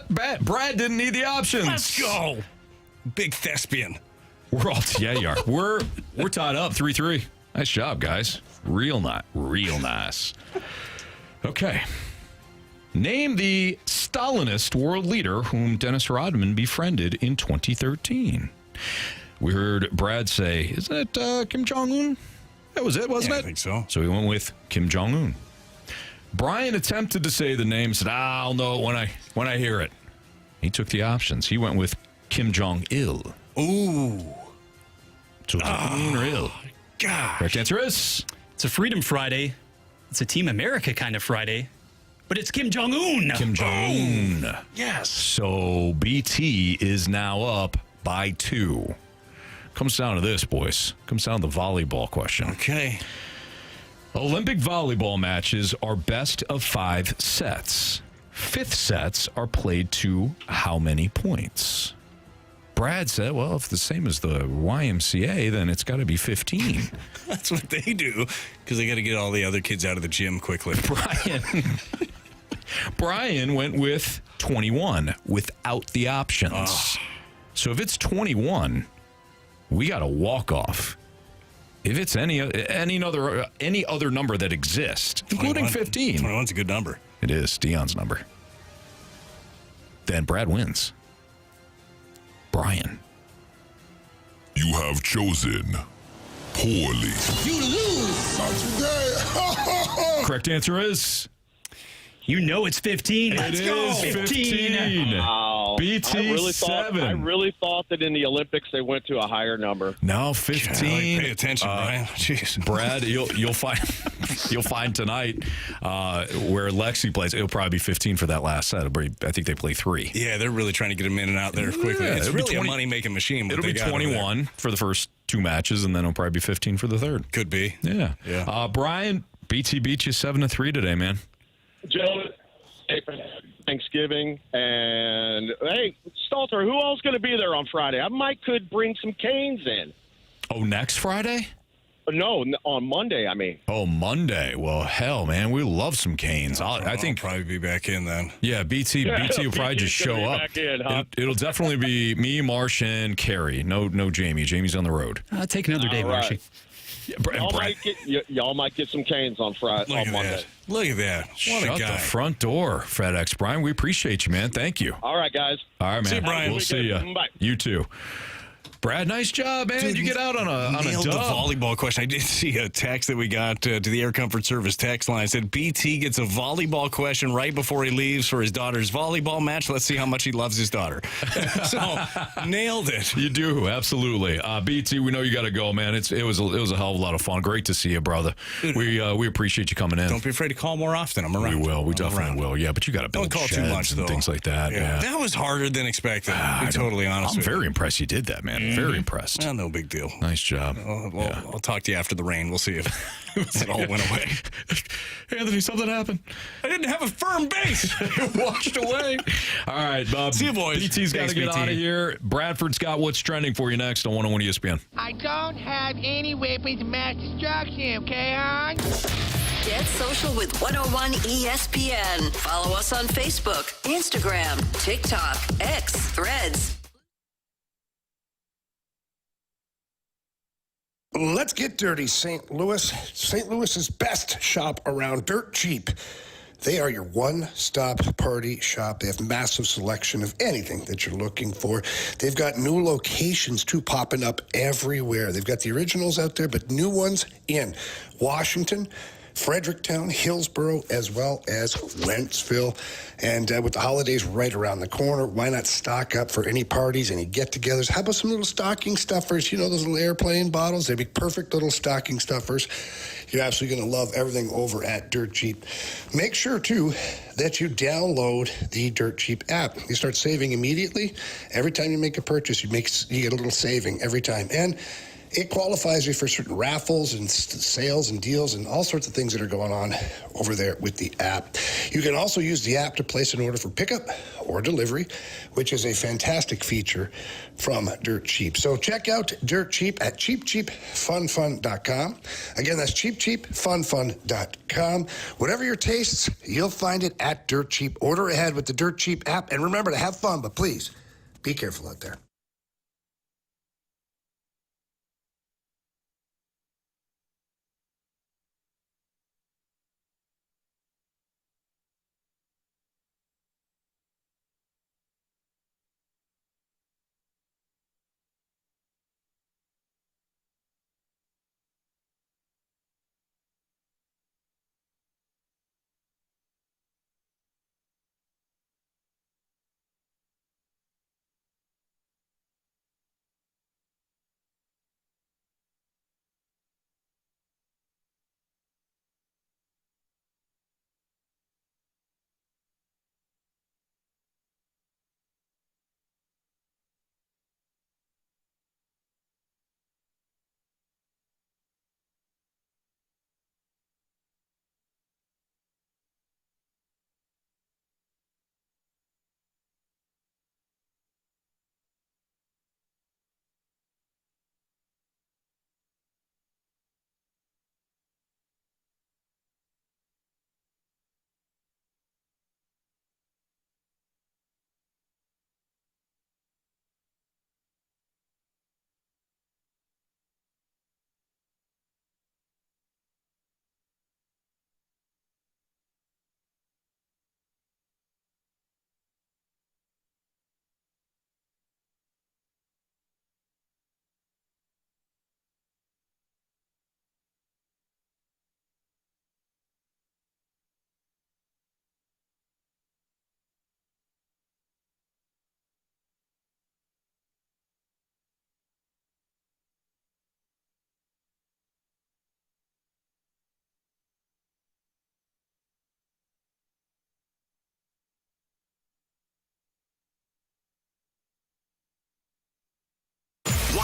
But Brad didn't need the options. Let's go. Big thespian. We're all you are. We're tied up 3-3. Nice job, guys. Real nice. Okay. Name the Stalinist world leader whom Dennis Rodman befriended in 2013. We heard Brad say, isn't it Kim Jong-un? That was it, wasn't it? I think so. So we went with Kim Jong-un. Brian attempted to say the name, said, I'll know it when I hear it. He took the options. He went with Kim Jong-il. Ooh. So it's or ill. God. Correct answer is... It's a Freedom Friday. It's a Team America kind of Friday. But it's Kim Jong-un. Kim Jong-un. Oh, yes. So BT is now up by 2. Comes down to this, boys. Comes down to the volleyball question. Okay. Olympic volleyball matches are best of 5 sets. 5th sets are played to how many points? Brad said, well, if the same as the YMCA, then it's got to be 15. That's what they do, because they got to get all the other kids out of the gym quickly. Brian went with 21 without the options. Oh. So if it's 21, we got a walk-off. If it's any other number that exists, including 15. 21's a good number. It is Dion's number. Then Brad wins. Brian. You have chosen poorly. You lose. Not today. Correct answer is... You know it's 15. It is 15. Wow. BT I really thought that in the Olympics they went to a higher number. No, 15. Pay attention, Brian. Jeez. Brad, you'll find tonight where Lexi plays. It'll probably be 15 for that last set. I think they play 3. Yeah, they're really trying to get him in and out there quickly. It's really a money-making machine. It'll be 21 for the first 2 matches, and then it'll probably be 15 for the third. Could be. Yeah. Brian, BT beat you 7-3 today, man. Gentlemen, Thanksgiving, and hey, Stalter, who else going to be there on Friday? I could bring some canes in. Oh, next Friday? No, on Monday, I mean. Oh, Monday. Well, hell, man, we love some Canes. I think I'll probably be back in then. Yeah, BT will probably just show up. Back in, huh? It'll definitely be me, Marsh, and Carey. No Jamie. Jamie's on the road. Take another day, Marshy. Yeah, y'all might get some Canes on Friday, on Monday. Look at that. What Shut a guy. the front door, FedEx. Brian, we appreciate you, man. Thank you. All right, guys. All right, man. See you, Brian. We'll see you. Bye. You too. Brad, nice job, man. Dude, you get out on a nailed dub. the volleyball question. I did see a text that we got to the Air Comfort Service text line. It said BT gets a volleyball question right before he leaves for his daughter's volleyball match. Let's see how much he loves his daughter. So, nailed it. You do, absolutely. BT, we know you got to go, man. It was a hell of a lot of fun. Great to see you, brother. We appreciate you coming in. Don't be afraid to call more often. I'm around. We will. We definitely will. Yeah, but you got to build Don't call sheds too much, and though. things like that. Yeah. That was harder than expected. To be totally honest I'm with you. very impressed you did that, man. Very impressed. Well, no big deal. Nice job. I'll talk to you after the rain. We'll see if it all went away. Anthony, something happened. I didn't have a firm base. It washed away. All right, Bob. See you, boys. BT's got to get out of here. Bradford's got what's trending for you next on 101 ESPN. I don't have any weapons of mass destruction, okay, hon? Get social with 101 ESPN. Follow us on Facebook, Instagram, TikTok, X, Threads. Let's get dirty, St. Louis. St. Louis's best shop around, Dirt Cheap. They are your one-stop party shop. They have massive selection of anything that you're looking for. They've got new locations, too, popping up everywhere. They've got the originals out there, but new ones in Washington, Fredericktown, Hillsborough, as well as Wentzville. And with the holidays right around the corner, why not stock up for any parties, any get-togethers? How about some little stocking stuffers? You know, those little airplane bottles? They'd be perfect little stocking stuffers. You're absolutely going to love everything over at Dirt Cheap. Make sure, too, that you download the Dirt Cheap app. You start saving immediately. Every time you make a purchase, you get a little saving every time. And it qualifies you for certain raffles and sales and deals and all sorts of things that are going on over there with the app. You can also use the app to place an order for pickup or delivery, which is a fantastic feature from Dirt Cheap. So check out Dirt Cheap at cheapcheapfunfun.com. Again, that's cheapcheapfunfun.com. Whatever your tastes, you'll find it at Dirt Cheap. Order ahead with the Dirt Cheap app. And remember to have fun, but please be careful out there.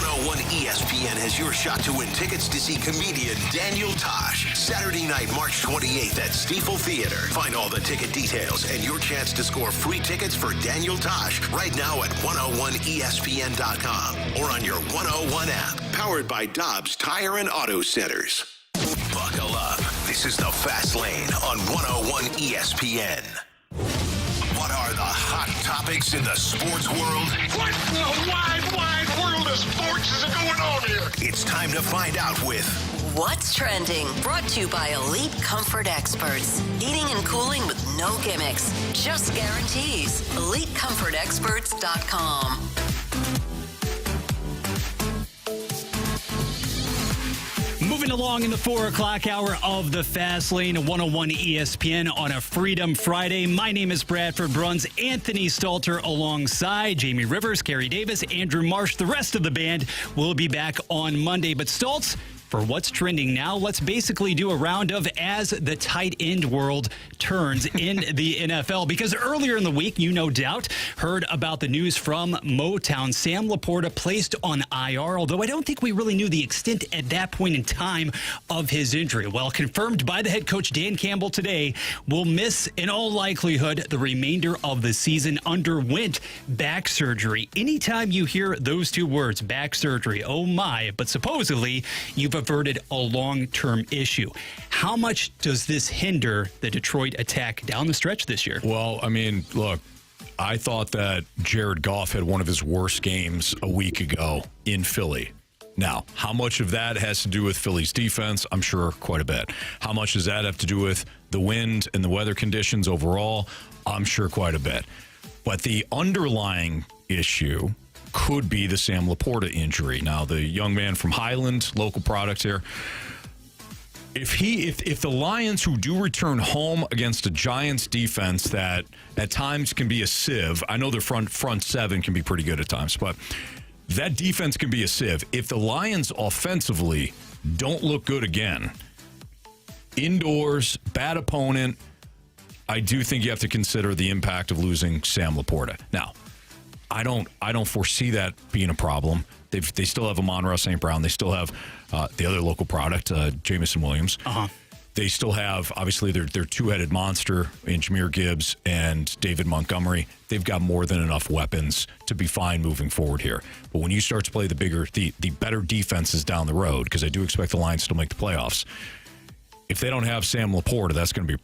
101 ESPN has your shot to win tickets to see comedian Daniel Tosh Saturday night, March 28th at Stiefel Theater. Find all the ticket details and your chance to score free tickets for Daniel Tosh right now at 101ESPN.com or on your 101 app. Powered by Dobbs Tire and Auto Centers. Buckle up. This is the Fast Lane on 101 ESPN. What are the hot topics in the sports world? What in the wide world of sports is going on here? It's time to find out with What's Trending? Brought to you by Elite Comfort Experts. Heating and cooling with no gimmicks, just guarantees. EliteComfortExperts.com. Moving along in the 4 o'clock hour of the Fast Lane, 101 ESPN on a Freedom Friday. My name is Bradford Bruns, Anthony Stalter alongside Jamie Rivers, Carey Davis, Andrew Marsh. The rest of the band will be back on Monday. But Stoltz, for What's Trending now, let's basically do a round of as the tight end world turns in the NFL. Because earlier in the week, you no doubt heard about the news from Motown. Sam Laporta placed on IR, although I don't think we really knew the extent at that point in time of his injury. Well, confirmed by the head coach Dan Campbell today, will miss in all likelihood the remainder of the season. Underwent back surgery. Anytime you hear those two words, back surgery, oh my, but supposedly you've averted a long-term issue. How much does this hinder the Detroit attack down the stretch this year? Well, I mean, look, I thought that Jared Goff had one of his worst games a week ago in Philly. Now, how much of that has to do with Philly's defense? I'm sure quite a bit. How much does that have to do with the wind and the weather conditions overall? I'm sure quite a bit. But the underlying issue could be the Sam Laporta injury. Now, the young man from Highland, local product here, if the Lions, who do return home against a Giants defense that at times can be a sieve, I know their front seven can be pretty good at times, but that defense can be a sieve. If the Lions offensively don't look good again, indoors, bad opponent, I do think you have to consider the impact of losing Sam Laporta. Now, I don't foresee that being a problem. They still have Amon-Ra St. Brown. They still have the other local product, Jamison Williams. They still have, obviously, their two-headed monster in Jahmyr Gibbs and David Montgomery. They've got more than enough weapons to be fine moving forward here. But when you start to play the better defenses down the road, because I do expect the Lions to make the playoffs, if they don't have Sam Laporta, that's going to be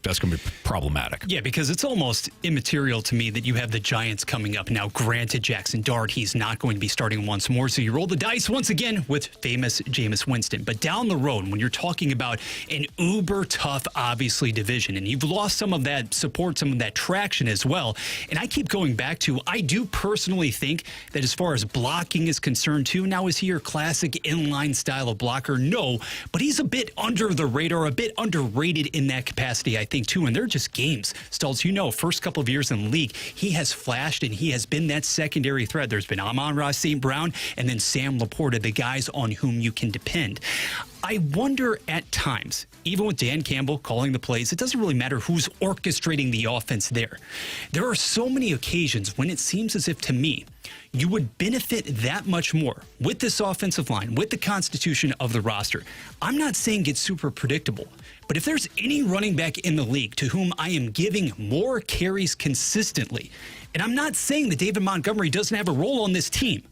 problematic. Yeah, because it's almost immaterial to me that you have the Giants coming up. Now, granted, Jackson Dart, he's not going to be starting once more, so you roll the dice once again with famous Jameis Winston. But down the road, when you're talking about an uber tough, obviously, division, and you've lost some of that support, some of that traction as well, and I keep going back to, I do personally think that as far as blocking is concerned too, now is he your classic inline style of blocker? No, but he's a bit under the radar, a bit underrated in that capacity, I think, too. And they're just games. Stultz, first couple of years in the league, he has flashed and he has been that secondary threat. There's been Amon-Ra St. Brown and then Sam Laporta, the guys on whom you can depend. I wonder at times, even with Dan Campbell calling the plays, it doesn't really matter who's orchestrating the offense there. There are so many occasions when it seems as if, to me, you would benefit that much more with this offensive line, with the constitution of the roster. I'm not saying it's super predictable, but if there's any running back in the league to whom I am giving more carries consistently, and I'm not saying that David Montgomery doesn't have a role on this team,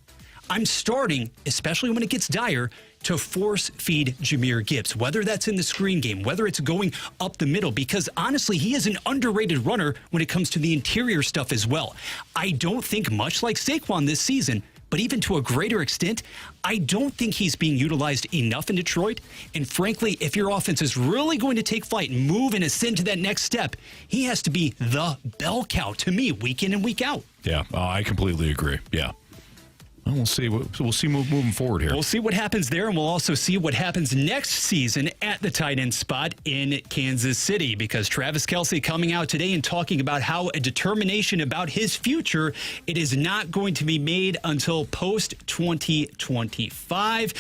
I'm starting, especially when it gets dire, to force feed Jahmyr Gibbs, whether that's in the screen game, whether it's going up the middle, because honestly, he is an underrated runner when it comes to the interior stuff as well. I don't think, much like Saquon this season, but even to a greater extent, I don't think he's being utilized enough in Detroit. And frankly, if your offense is really going to take flight and move and ascend to that next step, he has to be the bell cow to me week in and week out. Yeah, I completely agree. Yeah. Well, we'll see moving forward here. We'll see what happens there, and we'll also see what happens next season at the tight end spot in Kansas City, because Travis Kelce coming out today and talking about how a determination about his future, it is not going to be made until post-2025.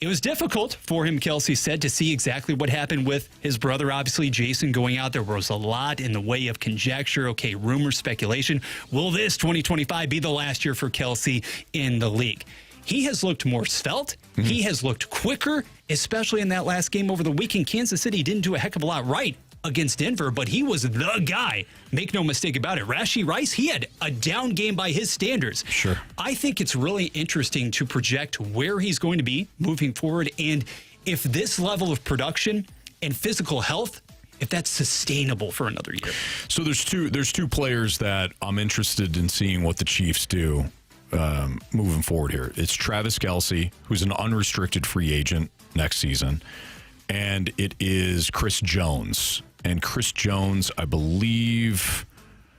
It was difficult for him, Kelce said, to see exactly what happened with his brother, obviously, Jason, going out. There was a lot in the way of conjecture, rumor, speculation. Will this 2025 be the last year for Kelce in the league? he has looked more svelte. Mm-hmm. He has looked quicker, especially in that last game over the weekend. Kansas City didn't do a heck of a lot right against Denver, but he was the guy. Make no mistake about it. Rashee Rice, he had a down game by his standards. Sure. I think it's really interesting to project where he's going to be moving forward, and if this level of production and physical health, if that's sustainable for another year. So there's two players that I'm interested in seeing what the Chiefs do moving forward here. It's Travis Kelce, who's an unrestricted free agent next season, and it is Chris Jones. And Chris Jones, I believe,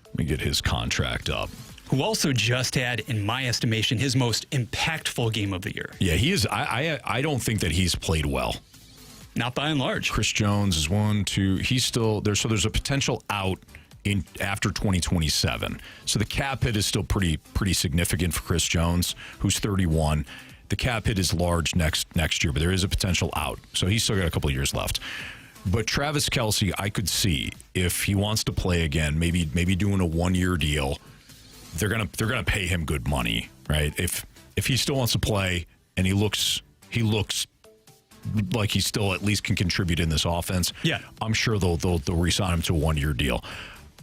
let me get his contract up. Who also just had, in my estimation, his most impactful game of the year. Yeah, he is. I don't think that he's played well. Not by and large. Chris Jones is 1, 2. He's still there. So there's a potential out in after 2027. So the cap hit is still pretty significant for Chris Jones, who's 31. The cap hit is large next year, but there is a potential out. So he's still got a couple of years left. But Travis Kelce, I could see if he wants to play again, maybe doing a 1-year deal. They're gonna pay him good money, right? If he still wants to play and he looks like he still at least can contribute in this offense. Yeah, I'm sure they'll re-sign him to a 1-year deal.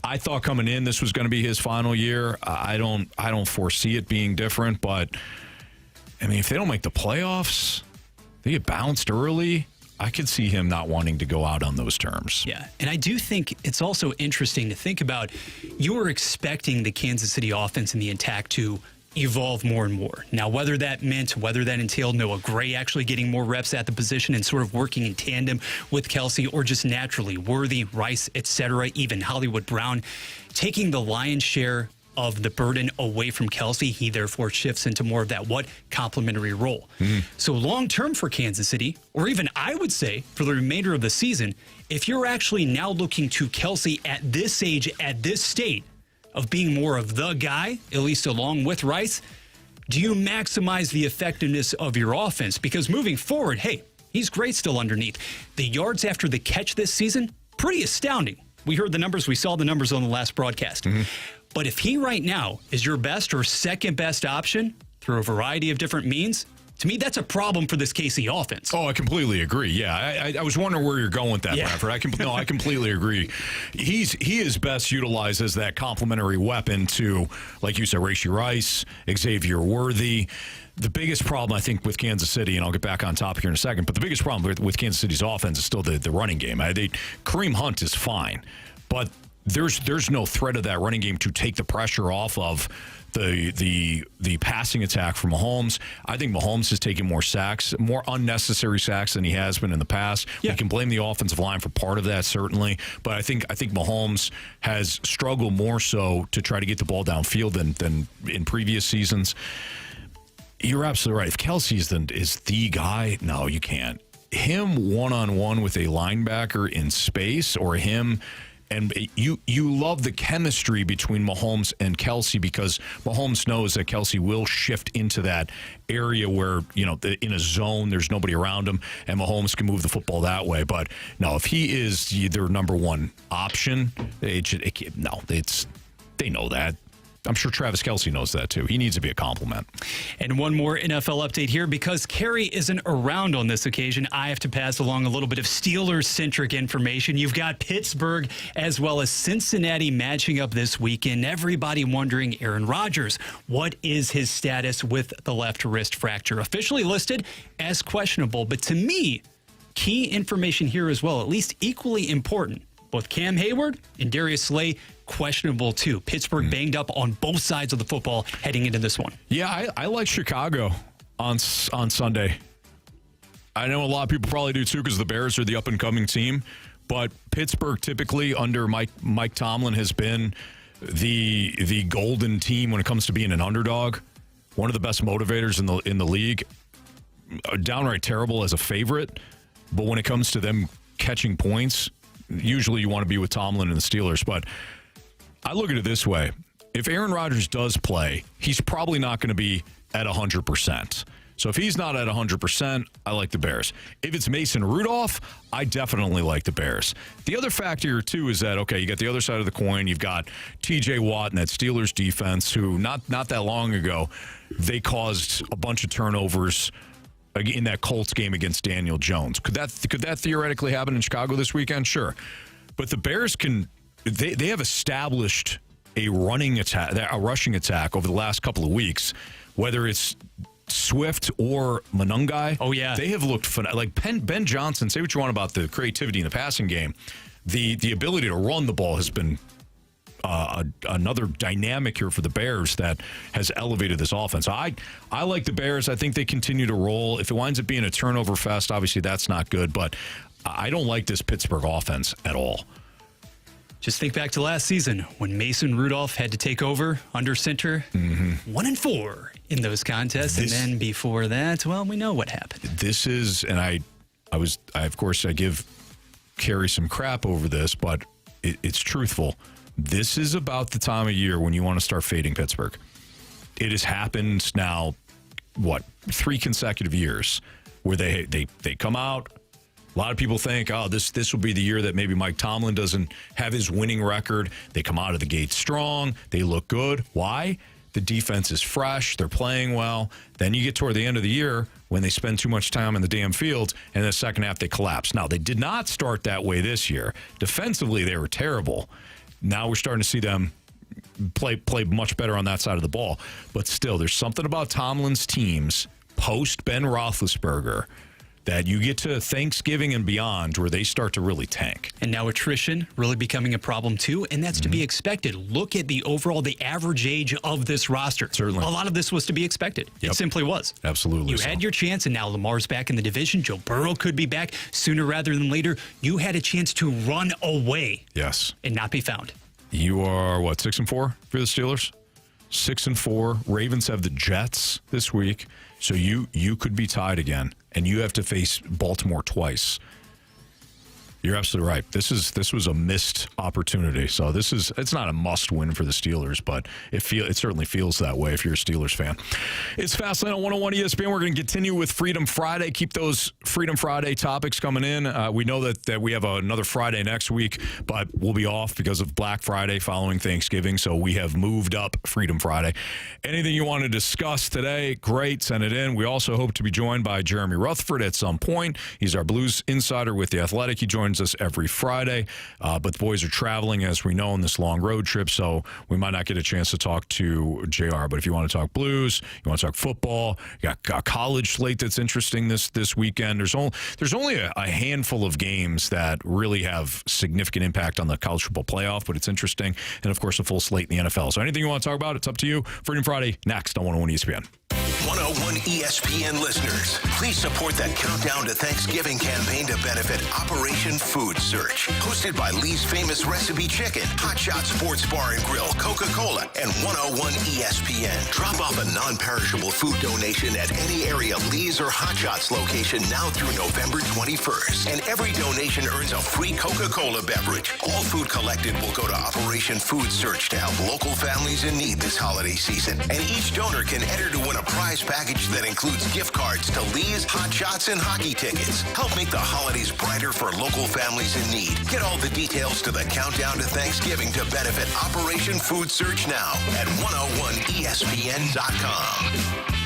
I thought coming in this was going to be his final year. I don't foresee it being different, but I mean, if they don't make the playoffs, they get bounced early. I could see him not wanting to go out on those terms. Yeah, and I do think it's also interesting to think about. You were expecting the Kansas City offense and the attack to evolve more and more. Now, whether that entailed Noah Gray actually getting more reps at the position and sort of working in tandem with Kelce, or just naturally Worthy, Rice, etc., even Hollywood Brown, taking the lion's share of the burden away from Kelce, he therefore shifts into more of that complementary role. Mm-hmm. So long-term for Kansas City, or even I would say for the remainder of the season, if you're actually now looking to Kelce at this age, at this state of being more of the guy, at least along with Rice, do you maximize the effectiveness of your offense? Because moving forward, hey, he's great still underneath. The yards after the catch this season, pretty astounding. We heard the numbers, we saw the numbers on the last broadcast. Mm-hmm. But if he right now is your best or second best option through a variety of different means, to me, that's a problem for this KC offense. Oh, I completely agree. Yeah, I was wondering where you're going with that, Bradford. I completely agree. He is best utilized as that complementary weapon to, like you said, Rashee Rice, Xavier Worthy. The biggest problem, I think, with Kansas City, and I'll get back on top here in a second, but the biggest problem with Kansas City's offense is still the running game. Kareem Hunt is fine, but there's no threat of that running game to take the pressure off of the passing attack from Mahomes. I think Mahomes has taken more sacks, more unnecessary sacks than he has been in the past. Yeah. We can blame the offensive line for part of that, certainly, but I think Mahomes has struggled more so to try to get the ball downfield than in previous seasons. You're absolutely right. If Kelce is the guy, no, you can't. Him one-on-one with a linebacker in space, or him. And you love the chemistry between Mahomes and Kelce, because Mahomes knows that Kelce will shift into that area where, in a zone, there's nobody around him, and Mahomes can move the football that way. But no, if he is their number one option, they know that. I'm sure Travis Kelce knows that, too. He needs to be a compliment. And one more NFL update here. Because Carey isn't around on this occasion, I have to pass along a little bit of Steelers-centric information. You've got Pittsburgh as well as Cincinnati matching up this weekend. Everybody wondering, Aaron Rodgers, what is his status with the left wrist fracture? Officially listed as questionable. But to me, key information here as well, at least equally important. Both Cam Hayward and Darius Slay questionable too. Pittsburgh banged up on both sides of the football heading into this one. Yeah, I like Chicago on Sunday. I know a lot of people probably do too, because the Bears are the up-and-coming team. But Pittsburgh typically under Mike Tomlin has been the golden team when it comes to being an underdog. One of the best motivators in the league. Downright terrible as a favorite, but when it comes to them catching points, usually you want to be with Tomlin and the Steelers. But I look at it this way. If Aaron Rodgers does play, he's probably not going to be at 100%. So if he's not at 100%, I like the Bears. If it's Mason Rudolph, I definitely like the Bears. The other factor here, too, is that, okay, you got the other side of the coin. You've got T.J. Watt and that Steelers defense, who not that long ago, they caused a bunch of turnovers in that Colts game against Daniel Jones. Could that theoretically happen in Chicago this weekend? Sure. But the Bears they have established a rushing attack over the last couple of weeks, whether it's Swift or Monungai. Oh, yeah. They have looked fun. Like Ben Johnson, say what you want about the creativity in the passing game. The ability to run the ball has been another dynamic here for the Bears that has elevated this offense. I like the Bears. I think they continue to roll. If it winds up being a turnover fest, obviously that's not good, but I don't like this Pittsburgh offense at all. Just think back to last season when Mason Rudolph had to take over under center. 1-4 in those contests. And then before that, well, we know what happened. This is, and I of course, I give Carey some crap over this, but it's truthful. This is about the time of year when you want to start fading Pittsburgh. It has happened now, 3 consecutive years where they come out. A lot of people think, this will be the year that maybe Mike Tomlin doesn't have his winning record. They come out of the gate strong. They look good. Why? The defense is fresh. They're playing well. Then you get toward the end of the year when they spend too much time in the damn field, and in the second half they collapse. Now, they did not start that way this year. Defensively, they were terrible. Now we're starting to see them play much better on that side of the ball. But still, there's something about Tomlin's teams post Ben Roethlisberger that you get to Thanksgiving and beyond where they start to really tank. And now attrition really becoming a problem too, and that's to be expected. Look at the average age of this roster. Certainly. A lot of this was to be expected. Yep. It simply was. Absolutely. You had your chance, and now Lamar's back in the division. Joe Burrow could be back sooner rather than later. You had a chance to run away. Yes. And not be found. You are, 6-4 for the Steelers? 6-4. Ravens have the Jets this week. So you could be tied again, and you have to face Baltimore twice. You're absolutely right. This was a missed opportunity. So it's not a must win for the Steelers, but it certainly feels that way if you're a Steelers fan. It's Fastlane on 101 ESPN. We're going to continue with Freedom Friday. Keep those Freedom Friday topics coming in. We know that we have another Friday next week, but we'll be off because of Black Friday following Thanksgiving. So we have moved up Freedom Friday. Anything you want to discuss today, great, send it in. We also hope to be joined by Jeremy Rutherford at some point. He's our Blues insider with The Athletic. He joins us every Friday, but the boys are traveling, as we know, on this long road trip, so we might not get a chance to talk to JR. But if you want to talk Blues, you want to talk football, you got a college slate that's interesting this weekend. There's only a handful of games that really have significant impact on the college football playoff, but it's interesting, and of course a full slate in the NFL. So anything you want to talk about, it's up to you. Freedom Friday next on 101 ESPN. 101 ESPN listeners, please support that Countdown to Thanksgiving campaign to benefit Operation Food Search. Hosted by Lee's Famous Recipe Chicken, Hot Shot Sports Bar and Grill, Coca-Cola, and 101 ESPN. Drop off a non-perishable food donation at any area Lee's or Hot Shots location now through November 21st. And every donation earns a free Coca-Cola beverage. All food collected will go to Operation Food Search to help local families in need this holiday season. And each donor can enter to win a prize package that includes gift cards to Lee's, Hot Shots, and hockey tickets. Help make the holidays brighter for local families in need. Get all the details to the Countdown to Thanksgiving to benefit Operation Food Search now at 101ESPN.com.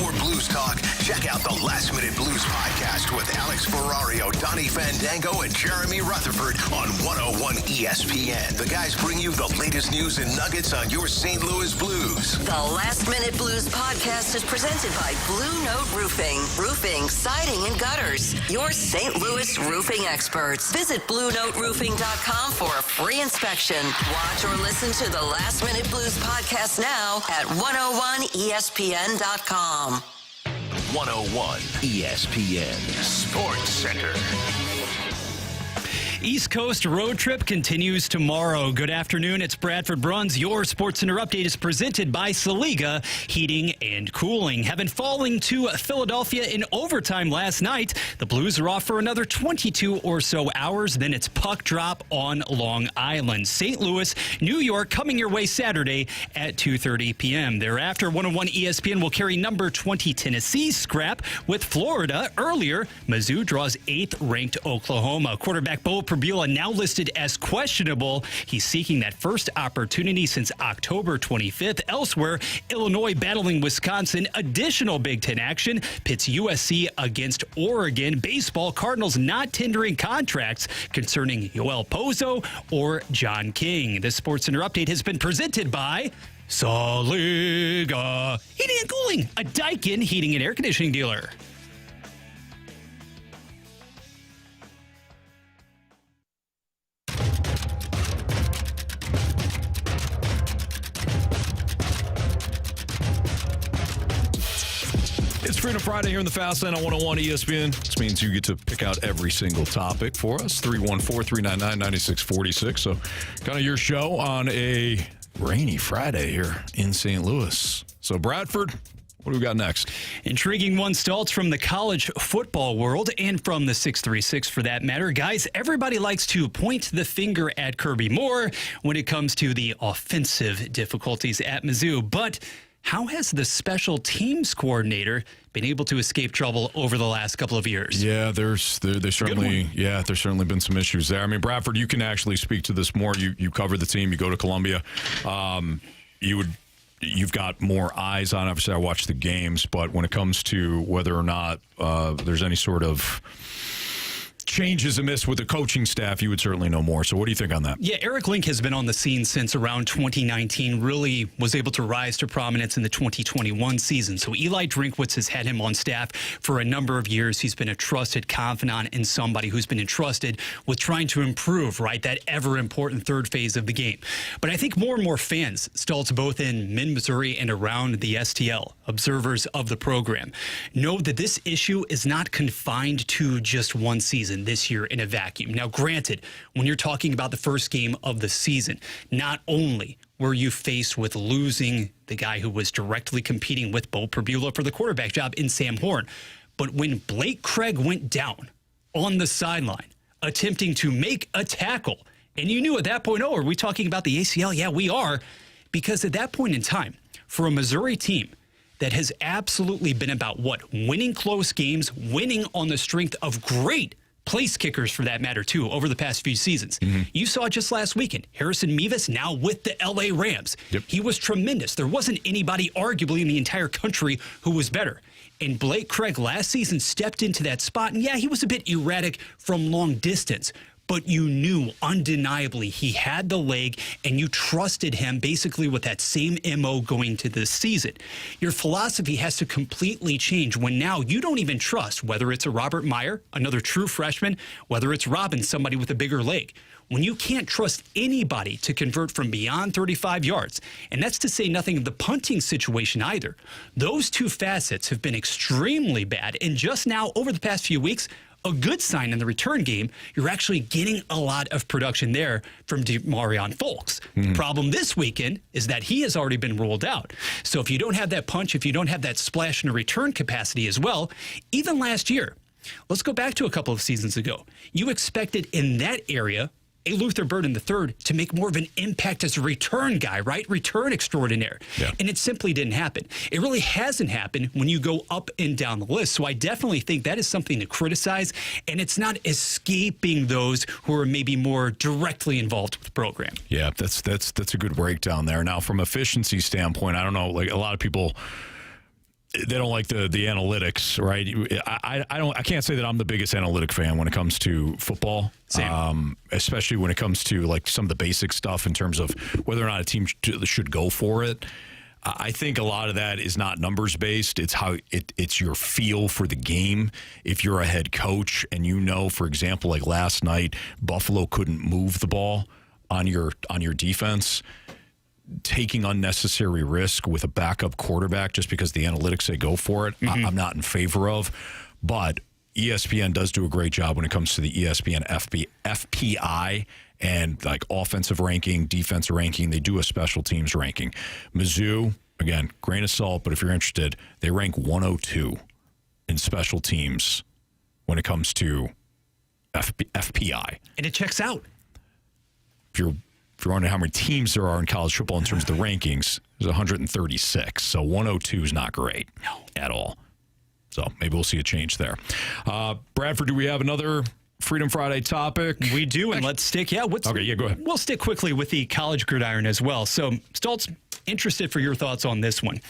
more Blues talk, check out the Last Minute Blues podcast with Alex Ferrario, Donnie Fandango, and Jeremy Rutherford on 101 ESPN. The guys bring you the latest news and nuggets on your St. Louis Blues. The Last Minute Blues podcast is presented by Blue Note Roofing. Roofing, siding, and gutters. Your St. Louis roofing experts. Visit BlueNoteRoofing.com for a free inspection. Watch or listen to the Last Minute Blues podcast now at 101ESPN.com. 101 ESPN Sports Center. East Coast road trip continues tomorrow. Good afternoon. It's Bradford Bruns. Your Sports Center update is presented by Saliga Heating and Cooling. Having falling to Philadelphia in overtime last night, the Blues are off for another 22 or so hours. Then it's puck drop on Long Island. St. Louis, New York, coming your way Saturday at 2:30 p.m. Thereafter, 101 ESPN will carry number 20 Tennessee scrap with Florida. Earlier, Mizzou draws 8th ranked Oklahoma. Quarterback Bo Prabula now listed as questionable. He's seeking that first opportunity since October 25th. Elsewhere, Illinois battling Wisconsin. Additional Big Ten action pits USC against Oregon. Baseball, Cardinals not tendering contracts concerning Yoel Pozo or John King. This Sports Center update has been presented by Saliga Heating and Cooling, a Daikin heating and air conditioning dealer. It's Freedom Friday here in the Fast Lane on 101 ESPN. This means you get to pick out every single topic for us. 314-399-9646. So kind of your show on a rainy Friday here in St. Louis. So Bradford, what do we got next? Intriguing one, Stalts, from the college football world and from the 636 for that matter. Guys, everybody likes to point the finger at Kirby Moore when it comes to the offensive difficulties at Mizzou. But how has the special teams coordinator been able to escape trouble over the last couple of years? Yeah, there's certainly been some issues there. I mean, Bradford, you can actually speak to this more. You cover the team. You go to Columbia. You've got more eyes on. Obviously, I watch the games, but when it comes to whether or not there's any sort of changes amiss with the coaching staff, you would certainly know more. So what do you think on that? Yeah, Eric Link has been on the scene since around 2019, really was able to rise to prominence in the 2021 season. So Eli Drinkwitz has had him on staff for a number of years. He's been a trusted confidant and somebody who's been entrusted with trying to improve, right, that ever-important third phase of the game. But I think more and more fans, Stoltz, both in Missouri and around the STL, observers of the program, know that this issue is not confined to just one season this year in a vacuum. Now, granted, when you're talking about the first game of the season, not only were you faced with losing the guy who was directly competing with Bo Prabula for the quarterback job in Sam Horn, but when Blake Craig went down on the sideline attempting to make a tackle, and you knew at that point, oh, are we talking about the ACL? Yeah, we are. Because at that point in time, for a Missouri team that has absolutely been about winning close games, winning on the strength of great place kickers, for that matter, too, over the past few seasons. Mm-hmm. You saw just last weekend, Harrison Mevis now with the L.A. Rams. Yep. He was tremendous. There wasn't anybody, arguably, in the entire country who was better. And Blake Craig last season stepped into that spot, and yeah, he was a bit erratic from long distance, but you knew undeniably he had the leg, and you trusted him basically with that same MO going to this season. Your philosophy has to completely change when now you don't even trust, whether it's a Robert Meyer, another true freshman, whether it's Robin, somebody with a bigger leg. When you can't trust anybody to convert from beyond 35 yards, and that's to say nothing of the punting situation either. Those two facets have been extremely bad, and just now, over the past few weeks, a good sign in the return game, you're actually getting a lot of production there from Marion Folks. Mm-hmm. The problem this weekend is that he has already been ruled out. So if you don't have that punch, if you don't have that splash and a return capacity as well, even last year, let's go back to a couple of seasons ago, you expected in that area a Luther Burden III to make more of an impact as a return guy, right? Return extraordinaire. Yeah. And it simply didn't happen. It really hasn't happened when you go up and down the list. So I definitely think that is something to criticize, and it's not escaping those who are maybe more directly involved with the program. Yeah, that's a good breakdown there. Now, from efficiency standpoint, I don't know, like a lot of people, They don't like the analytics, right? I can't say that I'm the biggest analytic fan when it comes to football. Same. Especially when it comes to like some of the basic stuff in terms of whether or not a team should go for it. I think a lot of that is not numbers based. It's how it's your feel for the game. If you're a head coach and you know, for example, like last night, Buffalo couldn't move the ball on your defense, taking unnecessary risk with a backup quarterback just because the analytics say go for it, I'm not in favor of. But ESPN does do a great job when it comes to the ESPN FPI and like offensive ranking, defensive ranking. They do a special teams ranking. Mizzou, again, grain of salt, but if you're interested, they rank 102 in special teams when it comes to FPI. And it checks out. If you're wondering how many teams there are in college football in terms of the rankings, there's 136. So 102 is not great at all. So maybe we'll see a change there. Bradford, do we have another Freedom Friday topic? We do, and let's stick. Go ahead. We'll stick quickly with the college gridiron as well. So, Stoltz, interested for your thoughts on this one.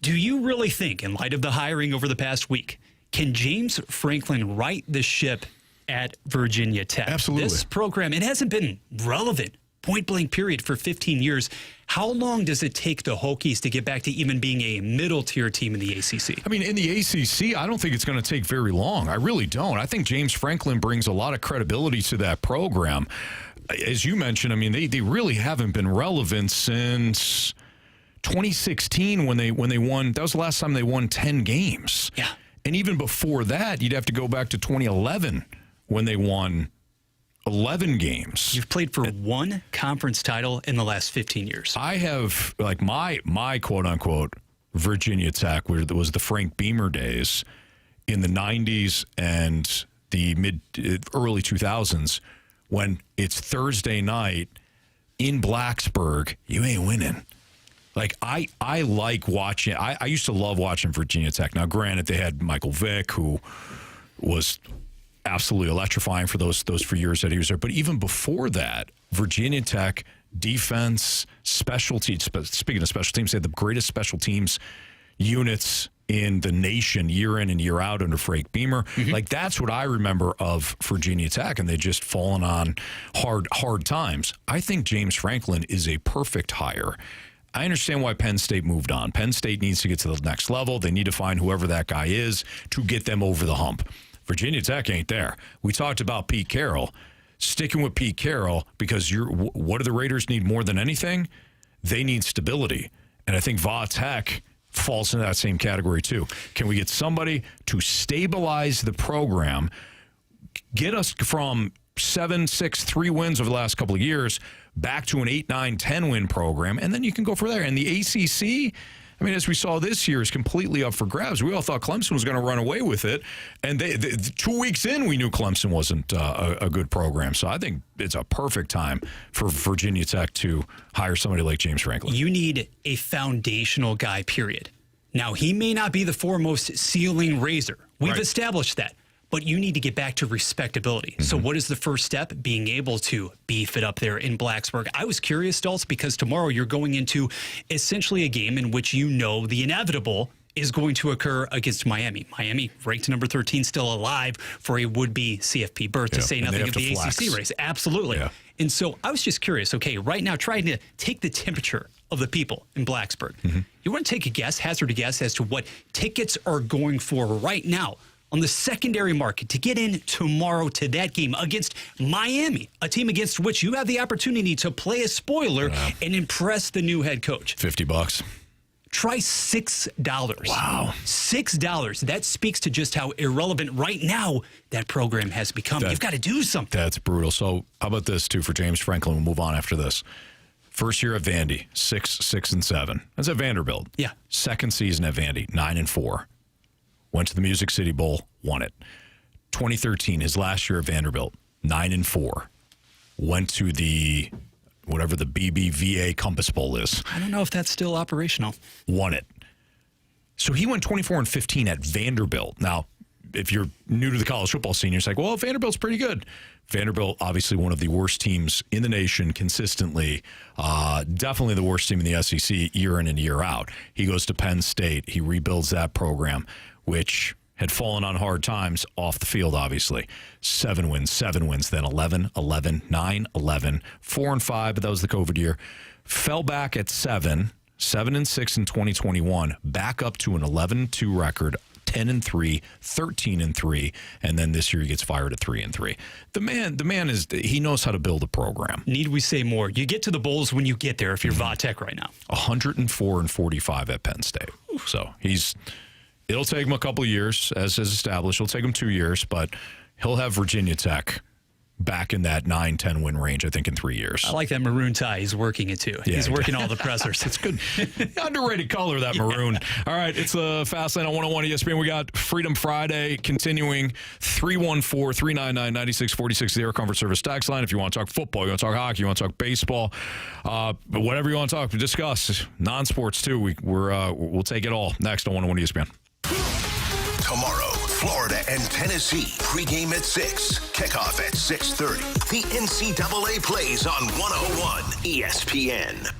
Do you really think, in light of the hiring over the past week, can James Franklin right the ship at Virginia Tech? Absolutely. This program, it hasn't been relevant, point blank period, for 15 years. How long does it take the Hokies to get back to even being a middle tier team in the ACC? I mean, in the ACC, I don't think it's going to take very long. I really don't. I think James Franklin brings a lot of credibility to that program. As you mentioned, I mean, they really haven't been relevant since 2016 when they won. That was the last time they won 10 games. Yeah. And even before that, you'd have to go back to 2011 when they won 11 games. You've played for one conference title in the last 15 years. I have, like, my quote-unquote Virginia Tech, where it was the Frank Beamer days in the 90s and the early 2000s, when it's Thursday night in Blacksburg, you ain't winning. Like, I like watching. I used to love watching Virginia Tech. Now, granted, they had Michael Vick, who was absolutely electrifying for those few years that he was there. But even before that, Virginia Tech defense, special teams. Speaking of special teams, they had the greatest special teams units in the nation year in and year out under Frank Beamer. Like, that's what I remember of Virginia Tech, and they just fallen on hard times. I think James Franklin is a perfect hire. I understand why Penn State moved on. Penn State needs to get to the next level. They need to find whoever that guy is to get them over the hump. Virginia Tech ain't there. We talked about Pete Carroll. Sticking with Pete Carroll because what do the Raiders need more than anything? They need stability. And I think Va Tech falls into that same category too. Can we get somebody to stabilize the program, get us from 7, 6, 3 wins over the last couple of years back to an 8, 9, 10 win program, and then you can go from there. And the ACC, I mean, as we saw this year, is completely up for grabs. We all thought Clemson was going to run away with it, and they 2 weeks in, we knew Clemson wasn't a good program. So I think it's a perfect time for Virginia Tech to hire somebody like James Franklin. You need a foundational guy, period. Now, he may not be the foremost ceiling raiser. We've established that. But you need to get back to respectability. So what is the first step? Being able to beef it up there in Blacksburg. I was curious, Stoltz, because tomorrow you're going into essentially a game in which you know the inevitable is going to occur against Miami. Miami, ranked number 13, still alive for a would-be CFP berth, to say nothing of the ACC race. Absolutely. Yeah. And so I was just curious, okay, right now trying to take the temperature of the people in Blacksburg. You want to take a guess, hazard a guess as to what tickets are going for right now on the secondary market to get in tomorrow to that game against Miami, a team against which you have the opportunity to play a spoiler and impress the new head coach. $50. Try $6. Wow. $6. That speaks to just how irrelevant right now that program has become. You've got to do something. That's brutal. So how about this, too, for James Franklin? We'll move on after this. First year at Vandy, 6-6-7. That's at Vanderbilt. Yeah. Second season at Vandy, 9-4. Went to the Music City Bowl, won it. 2013, his last year at Vanderbilt, 9-4. Went to the, whatever the BBVA Compass Bowl is. I don't know if that's still operational. Won it. So he went 24-15 at Vanderbilt. Now, if you're new to the college football scene, you're like, well, Vanderbilt's pretty good. Vanderbilt, obviously one of the worst teams in the nation consistently. Definitely the worst team in the SEC year in and year out. He goes to Penn State. He rebuilds that program, which had fallen on hard times off the field, obviously. 7 wins, then 11, 9, 11, 4-5, but that was the COVID year. Fell back at 7 and 6 in 2021, back up to an 11-2 record, 10-3, 13-3, and then this year he gets fired at 3-3. The man he knows how to build a program. Need we say more? You get to the bowls when you get there if you're Vatek right now. 104-45 at Penn State. So it'll take him a couple of years, as is established. It'll take him 2 years, but he'll have Virginia Tech back in that 9-10 win range, I think, in 3 years. I like that maroon tie. He's working it, too. Yeah, He's working all the pressers. It's good. Underrated color, that maroon. All right, it's the Fast Lane on 101 ESPN. We got Freedom Friday continuing. 314-399-9646, the Air Comfort Service tax line. If you want to talk football, you want to talk hockey, you want to talk baseball, but whatever you want to talk, discuss. Non-sports, too. We'll take it all. Next on 101 ESPN. Tomorrow, Florida and Tennessee. Pregame at 6. Kickoff at 6:30. The NCAA plays on 101 ESPN.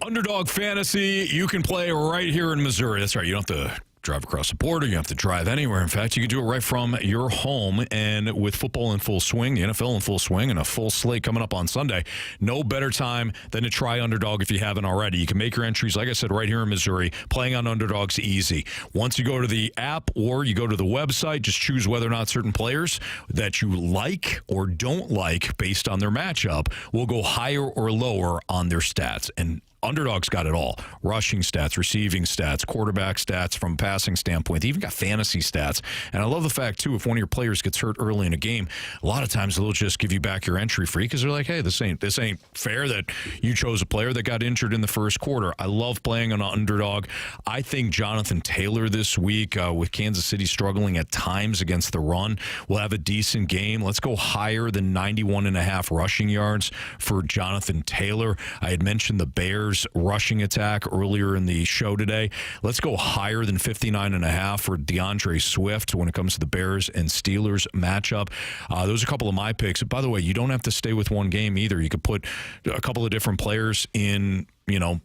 Underdog Fantasy, you can play right here in Missouri. That's right. You don't have to drive across the border. You don't have to drive anywhere. In fact, you can do it right from your home. And with football in full swing, the NFL in full swing, and a full slate coming up on Sunday, no better time than to try Underdog if you haven't already. You can make your entries, like I said, right here in Missouri. Playing on Underdog's easy. Once you go to the app or you go to the website, just choose whether or not certain players that you like or don't like based on their matchup will go higher or lower on their stats. And Underdog's got it all. Rushing stats, receiving stats, quarterback stats from a passing standpoint. They even got fantasy stats. And I love the fact, too, if one of your players gets hurt early in a game, a lot of times they'll just give you back your entry free because they're like, hey, this ain't fair that you chose a player that got injured in the first quarter. I love playing on Underdog. I think Jonathan Taylor this week, with Kansas City struggling at times against the run, will have a decent game. Let's go higher than 91.5 rushing yards for Jonathan Taylor. I had mentioned the Bears rushing attack earlier in the show today. Let's go higher than 59.5 for DeAndre Swift when it comes to the Bears and Steelers matchup. Those are a couple of my picks. By the way, you don't have to stay with one game either. You could put a couple of different players in,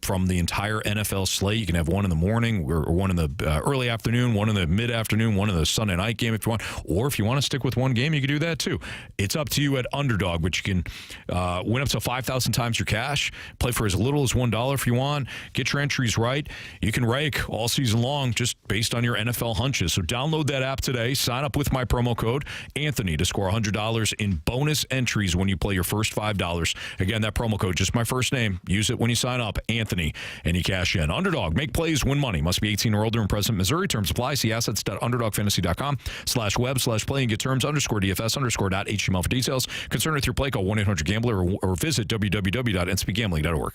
from the entire NFL slate. You can have one in the morning or one in the early afternoon, one in the mid-afternoon, one in the Sunday night game if you want. Or if you want to stick with one game, you can do that too. It's up to you at Underdog, which you can win up to 5,000 times your cash, play for as little as $1 if you want, get your entries right. You can rake all season long just based on your NFL hunches. So download that app today. Sign up with my promo code Anthony to score $100 in bonus entries when you play your first $5. Again, that promo code, just my first name. Use it when you sign up. Anthony, and you cash in. Underdog, make plays, win money. Must be 18 or older and present in Missouri. Terms apply. See assets.underdogfantasy.com/web/play and get terms _DFS_.html for details. Concerned with your play, call 1-800-GAMBLER or visit www.ncbgambling.org.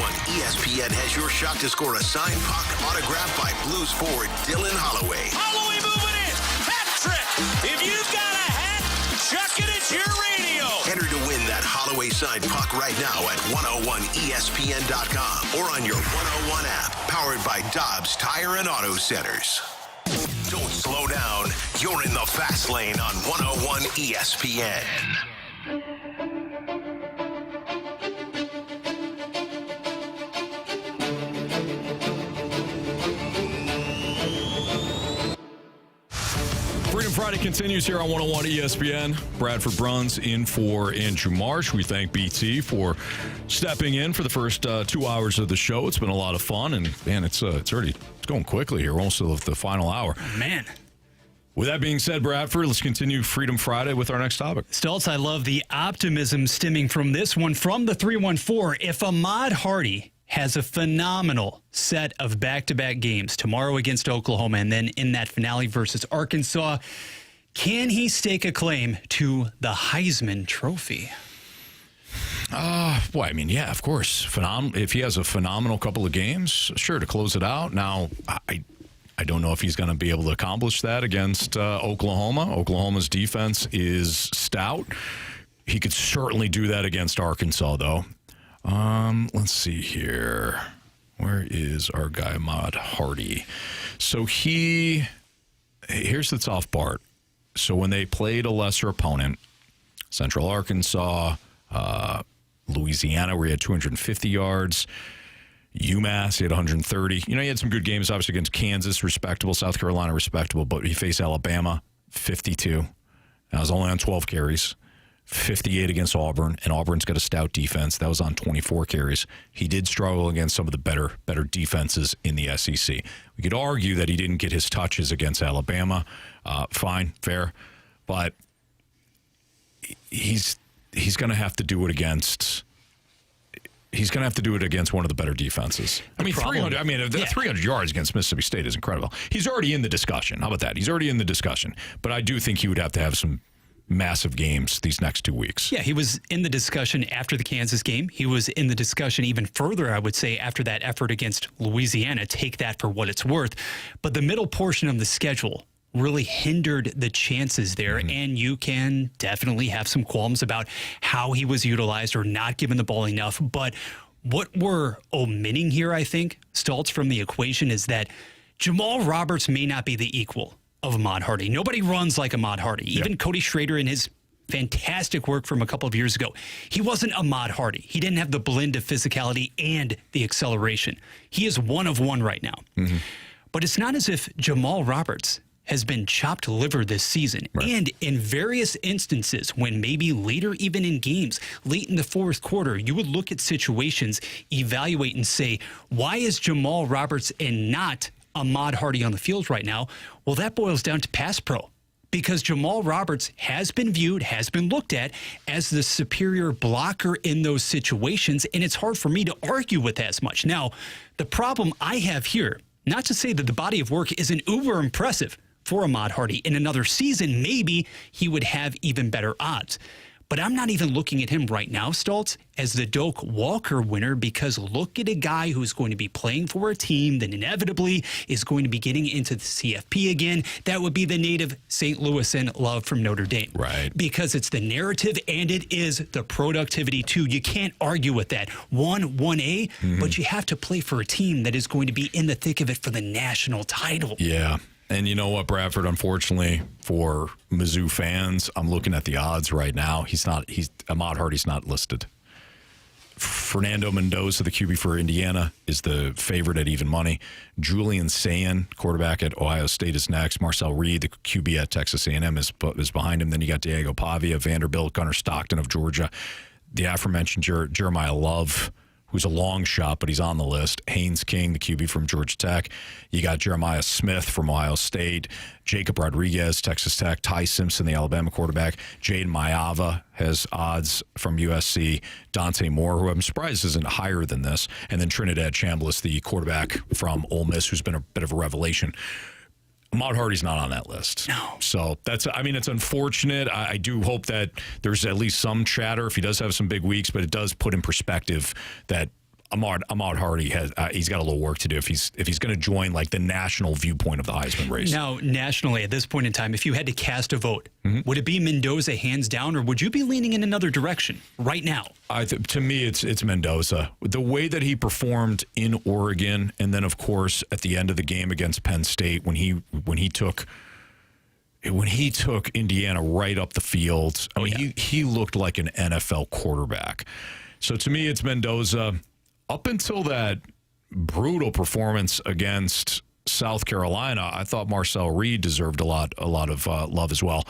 ESPN has your shot to score a signed puck autographed by Blues forward Dylan Holloway. Holloway moving in. Hat trick. If you've got a hat, chuck it at your radio. Enter to win that Holloway signed puck right now at 101ESPN.com or on your 101 app, powered by Dobbs Tire and Auto Centers. Don't slow down. You're in the fast lane on 101 ESPN. Freedom Friday continues here on 101 ESPN. Bradford Bruns in for Andrew Marsh. We thank BT for stepping in for the first 2 hours of the show. It's been a lot of fun, and man, it's going quickly here. We're almost to the final hour. Man. With that being said, Bradford, let's continue Freedom Friday with our next topic. Stoltz, I love the optimism stemming from this one from the 314. If Ahmad Hardy has a phenomenal set of back-to-back games tomorrow against Oklahoma and then in that finale versus Arkansas, can he stake a claim to the Heisman Trophy? Well, I mean, yeah, of course. If he has a phenomenal couple of games, sure, to close it out. Now, I don't know if he's going to be able to accomplish that against Oklahoma. Oklahoma's defense is stout. He could certainly do that against Arkansas, though. Let's see here. Where is our guy, Ahmad Hardy? So here's the tough part. So when they played a lesser opponent, Central Arkansas, Louisiana, where he had 250 yards, UMass, he had 130. He had some good games, obviously, against Kansas, respectable, South Carolina, respectable, but he faced Alabama, 52. That was only on 12 carries. 58 against Auburn, and Auburn's got a stout defense. That was on 24 carries. He did struggle against some of the better defenses in the SEC. We could argue that he didn't get his touches against Alabama. Fine, fair, but he's going to have to do it against. He's going to have to do it against one of the better defenses. I mean, 300. I mean, 300 yards against Mississippi State is incredible. He's already in the discussion. How about that? He's already in the discussion. But I do think he would have to have some massive games these next 2 weeks. Yeah, he was in the discussion after the Kansas game. He was in the discussion even further, I would say, after that effort against Louisiana. Take that for what it's worth. But the middle portion of the schedule really hindered the chances there, and you can definitely have some qualms about how he was utilized or not given the ball enough. But what we're omitting here, I think, Stoltz, from the equation is that Jamal Roberts may not be the equal of Ahmad Hardy. Nobody runs like Ahmad Hardy. Even Cody Schrader in his fantastic work from a couple of years ago, he wasn't Ahmad Hardy. He didn't have the blend of physicality and the acceleration. He is one of one right now. But it's not as if Jamal Roberts has been chopped liver this season. And in various instances, when maybe later even in games, late in the fourth quarter, you would look at situations, evaluate and say, why is Jamal Roberts and not Ahmad Hardy on the field right now? Well, that boils down to pass pro, because Jamal Roberts has been viewed, has been looked at as the superior blocker in those situations, and it's hard for me to argue with that as much. Now, the problem I have here, not to say that the body of work isn't uber impressive for Ahmad Hardy. In another season, maybe he would have even better odds. But I'm not even looking at him right now, Stoltz, as the Doak Walker winner, because look at a guy who's going to be playing for a team that inevitably is going to be getting into the CFP again. That would be the native St. Louisan Love from Notre Dame. Right. Because it's the narrative and it is the productivity too. You can't argue with that. 1A, but you have to play for a team that is going to be in the thick of it for the national title. Yeah. And you know what, Bradford, unfortunately for Mizzou fans, I'm looking at the odds right now. Ahmad Hardy's not listed. Fernando Mendoza, the QB for Indiana, is the favorite at even money. Julian Sayin, quarterback at Ohio State, is next. Marcel Reed, the QB at Texas A&M, is behind him. Then you got Diego Pavia, Vanderbilt, Gunnar Stockton of Georgia. The aforementioned Jeremiah Love, who's a long shot, but he's on the list. Haynes King, the QB from Georgia Tech. You got Jeremiah Smith from Ohio State. Jacob Rodriguez, Texas Tech. Ty Simpson, the Alabama quarterback. Jaden Maiava has odds from USC. Dante Moore, who I'm surprised isn't higher than this. And then Trinidad Chambliss, the quarterback from Ole Miss, who's been a bit of a revelation. Ahmad Hardy's not on that list. No. So it's unfortunate. I do hope that there's at least some chatter if he does have some big weeks, but it does put in perspective that Ahmad Hardy he's got a little work to do if he's going to join like the national viewpoint of the Heisman race. Now, nationally, at this point in time, if you had to cast a vote, would it be Mendoza hands down, or would you be leaning in another direction right now? To me, it's Mendoza. The way that he performed in Oregon, and then of course at the end of the game against Penn State when he took Indiana right up the field. I mean, he looked like an NFL quarterback. So to me, it's Mendoza. Up until that brutal performance against South Carolina, I thought Marcel Reed deserved a lot of love as well.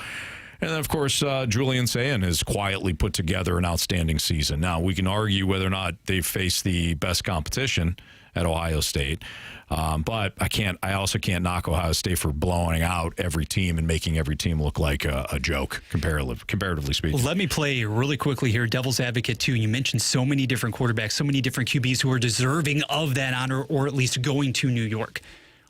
And then, of course, Julian Sayin has quietly put together an outstanding season. Now, we can argue whether or not they've faced the best competition at Ohio State. But I also can't knock Ohio State for blowing out every team and making every team look like a joke, comparatively speaking. Well, let me play really quickly here, devil's advocate, too. You mentioned so many different quarterbacks, so many different QBs who are deserving of that honor or at least going to New York.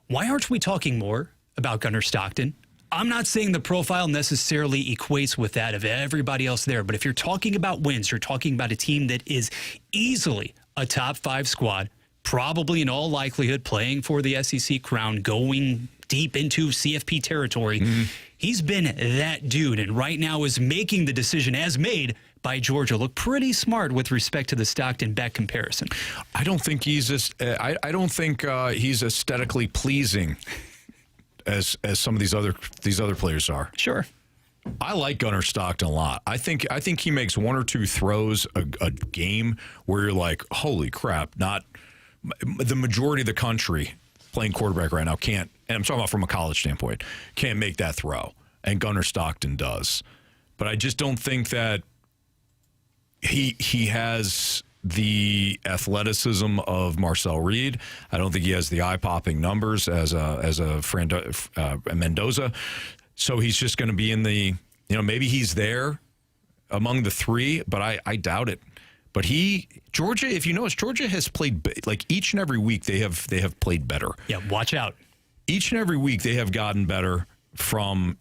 Why aren't we talking more about Gunnar Stockton? I'm not saying the profile necessarily equates with that of everybody else there, but if you're talking about wins, you're talking about a team that is easily a top 5 squad, probably in all likelihood playing for the SEC crown, going deep into CFP territory. He's been that dude, and right now is making the decision as made by Georgia look pretty smart with respect to the Stockton-Beck comparison. I don't think he's he's aesthetically pleasing as some of these other players are. Sure. I like Gunnar Stockton a lot. I think he makes one or two throws a game where you're like, holy crap, not the majority of the country playing quarterback right now can't, and I'm talking about from a college standpoint, can't make that throw. And Gunnar Stockton does. But I just don't think that he has the athleticism of Marcel Reed. I don't think he has the eye-popping numbers as a Mendoza. So he's just going to be in the, maybe he's there among the three, but I doubt it. But Georgia, if you notice, Georgia has played, like each and every week they have played better. Yeah, watch out. Each and every week they have gotten better, from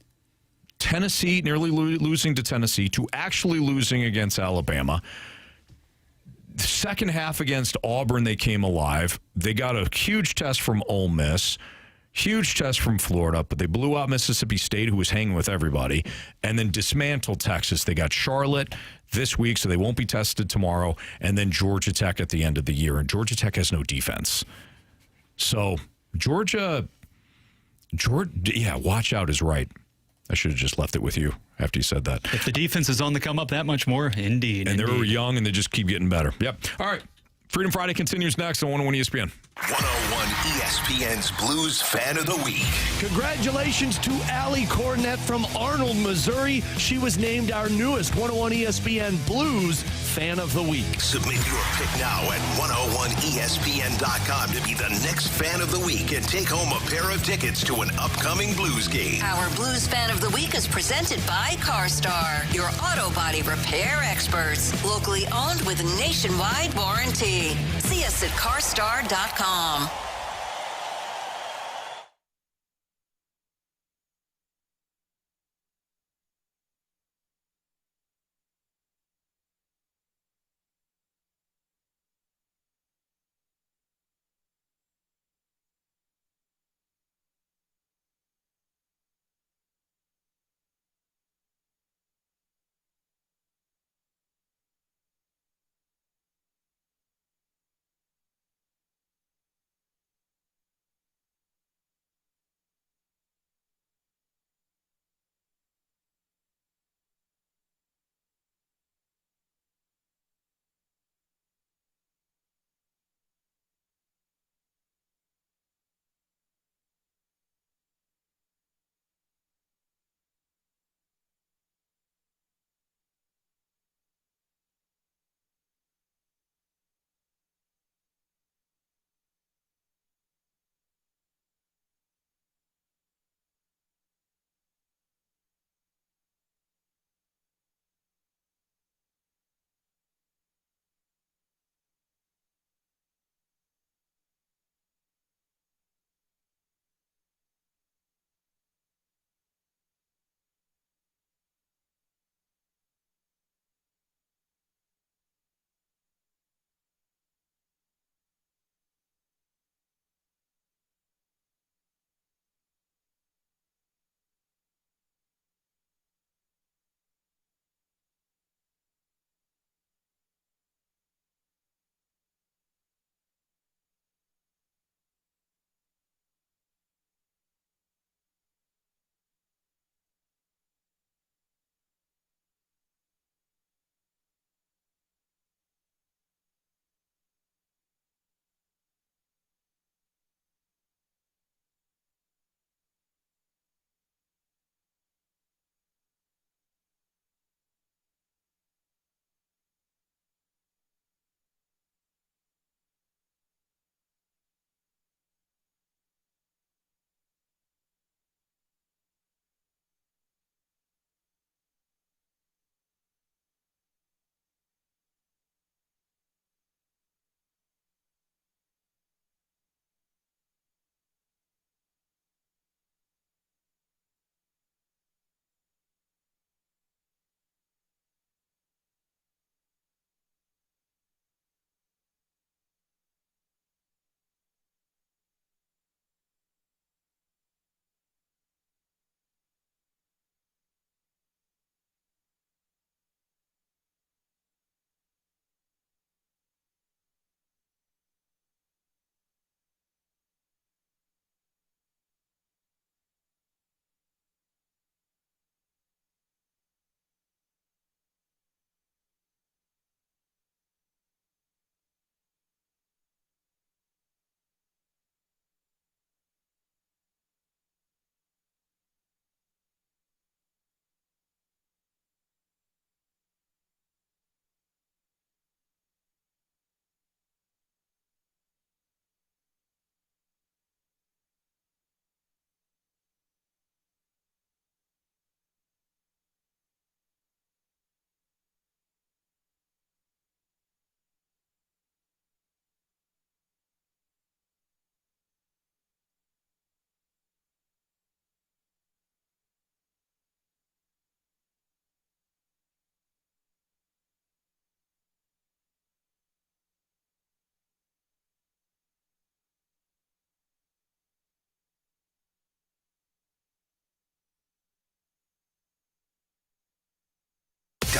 Tennessee, nearly losing to Tennessee, to actually losing against Alabama. The second half against Auburn, they came alive. They got a huge test from Ole Miss, huge test from Florida, but they blew out Mississippi State, who was hanging with everybody, and then dismantled Texas. They got Charlotte this week, so they won't be tested tomorrow, and then Georgia Tech at the end of the year. And Georgia Tech has no defense. So Georgia, watch out is right. I should have just left it with you after you said that. If the defense is on the come up that much more, indeed. And they're young, and they just keep getting better. Yep. All right. Freedom Friday continues next on 101 ESPN. 101 ESPN's Blues Fan of the Week. Congratulations to Allie Cornett from Arnold, Missouri. She was named our newest 101 ESPN Blues Fan of the Week. Submit your pick now at 101ESPN.com to be the next Fan of the Week and take home a pair of tickets to an upcoming Blues game. Our Blues Fan of the Week is presented by CarStar, your auto body repair experts. Locally owned with nationwide warranty. See us at carstar.com.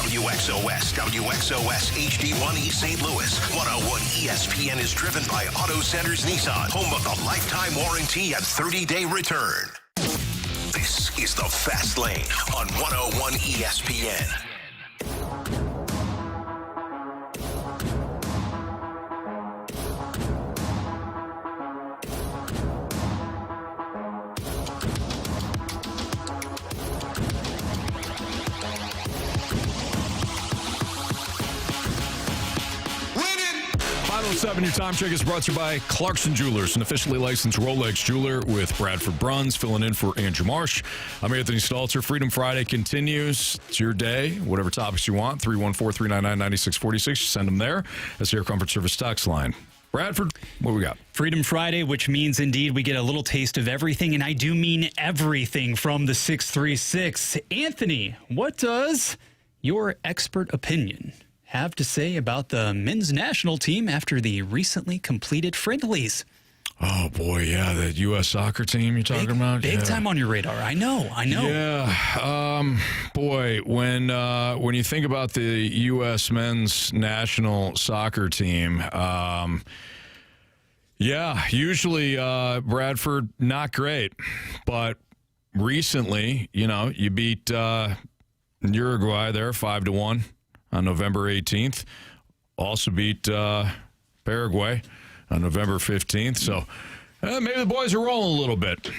WXOS, WXOS HD1 East St. Louis. 101 ESPN is driven by Auto Centers Nissan, home of the lifetime warranty and 30-day return. This is the Fast Lane on 101 ESPN. Final 7, your time check is brought to you by Clarkson Jewelers, an officially licensed Rolex jeweler with Bradford Bruns, filling in for Andrew Marsh. I'm Anthony Stalter. Freedom Friday continues. It's your day. Whatever topics you want, 314-399-9646. Send them there. That's the Air Comfort Service text line. Bradford, what we got? Freedom Friday, which means indeed we get a little taste of everything, and I do mean everything from the 636. Anthony, what does your expert opinion have to say about the men's national team after the recently completed friendlies? Oh, boy, yeah, the U.S. soccer team you're talking about? Big time on your radar. I know. Yeah. Boy, when you think about the U.S. men's national soccer team, usually Bradford, not great. But recently, you beat Uruguay there 5-1. On November 18th. Also beat Paraguay on November 15th. So maybe the boys are rolling a little bit.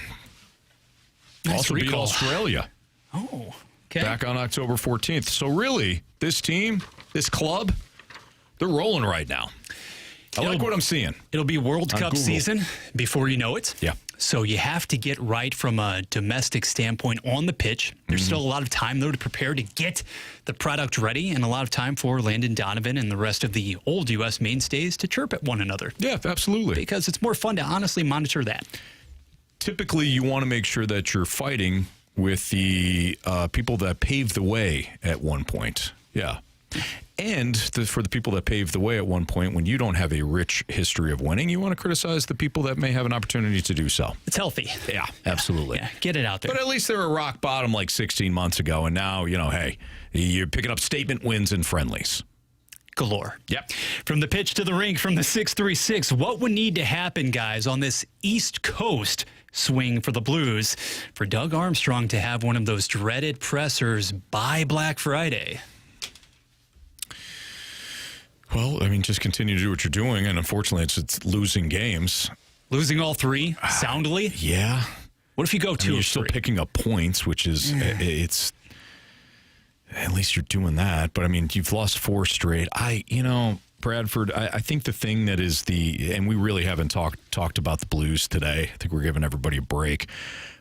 Nice also recall. beat Australia. Oh, okay. Back on October 14th. So really, this team, this club, they're rolling right now. I like what I'm seeing. It'll be World Cup season before you know it. Yeah. So you have to get right from a domestic standpoint on the pitch. There's still a lot of time, though, to prepare to get the product ready, and a lot of time for Landon Donovan and the rest of the old U.S. mainstays to chirp at one another. Yeah, absolutely. Because it's more fun to honestly monitor that. Typically, you want to make sure that you're fighting with the people that paved the way at one point. Yeah. And for the people that paved the way at one point, when you don't have a rich history of winning, you want to criticize the people that may have an opportunity to do so. It's healthy. Yeah, absolutely. Yeah, get it out there. But at least they were rock bottom like 16 months ago, and now, hey, you're picking up statement wins and friendlies. Galore. Yep. From the pitch to the rink, from the 636, what would need to happen, guys, on this East Coast swing for the Blues for Doug Armstrong to have one of those dreaded pressers by Black Friday? Well, just continue to do what you're doing, and unfortunately, it's losing games. Losing all three soundly? Yeah. What if you go 2 you're still picking up points, which is, it's, at least you're doing that. But, you've lost 4 straight. Bradford, I think the thing that is and we really haven't talked about the Blues today. I think we're giving everybody a break.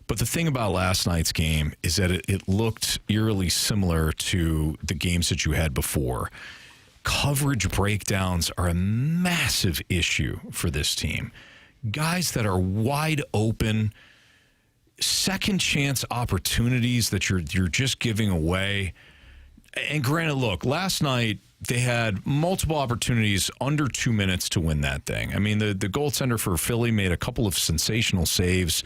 But the thing about last night's game is that it looked eerily similar to the games that you had before. Coverage breakdowns are a massive issue for this team. Guys that are wide open, second chance opportunities that you're just giving away. And granted, look, last night they had multiple opportunities under 2 minutes to win that thing. The goaltender for Philly made a couple of sensational saves.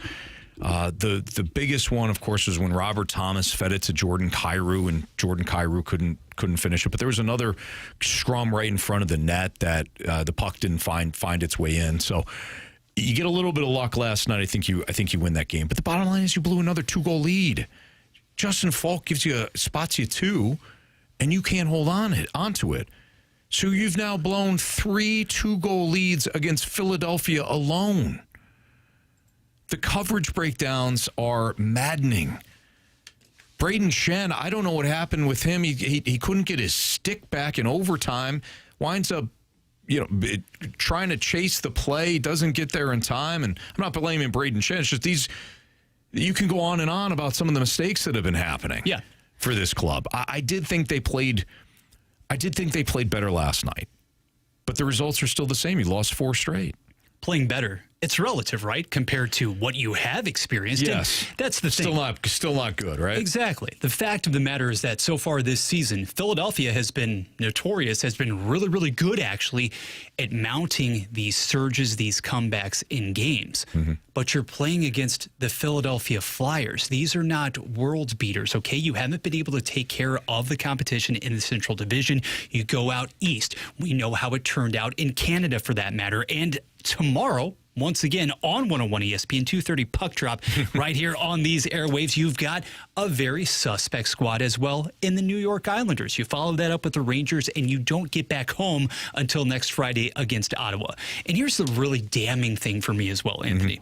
The biggest one, of course, was when Robert Thomas fed it to Jordan Kyrou, and Jordan Kyrou couldn't finish it. But there was another scrum right in front of the net that the puck didn't find its way in. So you get a little bit of luck last night. I think you win that game. But the bottom line is you blew another 2-goal lead. Justin Falk spots you 2, and you can't hold onto it. So you've now blown 3 2-goal leads against Philadelphia alone. The coverage breakdowns are maddening. Braden Shen, I don't know what happened with him. He couldn't get his stick back in overtime. Winds up, trying to chase the play. Doesn't get there in time. And I'm not blaming Braden Shen. It's just you can go on and on about some of the mistakes that have been happening. Yeah. For this club. I did think they played better last night. But the results are still the same. You lost 4 straight. Playing better it's relative, right? Compared to what you have experienced. Yes. And that's the thing. Still not good, right? Exactly. The fact of the matter is that so far this season, Philadelphia has been really, really good, actually, at mounting these surges, these comebacks in games. Mm-hmm. But you're playing against the Philadelphia Flyers. These are not world beaters, okay? You haven't been able to take care of the competition in the Central Division. You go out east. We know how it turned out in Canada, for that matter. And tomorrow, once again, on 101 ESPN, 2:30 puck drop, right here on these airwaves, you've got a very suspect squad as well in the New York Islanders. You follow that up with the Rangers, and you don't get back home until next Friday against Ottawa. And here's the really damning thing for me as well, Anthony.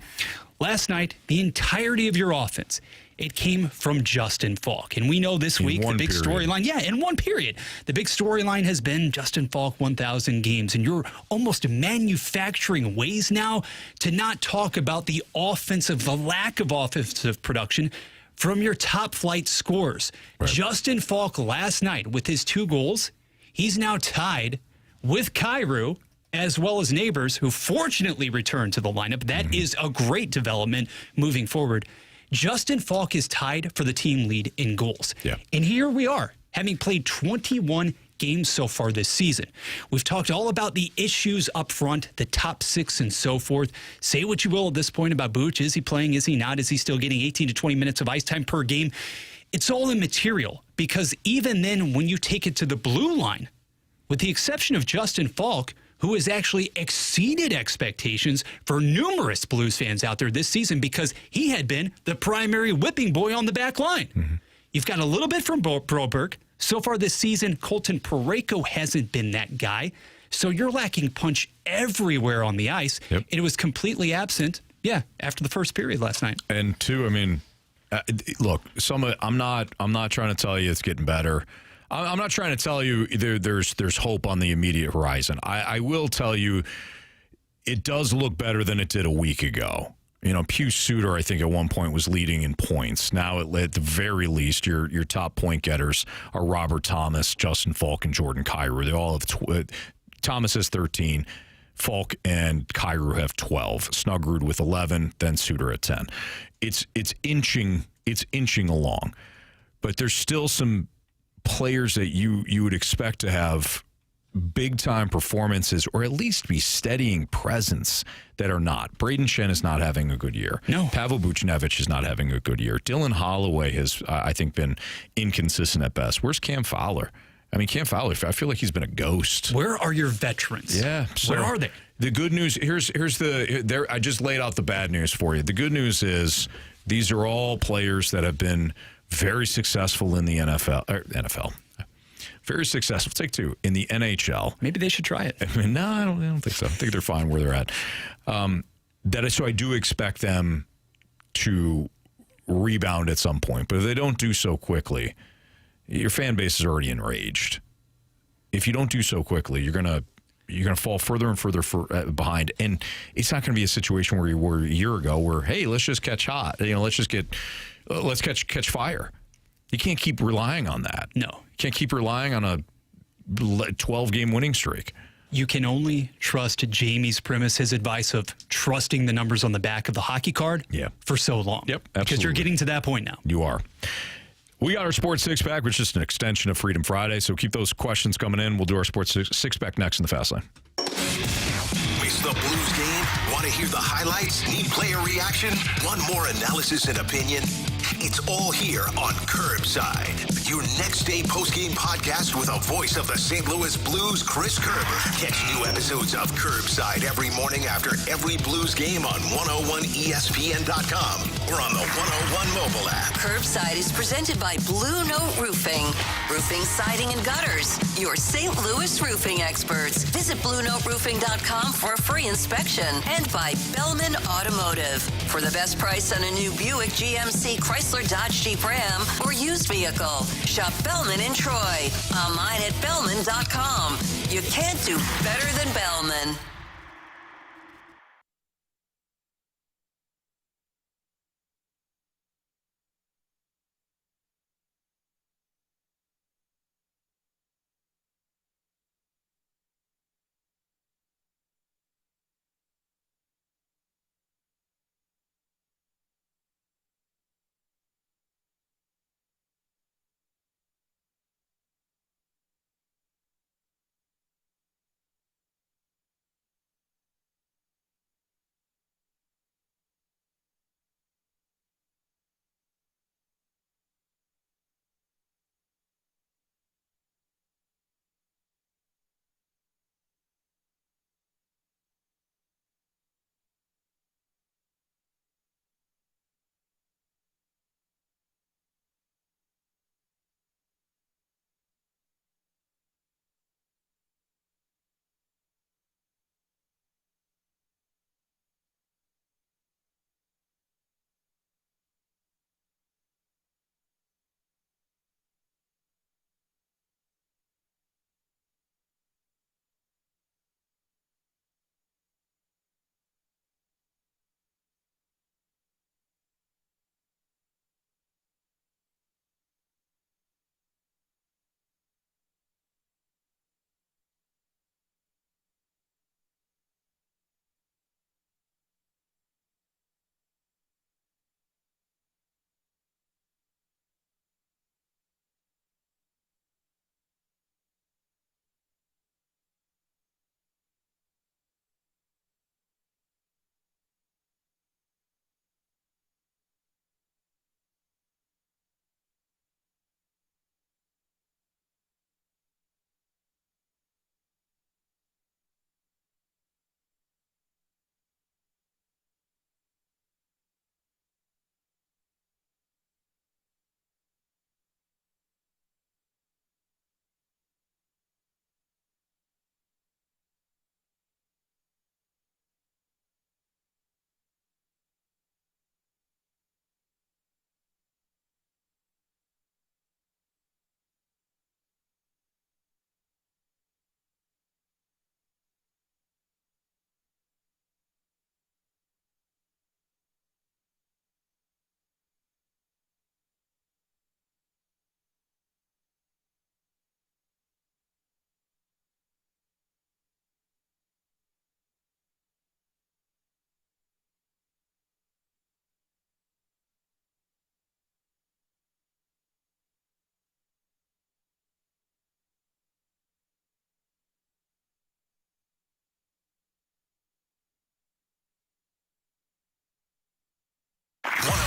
Last night, the entirety of your offense, it came from Justin Falk. And we know this week the big storyline, in one period, the big storyline has been Justin Falk 1,000 games. And you're almost manufacturing ways now to not talk about the lack of offensive production from your top flight scorers. Right. Justin Falk last night with his 2 goals, he's now tied with Carey, as well as Neighbors, who fortunately returned to the lineup. That is a great development moving forward. Justin Falk is tied for the team lead in goals. Yeah. And here we are, having played 21 games so far this season. We've talked all about the issues up front, the top 6 and so forth. Say what you will at this point about Booch. Is he playing? Is he not? Is he still getting 18 to 20 minutes of ice time per game? It's all immaterial, because even then, when you take it to the blue line, with the exception of Justin Falk, who has actually exceeded expectations for numerous Blues fans out there this season, because he had been the primary whipping boy on the back line. Mm-hmm. You've got a little bit from Broberg. So far this season, Colton Parayko hasn't been that guy. So you're lacking punch everywhere on the ice. Yep. And it was completely absent, after the first period last night. And 2, I mean, look, I'm not trying to tell you it's getting better. I'm not trying to tell you there's hope on the immediate horizon. I will tell you it does look better than it did a week ago. You know, Pius Suter, I think, at one point was leading in points. Now, at the very least, your top point getters are Robert Thomas, Justin Falk, and Jordan Kyrou. They all have Thomas has 13. Falk and Kyrou have 12. Snuggerud with 11, then Suter at 10. It's inching along, but there's still some players that you would expect to have big-time performances or at least be steadying presence that are not. Braden Shen is not having a good year. No. Pavel Buchnevich is not having a good year. Dylan Holloway has, I think, been inconsistent at best. Where's Cam Fowler? I mean, Cam Fowler, I feel like he's been a ghost. Where are your veterans? Yeah. Where are they? The good news, I just laid out the bad news for you. The good news is these are all players that have been very successful in the NFL. Very successful. Take 2 in the NHL. Maybe they should try it. I mean, no, I don't think so. I think they're fine where they're at. So I do expect them to rebound at some point. But if they don't do so quickly, your fan base is already enraged. If you don't do so quickly, you're gonna fall further and further behind, and it's not going to be a situation where you were a year ago, where hey, let's just catch hot. Let's catch fire. You can't keep relying on that. No. You can't keep relying on a 12-game winning streak. You can only trust Jamie's premise, his advice of trusting the numbers on the back of the hockey card for so long. Yep, absolutely. Because you're getting to that point now. You are. We got our Sports Six-Pack, which is just an extension of Freedom Friday, so keep those questions coming in. We'll do our Sports Six-Pack next in the Fast Lane. Miss the Blues game? Want to hear the highlights? Need player reaction? Want more analysis and opinion? It's all here on Curbside, your next day postgame podcast with a voice of the St. Louis Blues, Chris Kerber. Catch new episodes of Curbside every morning after every Blues game on 101ESPN.com or on the 101 mobile app. Curbside is presented by Blue Note Roofing. Roofing, siding, and gutters. Your St. Louis roofing experts. Visit BlueNoteRoofing.com for a free inspection. And by Bellman Automotive. For the best price on a new Buick, GMC, Chrysler, Dodge, Jeep, Ram, or used vehicle. Shop Bellman in Troy. Online at Bellman.com. You can't do better than Bellman.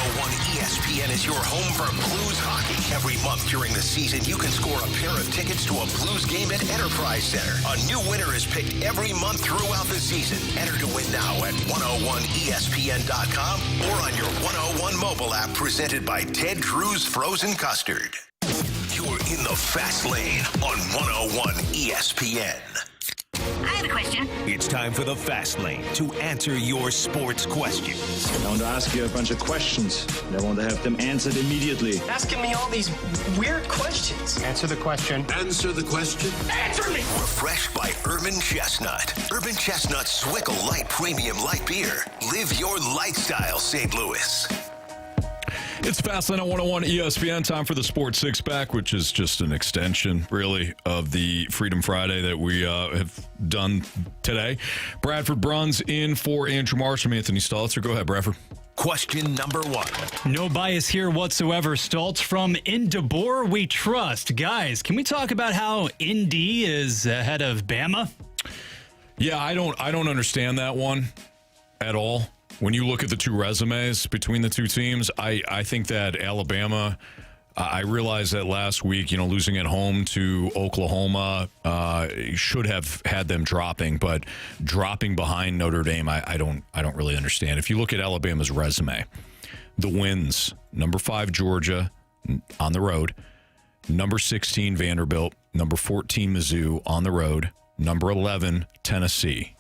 101 ESPN is your home for Blues hockey. Every month during the season, you can score a pair of tickets to a Blues game at Enterprise Center. A new winner is picked every month throughout the season. Enter to win now at 101ESPN.com or on your 101 mobile app presented by Ted Cruz Frozen Custard. You're in the fast lane on 101 ESPN. I have a question. It's time for the Fast Lane to answer your sports questions. I want to ask you a bunch of questions, and I want to have them answered immediately. Asking me all these weird questions. Answer the question. Answer the question. Answer me! Refreshed by Urban Chestnut. Urban Chestnut's Swickle Light Premium Light Beer. Live your lifestyle, St. Louis. It's Fastlane on 101 ESPN. Time for the Sports Six Pack, which is just an extension, really, of the Freedom Friday that we have done today. Bradford Bruns in for Andrew Marshall. Anthony Stalter. Go ahead, Bradford. Question number 1. No bias here whatsoever. Stoltz from In DeBoer we trust. Guys, can we talk about how Indy is ahead of Bama? Yeah, I don't understand that one at all. When you look at the two resumes between the two teams, I think that Alabama, I realized that last week, losing at home to Oklahoma should have had them dropping, but dropping behind Notre Dame, I don't really understand. If you look at Alabama's resume, the wins, number 5 Georgia on the road, number 16 Vanderbilt, number 14 Mizzou on the road, number 11 Tennessee.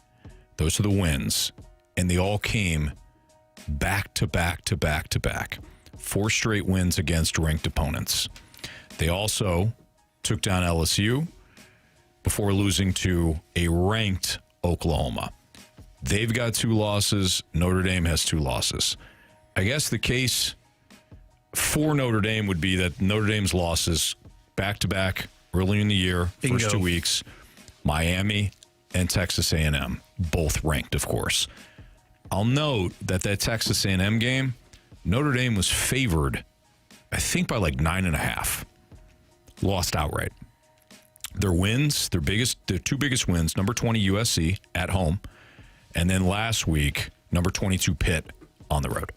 Those are the wins. And they all came back to back to back to back. 4 straight wins against ranked opponents. They also took down LSU before losing to a ranked Oklahoma. They've got 2 losses. Notre Dame has 2 losses. I guess the case for Notre Dame would be that Notre Dame's losses back to back early in the year, Bingo. first 2 weeks, Miami and Texas A&M, both ranked, of course. I'll note that Texas A&M game, Notre Dame was favored, I think, by like 9.5. Lost outright. Their wins, their 2 biggest wins, number 20 USC at home, and then last week, number 22 Pitt on the road.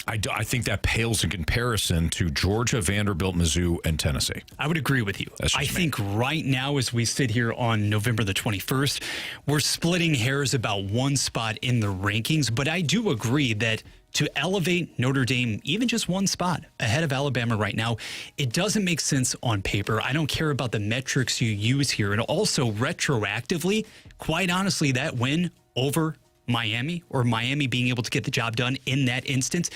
I think that pales in comparison to Georgia, Vanderbilt, Mizzou, and Tennessee. I would agree with you. I think right now, as we sit here on November the 21st, we're splitting hairs about 1 spot in the rankings, but I do agree that to elevate Notre Dame even just 1 spot ahead of Alabama right now, it doesn't make sense on paper. I don't care about the metrics you use here. And also retroactively, quite honestly, that win over Miami, or Miami being able to get the job done in that instance,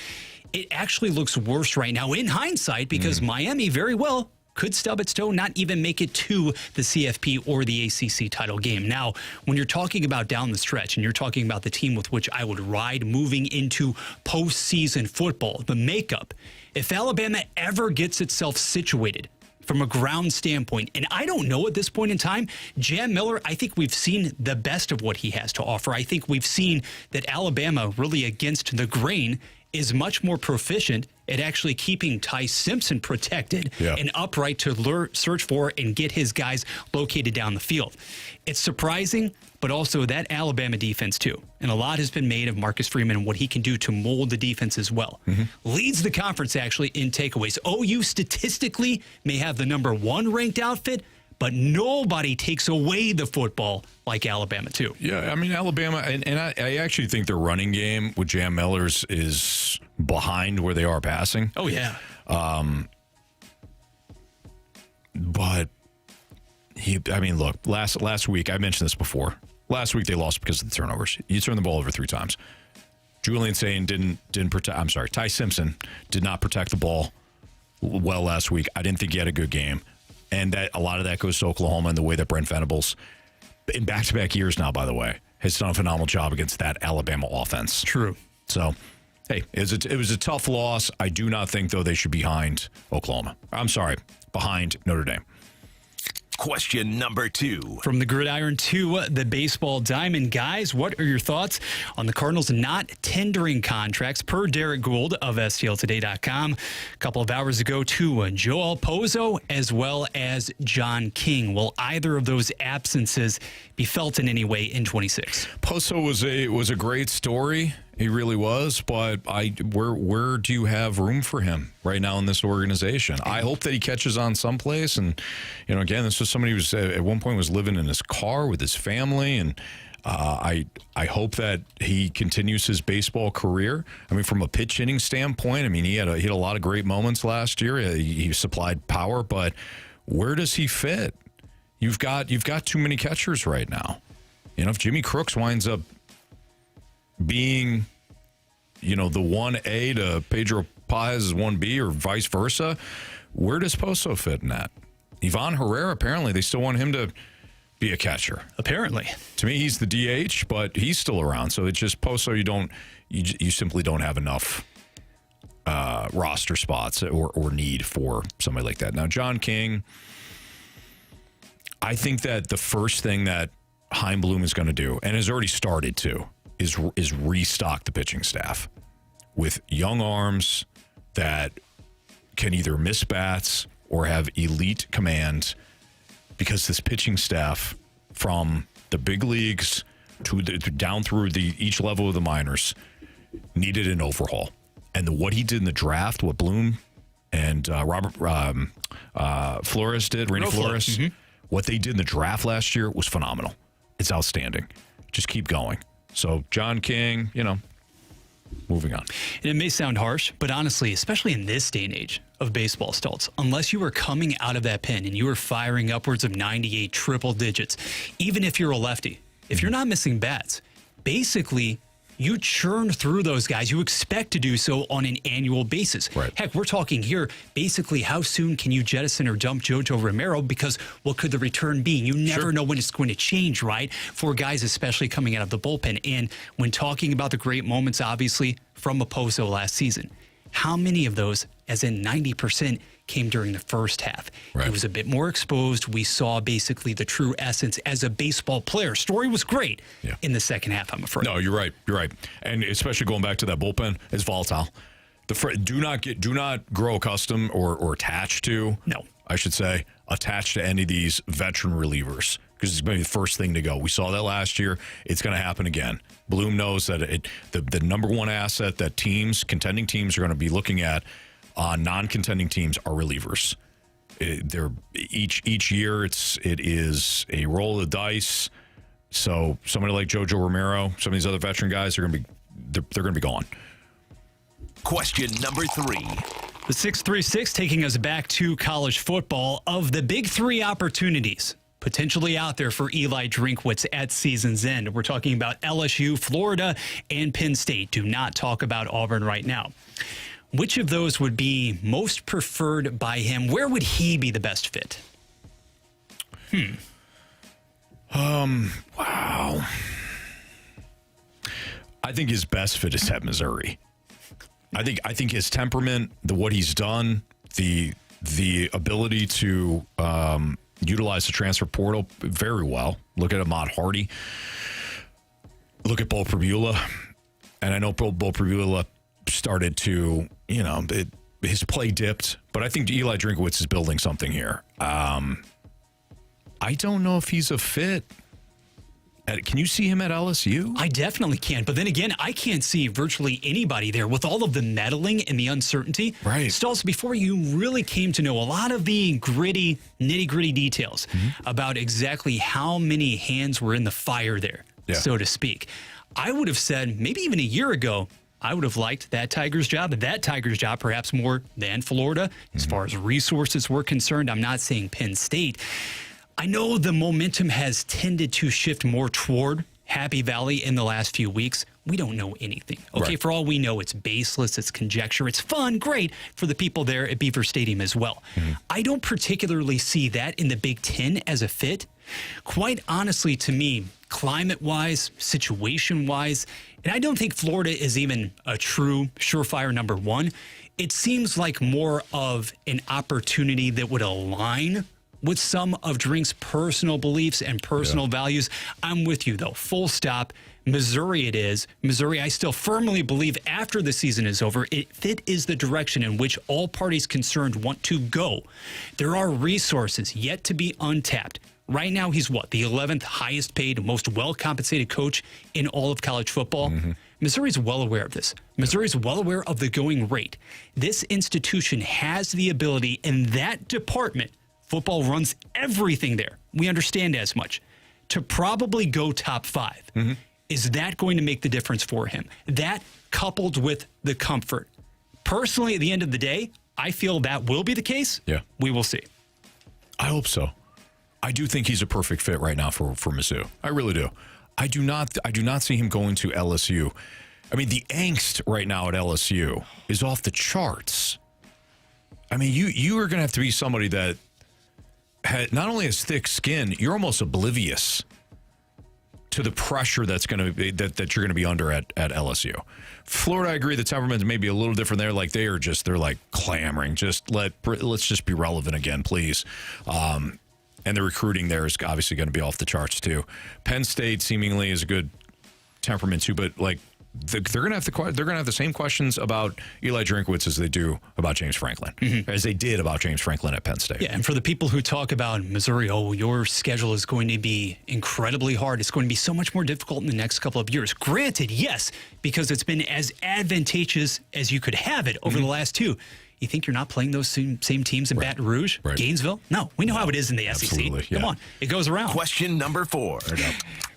it actually looks worse right now in hindsight because Miami very well could stub its toe, not even make it to the CFP or the ACC title game. Now, when you're talking about down the stretch and you're talking about the team with which I would ride moving into postseason football, the makeup, if Alabama ever gets itself situated from a ground standpoint, and I don't know at this point in time, Jam Miller, I think we've seen the best of what he has to offer. I think we've seen that Alabama, really against the grain, is much more proficient at actually keeping Ty Simpson protected and upright to search for and get his guys located down the field. It's surprising, but also that Alabama defense too. And a lot has been made of Marcus Freeman and what he can do to mold the defense as well. Leads the conference actually in takeaways. OU statistically may have the number 1 ranked outfit, but nobody takes away the football like Alabama, too. Yeah, I mean, Alabama, and I actually think their running game with Jam Miller's is behind where they are passing. Oh, yeah. But, look, last week, I mentioned this before. Last week, they lost because of the turnovers. You turned the ball over 3 times. Julian Sain didn't protect, Ty Simpson did not protect the ball well last week. I didn't think he had a good game. And that a lot of that goes to Oklahoma and the way that Brent Venables, in back-to-back years now, by the way, has done a phenomenal job against that Alabama offense. True. So, hey, it was a tough loss. I do not think, though, they should be behind Oklahoma. Behind Notre Dame. Question number 2. From the gridiron to the baseball diamond. Guys, what are your thoughts on the Cardinals not tendering contracts per Derek Gould of STLtoday.com a couple of hours ago to Joel Pozo as well as John King? Will either of those absences be felt in any way in 26? Pozo was a great story, He really was, but where do you have room for him right now in this organization? I hope that he catches on someplace. And, again, this was somebody who was at one point was living in his car with his family, and I hope that he continues his baseball career. I mean, from a pitch hitting standpoint, he had a lot of great moments last year. He supplied power, but where does he fit? You've got too many catchers right now. If Jimmy Crooks winds up being, the 1A to Pedro Paz's 1B or vice versa, where does Poso fit in that? Ivan Herrera, apparently they still want him to be a catcher. Apparently. To me, he's the DH, but he's still around. So it's just Poso, you simply don't have enough roster spots or need for somebody like that. Now, John King, I think that the first thing that Chaim Bloom is going to do, and has already started to, is restock the pitching staff with young arms that can either miss bats or have elite command, because this pitching staff from the big leagues to down through each level of the minors needed an overhaul. And what he did in the draft, what Bloom and Robert Flores did, Randy Flores, what they did in the draft last year was phenomenal. It's outstanding. Just keep going. So John King, moving on. And it may sound harsh, but honestly, especially in this day and age of baseball, Stultz, unless you are coming out of that pen and you are firing upwards of 98 triple digits, even if you're a lefty, if you're not missing bats, basically you churn through those guys. You expect to do so on an annual basis. Right. Heck, we're talking here, basically, how soon can you jettison or dump Jojo Romero? Because what could the return be? You never know when it's going to change, right? For guys, especially coming out of the bullpen. And when talking about the great moments, obviously, from Poso last season, how many of those, as in 90%, came during the first half? Right. He was a bit more exposed. We saw basically the true essence as a baseball player. Story was great in the second half, I'm afraid. No, you're right. You're right. And especially going back to that bullpen, it's volatile. Do not grow accustomed or attached to. No. I should say attached to any of these veteran relievers, because it's going to be the first thing to go. We saw that last year. It's going to happen again. Bloom knows that the number one asset that contending teams are going to be looking at on non-contending teams are relievers. They're each year it is a roll of the dice. So somebody like Jojo Romero, some of these other veteran guys are going to be gone. Question number 3. The 636 taking us back to college football. Of the big three opportunities potentially out there for Eli Drinkwitz at season's end, we're talking about LSU, Florida, and Penn State. Do not talk about Auburn right now. Which of those would be most preferred by him? Where would he be the best fit? Wow. I think his best fit is at Missouri. I think his temperament, what he's done, the ability to utilize the transfer portal very well. Look at Ahmad Hardy. Look at Bo Pribula. And I know Bo Pribula started to, his play dipped, but I think Eli Drinkwitz is building something here. I don't know if he's a fit. Can you see him at LSU? I definitely can. But then again, I can't see virtually anybody there with all of the meddling and the uncertainty. Right. Stultz, before you really came to know a lot of the nitty-gritty details about exactly how many hands were in the fire there, so to speak, I would have said maybe even a year ago, I would have liked that Tigers job, perhaps more than Florida. As far as resources were concerned, I'm not saying Penn State. I know the momentum has tended to shift more toward Happy Valley in the last few weeks. We don't know anything. Okay, right. For all we know, it's baseless, it's conjecture, it's fun, great for the people there at Beaver Stadium as well. I don't particularly see that in the Big Ten as a fit. Quite honestly, to me, climate-wise, situation-wise, and I don't think Florida is even a true surefire number one. It seems like more of an opportunity that would align with some of Drink's personal beliefs and personal values. I'm with you, though. Full stop. Missouri it is. Missouri, I still firmly believe after the season is over, it is the direction in which all parties concerned want to go. There are resources yet to be untapped. Right now, he's the 11th highest paid, most well-compensated coach in all of college football. Missouri's well aware of this. Missouri's well aware of the going rate. This institution has the ability in that department, football runs everything there. We understand as much, to probably go top 5. Mm-hmm. Is that going to make the difference for him? That coupled with the comfort. Personally, at the end of the day, I feel that will be the case. Yeah. We will see. I hope so. I do think he's a perfect fit right now for Mizzou. I really do. I do not see him going to LSU. I mean, the angst right now at LSU is off the charts. I mean, you are going to have to be somebody that not only has thick skin, you're almost oblivious to the pressure that's going to be that you're going to be under at LSU. Florida, I agree, the temperament may be a little different there. Like they're like clamoring, let's just be relevant again, please. And the recruiting there is obviously going to be off the charts too. Penn State seemingly is a good temperament too, but like they're going to have the same questions about Eli Drinkwitz as they do about James Franklin, as they did about James Franklin at Penn State. Yeah, and for the people who talk about Missouri, your schedule is going to be incredibly hard. It's going to be so much more difficult in the next couple of years. Granted, yes, because it's been as advantageous as you could have it over the last 2. You think you're not playing those same teams in Baton Rouge, Gainesville? No, we know how it is in the SEC. Yeah. Come on, it goes around. Question number 4.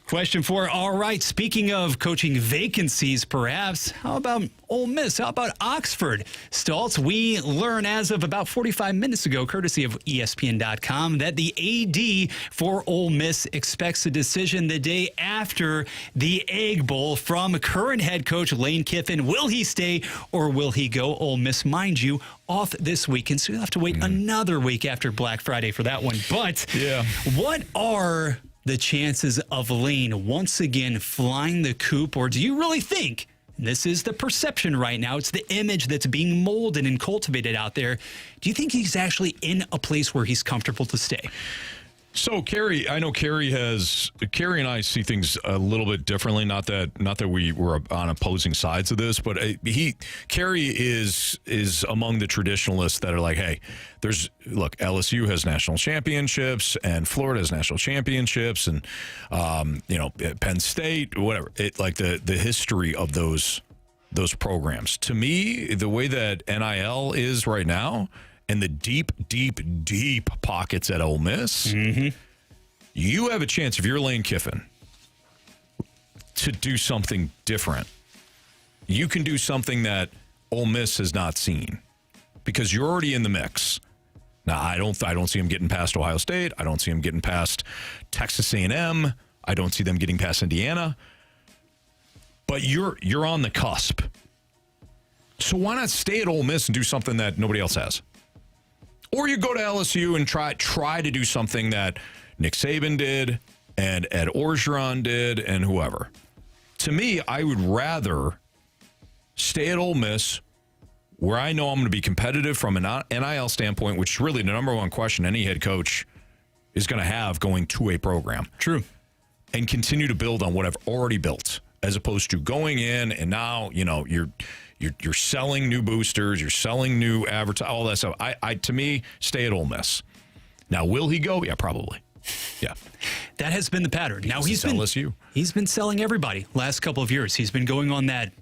Question 4. All right. Speaking of coaching vacancies, perhaps, how about Ole Miss? How about Oxford? Staltz, we learn as of about 45 minutes ago, courtesy of ESPN.com, that the AD for Ole Miss expects a decision the day after the Egg Bowl from current head coach Lane Kiffin. Will he stay or will he go? Ole Miss, mind you, off this weekend, so you'll have to wait another week after Black Friday for that one. But what are the chances of Lane once again flying the coop, or do you really think, and this is the perception right now, it's the image that's being molded and cultivated out there, do you think he's actually in a place where he's comfortable to stay? So Carey, I know Carey and I see things a little bit differently. Not that we were on opposing sides of this, but Carey is among the traditionalists that are like, hey, LSU has national championships and Florida has national championships, and Penn State, whatever. The history of those programs. To me, the way that NIL is right now, and the deep, deep, deep pockets at Ole Miss, you have a chance, if you're Lane Kiffin, to do something different. You can do something that Ole Miss has not seen because you're already in the mix. Now, I don't see him getting past Ohio State. I don't see him getting past Texas A&M. I don't see them getting past Indiana. But you're on the cusp. So why not stay at Ole Miss and do something that nobody else has? Or you go to LSU and try to do something that Nick Saban did and Ed Orgeron did and whoever. To me, I would rather stay at Ole Miss where I know I'm going to be competitive from an NIL standpoint, which is really the number one question any head coach is going to have going to a program. True. And continue to build on what I've already built, as opposed to going in and now, you're selling new boosters, you're selling new advertising, all that stuff. To me, stay at Ole Miss. Now, will he go? Yeah, probably. Yeah. That has been the pattern. Now he's been LSU. He's been selling everybody last couple of years. He's been going on that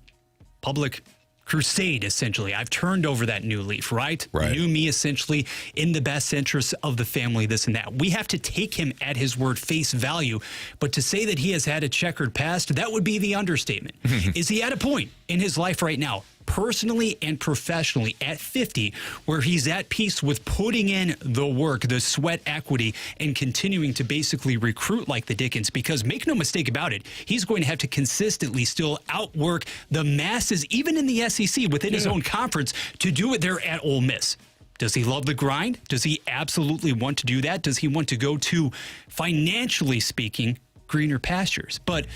public crusade, essentially. I've turned over that new leaf, right? New me, essentially, in the best interest of the family, this and that. We have to take him at his word, face value. But to say that he has had a checkered past, that would be the understatement. Is he at a point in his life right now, personally and professionally, at 50, where he's at peace with putting in the work, the sweat equity, and continuing to basically recruit like the Dickens? Because make no mistake about it, he's going to have to consistently still outwork the masses, even in the SEC, within his own conference, to do it there at Ole Miss. Does he love the grind? Does he absolutely want to do that? Does he want to go to, financially speaking, greener pastures? But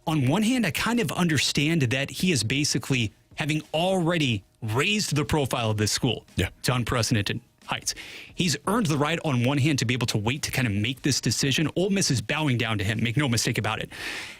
on one hand, I kind of understand that he is basically having already raised the profile of this school to unprecedented heights. He's earned the right on one hand to be able to wait to kind of make this decision. Ole Miss is bowing down to him. Make no mistake about it.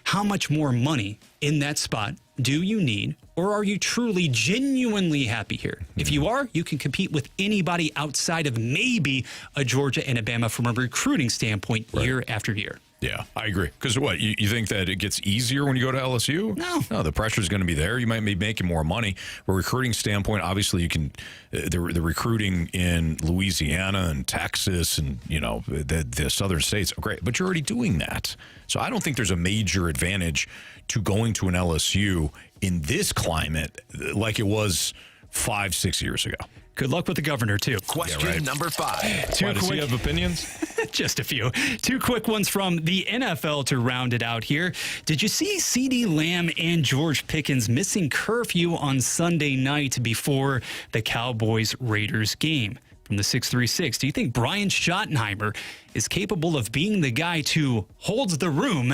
How much more money in that spot do you need, or are you truly, genuinely happy here? If you are, you can compete with anybody outside of maybe a Georgia and Alabama from a recruiting standpoint year after year. Yeah, I agree. Because what, you think that it gets easier when you go to LSU? No, the pressure's going to be there. You might be making more money. From a recruiting standpoint, obviously you can, the recruiting in Louisiana and Texas and, the southern states are great, but you're already doing that. So I don't think there's a major advantage to going to an LSU in this climate like it was 5-6 years ago. Good luck with the governor, too. Question number 5. Does he have opinions? Just a few. 2 quick ones from the NFL to round it out here. Did you see CeeDee Lamb and George Pickens missing curfew on Sunday night before the Cowboys-Raiders game? From the 636, do you think Brian Schottenheimer is capable of being the guy to hold the room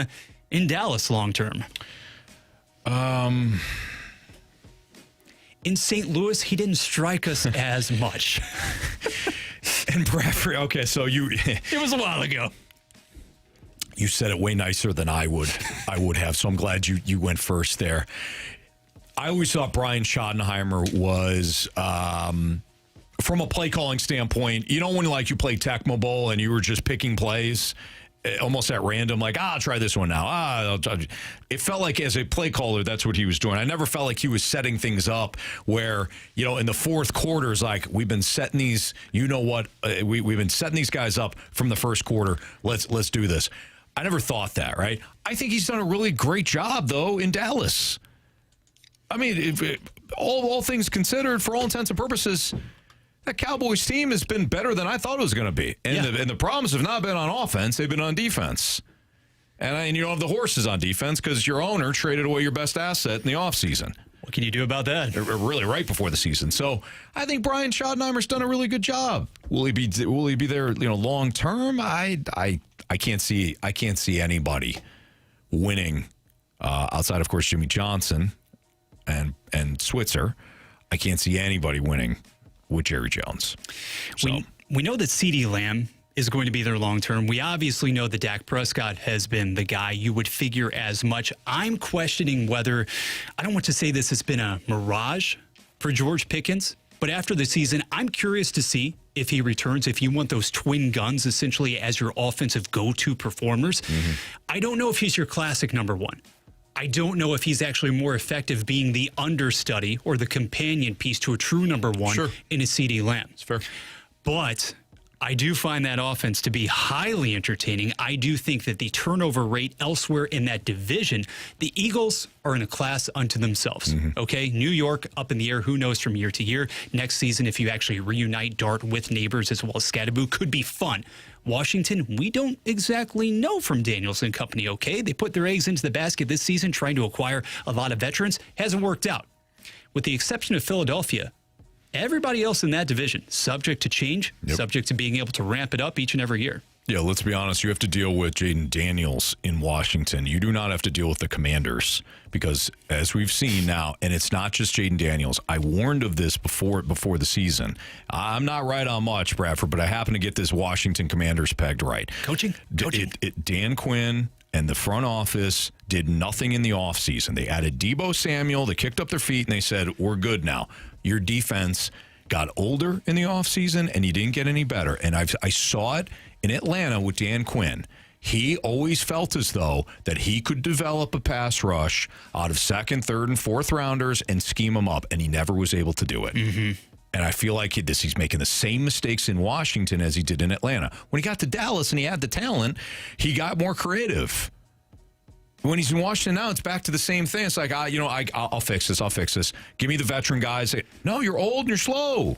in Dallas long term? In St. Louis, he didn't strike us as much. And Bradford, okay, so it was a while ago. You said it way nicer than I would have, so I'm glad you went first there. I always thought Brian Schottenheimer was, from a play calling standpoint, when you play Tecmo Bowl and you were just picking plays almost at random, like, I'll try this one now. It felt like as a play caller, that's what he was doing. I never felt like he was setting things up where, in the fourth quarter is like, we've been setting these, we've been setting these guys up from the first quarter. Let's do this. I never thought that, right? I think he's done a really great job, though, in Dallas. I mean, all things considered, for all intents and purposes, that Cowboys team has been better than I thought it was going to be. And the problems have not been on offense. They've been on defense. And you don't have the horses on defense because your owner traded away your best asset in the offseason. What can you do about that? Really right before the season. So I think Brian Schottenheimer's done a really good job. Will he be there, long term? I can't see anybody winning outside, of course, Jimmy Johnson and Switzer. I can't see anybody winning with Jerry Jones. So. We know that CeeDee Lamb is going to be there long term. We obviously know that Dak Prescott has been the guy. You would figure as much. I'm questioning whether, I don't want to say this has been a mirage for George Pickens, but after the season, I'm curious to see if he returns, if you want those twin guns essentially as your offensive go-to performers. Mm-hmm. I don't know if he's your classic number one. I don't know if he's actually more effective being the understudy or the companion piece to a true number one in a CeeDee Lamb. It's fair. But I do find that offense to be highly entertaining. I do think that the turnover rate elsewhere in that division, the Eagles are in a class unto themselves. Mm-hmm. Okay? New York up in the air, who knows from year to year. Next season, if you actually reunite Dart with Neighbors as well as Scatterboo, could be fun. Washington, we don't exactly know from Daniels and company, okay? They put their eggs into the basket this season trying to acquire a lot of veterans. Hasn't worked out. With the exception of Philadelphia, everybody else in that division, subject to change, subject to being able to ramp it up each and every year. Yeah, let's be honest. You have to deal with Jaden Daniels in Washington. You do not have to deal with the Commanders because, as we've seen now, and it's not just Jaden Daniels. I warned of this before the season. I'm not right on much, Bradford, but I happen to get this Washington Commanders pegged right. Coaching? Dan Quinn and the front office did nothing in the offseason. They added Deebo Samuel. They kicked up their feet, and they said, we're good now. Your defense got older in the offseason, and you didn't get any better. And I saw it in Atlanta with Dan Quinn. He always felt as though that he could develop a pass rush out of second, third, and fourth rounders and scheme them up, and he never was able to do it. Mm-hmm. And I feel like he's making the same mistakes in Washington as he did in Atlanta. When he got to Dallas and he had the talent, he got more creative. When he's in Washington now, it's back to the same thing. It's like, I'll fix this. I'll fix this. Give me the veteran guys. No, you're old and you're slow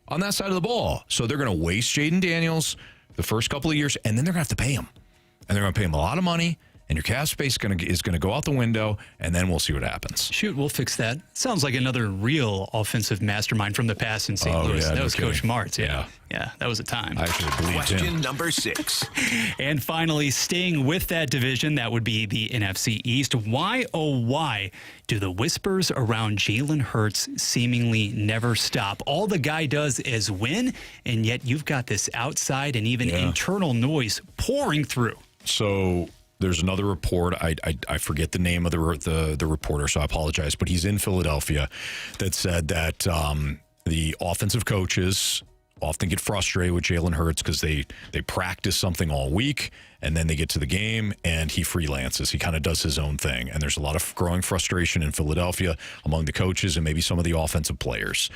on that side of the ball. So they're going to waste Jaden Daniels the first couple of years, and then they're going to have to pay him. And they're going to pay him a lot of money, and your cap space is going to go out the window, and then we'll see what happens. Shoot, we'll fix that. Sounds like another real offensive mastermind from the past in St. Louis. Yeah, that was kidding. Coach Martz. Yeah, that was a time. I actually believed him. Question number 6. And finally, staying with that division, that would be the NFC East. Why, oh why, do the whispers around Jalen Hurts seemingly never stop? All the guy does is win, and yet you've got this outside and even internal noise pouring through. So there's another report. I forget the name of the reporter, so I apologize. But he's in Philadelphia that said that the offensive coaches often get frustrated with Jalen Hurts because they practice something all week, and then they get to the game, and he freelances. He kind of does his own thing. And there's a lot of growing frustration in Philadelphia among the coaches and maybe some of the offensive players.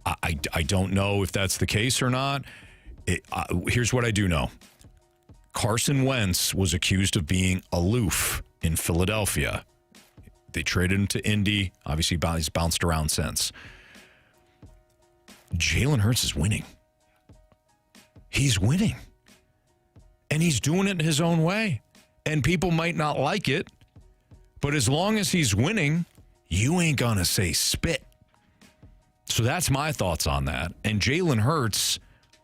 I don't know if that's the case or not. Here's what I do know. Carson Wentz was accused of being aloof in Philadelphia. They traded him to Indy. Obviously, he's bounced around since. Jalen Hurts is winning. He's winning. And he's doing it in his own way. And people might not like it, but as long as he's winning, you ain't going to say spit. So that's my thoughts on that. And Jalen Hurts,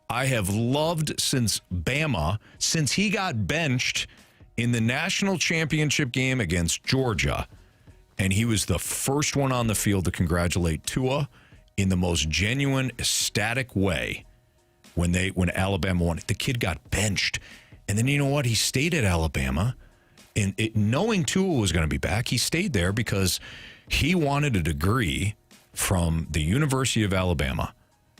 I have loved since Bama, since he got benched in the national championship game against Georgia. And he was the first one on the field to congratulate Tua in the most genuine, ecstatic way when Alabama won. The kid got benched. And then you know what? He stayed at Alabama. And knowing Tua was going to be back, he stayed there because he wanted a degree from the University of Alabama.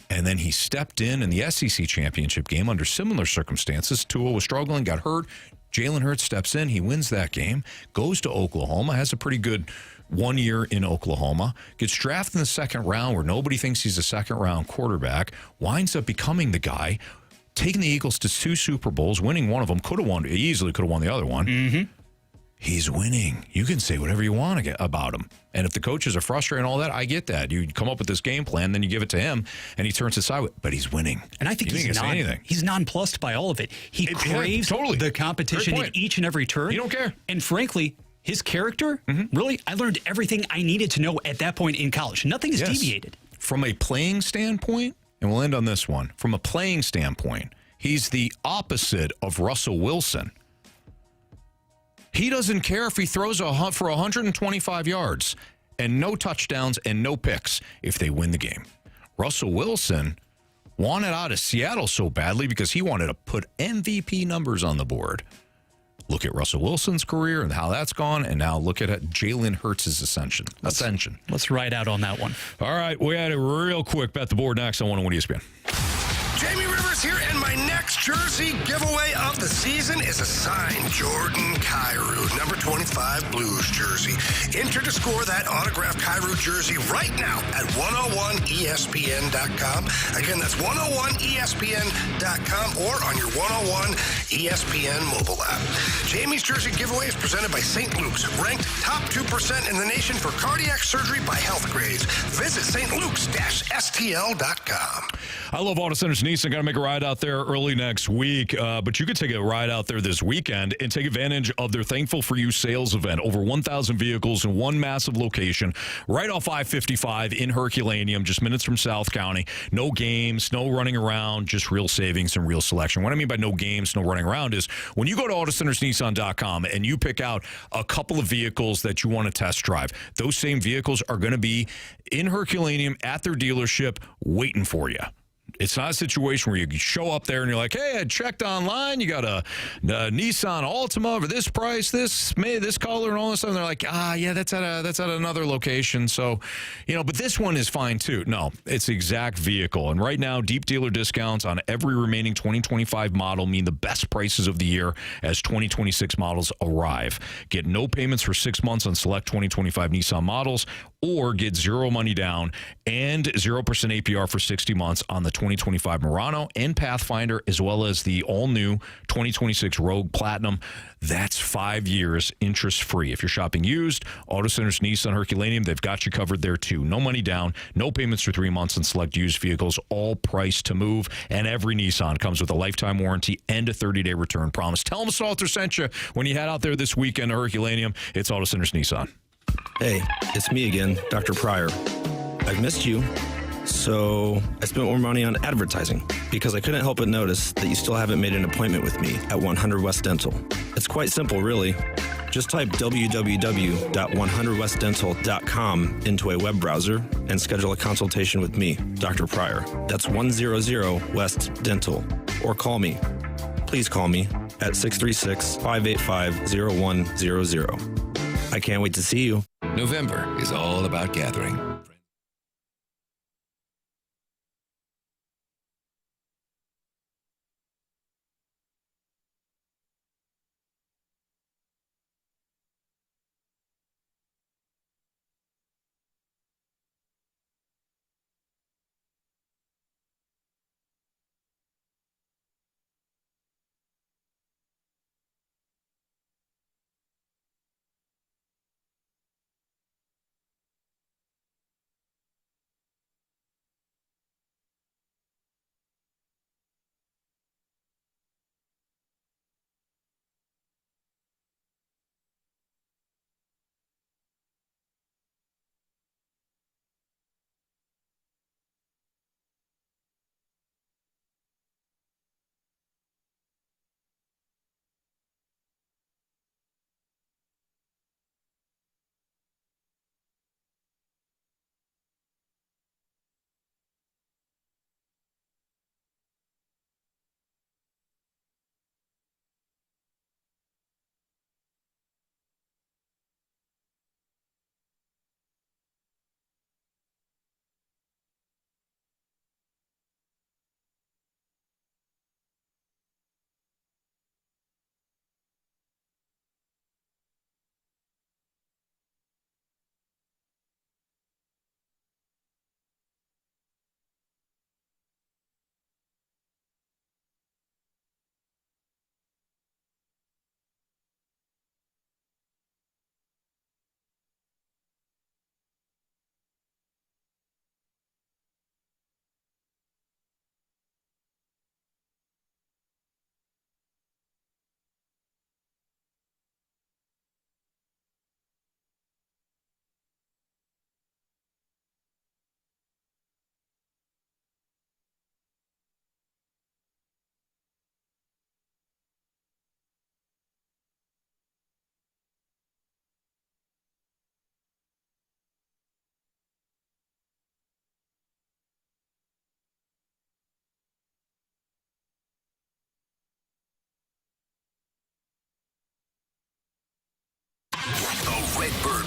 And then he stepped in the SEC championship game under similar circumstances. Tua was struggling, got hurt. Jalen Hurts steps in. He wins that game, goes to Oklahoma, has a pretty good 1 year in Oklahoma, gets drafted in the second round where nobody thinks he's a second-round quarterback, winds up becoming the guy, taking the Eagles to 2 Super Bowls, winning one of them, easily could have won the other one. Mm-hmm. He's winning. You can say whatever you want about him. And if the coaches are frustrated and all that, I get that. You come up with this game plan, then you give it to him, and he turns it sideways. But he's winning. And I think he's nonplussed by all of it. He craves the competition in each and every turn. You don't care. And frankly, his character, really, I learned everything I needed to know at that point in college. Nothing has deviated. From a playing standpoint, and we'll end on this one, from a playing standpoint, he's the opposite of Russell Wilson. He doesn't care if he throws for 125 yards and no touchdowns and no picks if they win the game. Russell Wilson wanted out of Seattle so badly because he wanted to put MVP numbers on the board. Look at Russell Wilson's career and how that's gone, and now look at Jalen Hurts' ascension. Let's ride out on that one. All right, we had a real quick bet the board next on 101 ESPN. Jamie Rivers here, and my next jersey giveaway of the season is a signed Jordan Cairo, number 25 Blues jersey. Enter to score that autographed Cairo jersey right now at 101ESPN.com. Again, that's 101ESPN.com or on your 101 ESPN mobile app. Jamie's jersey giveaway is presented by St. Luke's, ranked top 2% in the nation for cardiac surgery by Health Grades. Visit stlukes-stl.com. I love Auto Centers Nissan. Got to make a ride out there early next week. But you could take a ride out there this weekend and take advantage of their Thankful for You sales event. Over 1,000 vehicles in one massive location right off I-55 in Herculaneum, just minutes from South County. No games, no running around, just real savings and real selection. What I mean by no games, no running around is when you go to AutoCentersNissan.com and you pick out a couple of vehicles that you want to test drive, those same vehicles are going to be in Herculaneum at their dealership waiting for you. It's not a situation where you show up there and you're like, hey, I checked online. You got a Nissan Altima for this price, this color, and all this stuff. And they're like, yeah, that's at another location. So, but this one is fine too. No, it's the exact vehicle. And right now, deep dealer discounts on every remaining 2025 model mean the best prices of the year as 2026 models arrive. Get no payments for 6 months on select 2025 Nissan models, or get zero money down and 0% APR for 60 months on the 2025 Murano and Pathfinder, as well as the all-new 2026 Rogue Platinum. That's 5 years interest-free. If you're shopping used, Auto Centers Nissan Herculaneum, they've got you covered there too. No money down, no payments for 3 months on select used vehicles, all priced to move, and every Nissan comes with a lifetime warranty and a 30-day return promise. Tell them Stalter sent you when you head out there this weekend to Herculaneum. It's Auto Centers Nissan. Hey, it's me again, Dr. Pryor. I've missed you, so I spent more money on advertising because I couldn't help but notice that you still haven't made an appointment with me at 100 West Dental. It's quite simple, really. Just type www.100westdental.com into a web browser and schedule a consultation with me, Dr. Pryor. That's 100 West Dental. Or call me. Please call me at 636-585-0100. I can't wait to see you. November is all about gathering.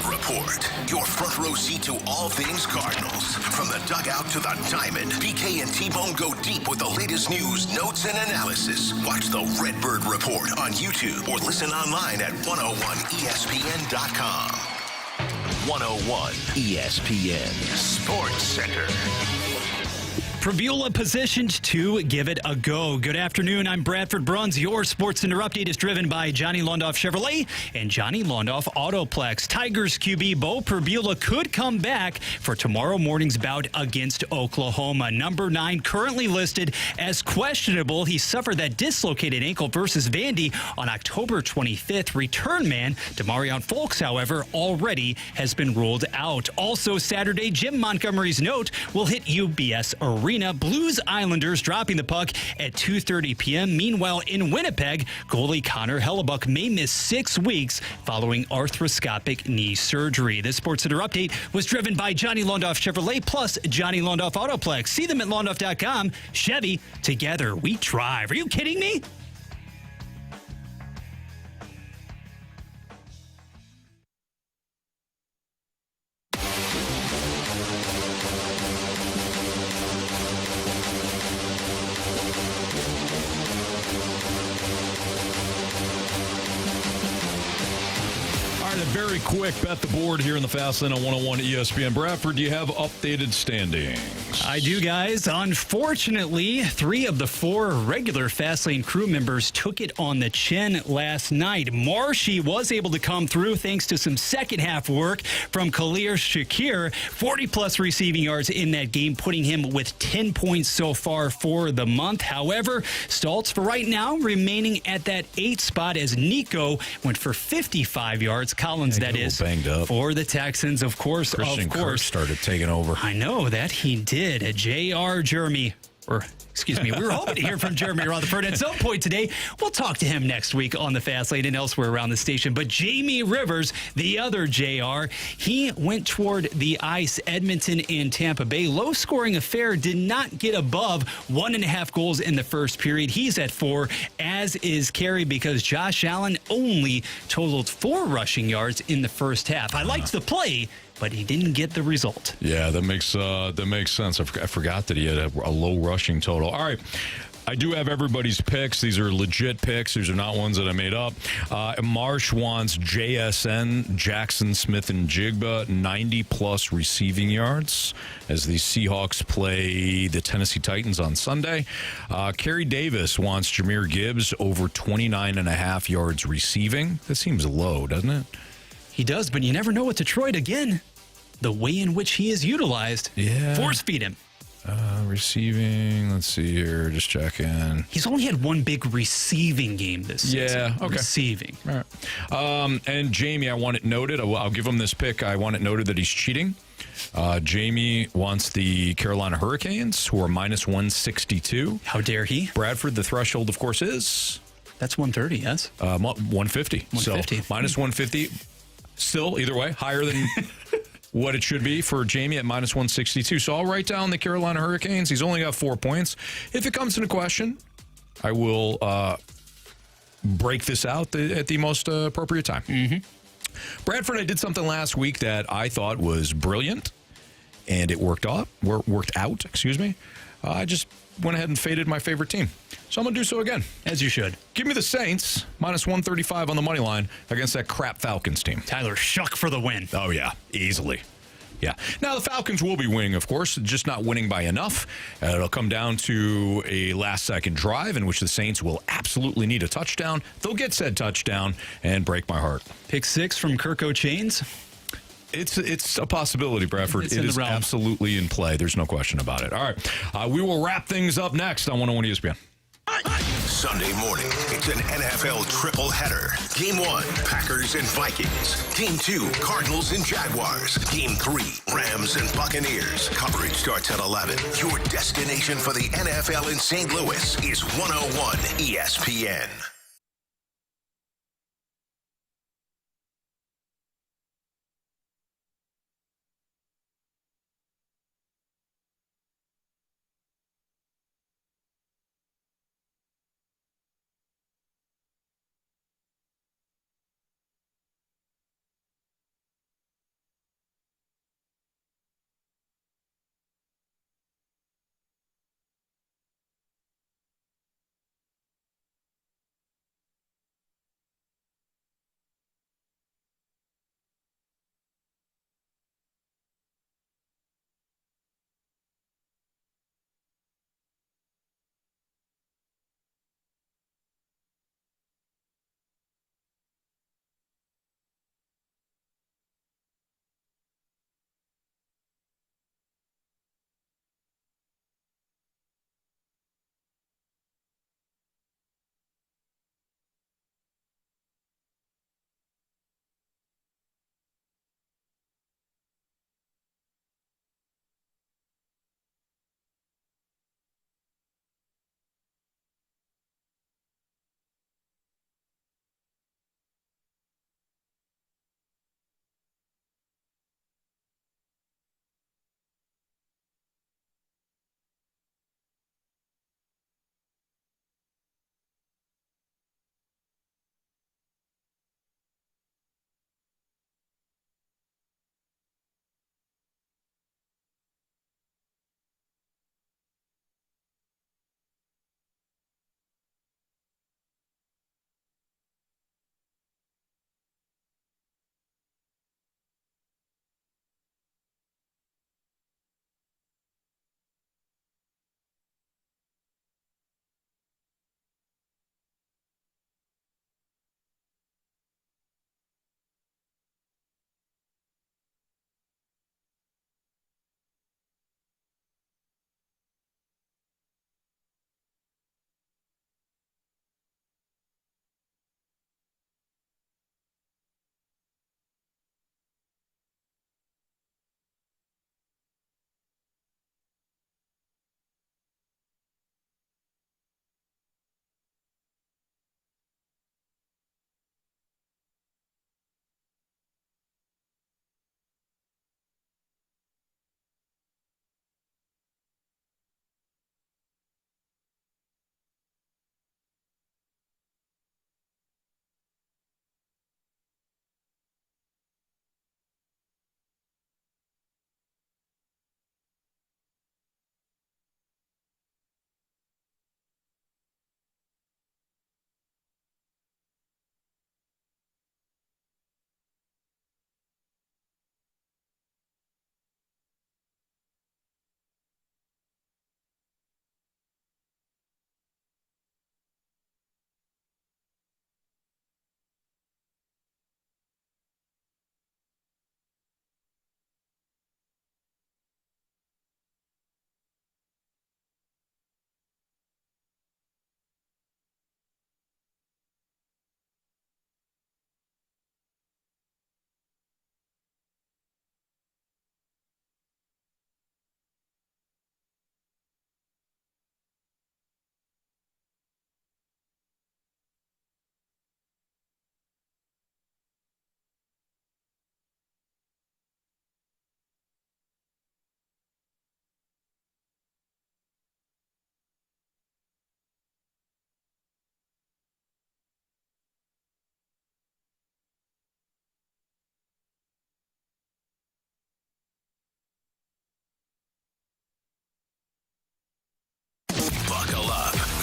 Report. Your front row seat to all things Cardinals. From the dugout to the diamond, BK and T-Bone go deep with the latest news, notes, and analysis. Watch the Redbird Report on YouTube or listen online at 101ESPN.com. 101 ESPN Sports Center. Prevula positioned to give it a go. Good afternoon. I'm Bradford Bruns. Your Sports Center update is driven by Johnny Londoff Chevrolet and Johnny Londoff Autoplex. Tigers QB Bo Prevula could come back for tomorrow morning's bout against Oklahoma. Number 9 currently listed as questionable. He suffered that dislocated ankle versus Vandy on October 25th. Return man Demarion Folks, however, already has been ruled out. Also Saturday, Jim Montgomery's note will hit UBS Arena. Blues Islanders dropping the puck at 2:30 p.m. Meanwhile, in Winnipeg, goalie Connor Hellebuck may miss 6 weeks following arthroscopic knee surgery. This Sports Center update was driven by Johnny Londoff Chevrolet plus Johnny Londoff Autoplex. See them at londoff.com. Chevy, together we drive. Are you kidding me? Very quick bet the board here in the Fast Lane on 101 ESPN. Bradford, do you have updated standings? I do, guys. Unfortunately, 3 of the 4 regular Fast Lane crew members took it on the chin last night. Marshy was able to come through thanks to some second-half work from Khalil Shakir. 40-plus receiving yards in that game, putting him with 10 points so far for the month. However, Stalter, for right now, remaining at that 8th spot as Nico went for 55 yards. Collins, that is, banged up for the Texans, of course. Christian Kirk started taking over. I know that he did. Jeremy, or excuse me, we were hoping to hear from Jeremy Rutherford at some point today. We'll talk to him next week on the Fast Lane and elsewhere around the station. But Jamie Rivers, the other JR, he went toward the ice. Edmonton and Tampa Bay. Low-scoring affair, did not get above 1.5 goals in the first period. He's at 4, as is Carey, because Josh Allen only totaled 4 rushing yards in the first half. I liked the play, but he didn't get the result. Yeah, that makes sense. I forgot that he had a low rushing total. All right. I do have everybody's picks. These are legit picks. These are not ones that I made up. Marsh wants JSN, Jackson Smith and Jigba, 90-plus receiving yards as the Seahawks play the Tennessee Titans on Sunday. Kerry Davis wants Jahmyr Gibbs over 29.5 yards receiving. That seems low, doesn't it? He does, but you never know with Detroit. Again, the way in which he is utilized. Yeah. Force feed him. Receiving, let's see here, just checking. He's only had one big receiving game this season. Yeah, okay. Receiving. All right. And Jamie, I want it noted, I'll give him this pick. I want it noted that he's cheating. Jamie wants the Carolina Hurricanes, who are minus 162. How dare he? Bradford, the threshold, of course, is? That's 130, yes? 150. 150. So minus 150. Still, either way, higher than what it should be for Jamie at minus 162. So I'll write down the Carolina Hurricanes. He's only got 4 points. If it comes into question, I will break this out at the most appropriate time. Mm-hmm. Bradford, I did something last week that I thought was brilliant, and it worked out. I just went ahead and faded my favorite team. So I'm going to do so again. As you should. Give me the Saints, minus 135 on the money line against that crap Falcons team. Tyler Shuck for the win. Oh, yeah. Easily. Yeah. Now, the Falcons will be winning, of course, just not winning by enough. It'll come down to a last-second drive in which the Saints will absolutely need a touchdown. They'll get said touchdown and break my heart. Pick 6 from Kirk O'Chains. It's a possibility, Bradford. It is absolutely in play. There's no question about it. All right. We will wrap things up next on 101 ESPN. Sunday morning, it's an NFL triple header. Game 1, Packers and Vikings. Game 2, Cardinals and Jaguars. Game 3, Rams and Buccaneers. Coverage starts at 11. Your destination for the NFL in St. Louis is 101 ESPN.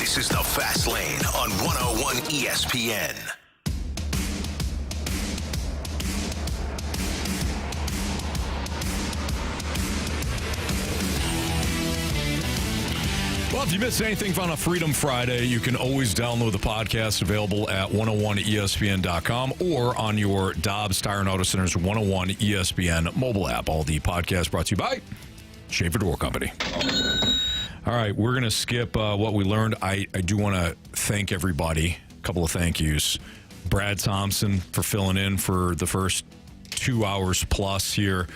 This is the Fast Lane on 101 ESPN. Well, if you missed anything from a Freedom Friday, you can always download the podcast available at 101ESPN.com or on your Dobbs Tire and Auto Center's 101 ESPN mobile app. All the podcasts brought to you by Schaefer Door Company. All right, we're going to skip what we learned. I do want to thank everybody. A couple of thank yous. Brad Thompson for filling in for the first 2 hours plus here.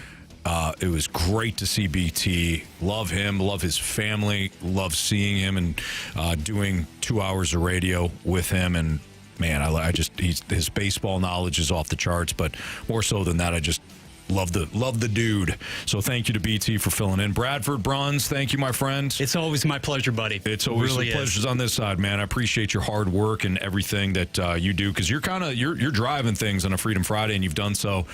It was great to see BT. Love him, love his family, love seeing him and doing 2 hours of radio with him. And man, his baseball knowledge is off the charts. But more so than that, I just love the dude. So thank you to BT for filling in. Bradford Bruns, thank you, my friend. It's always my pleasure, buddy. It's always really a pleasure on this side, man. I appreciate your hard work and everything that you do, because you're driving things on a Freedom Friday, and you've done so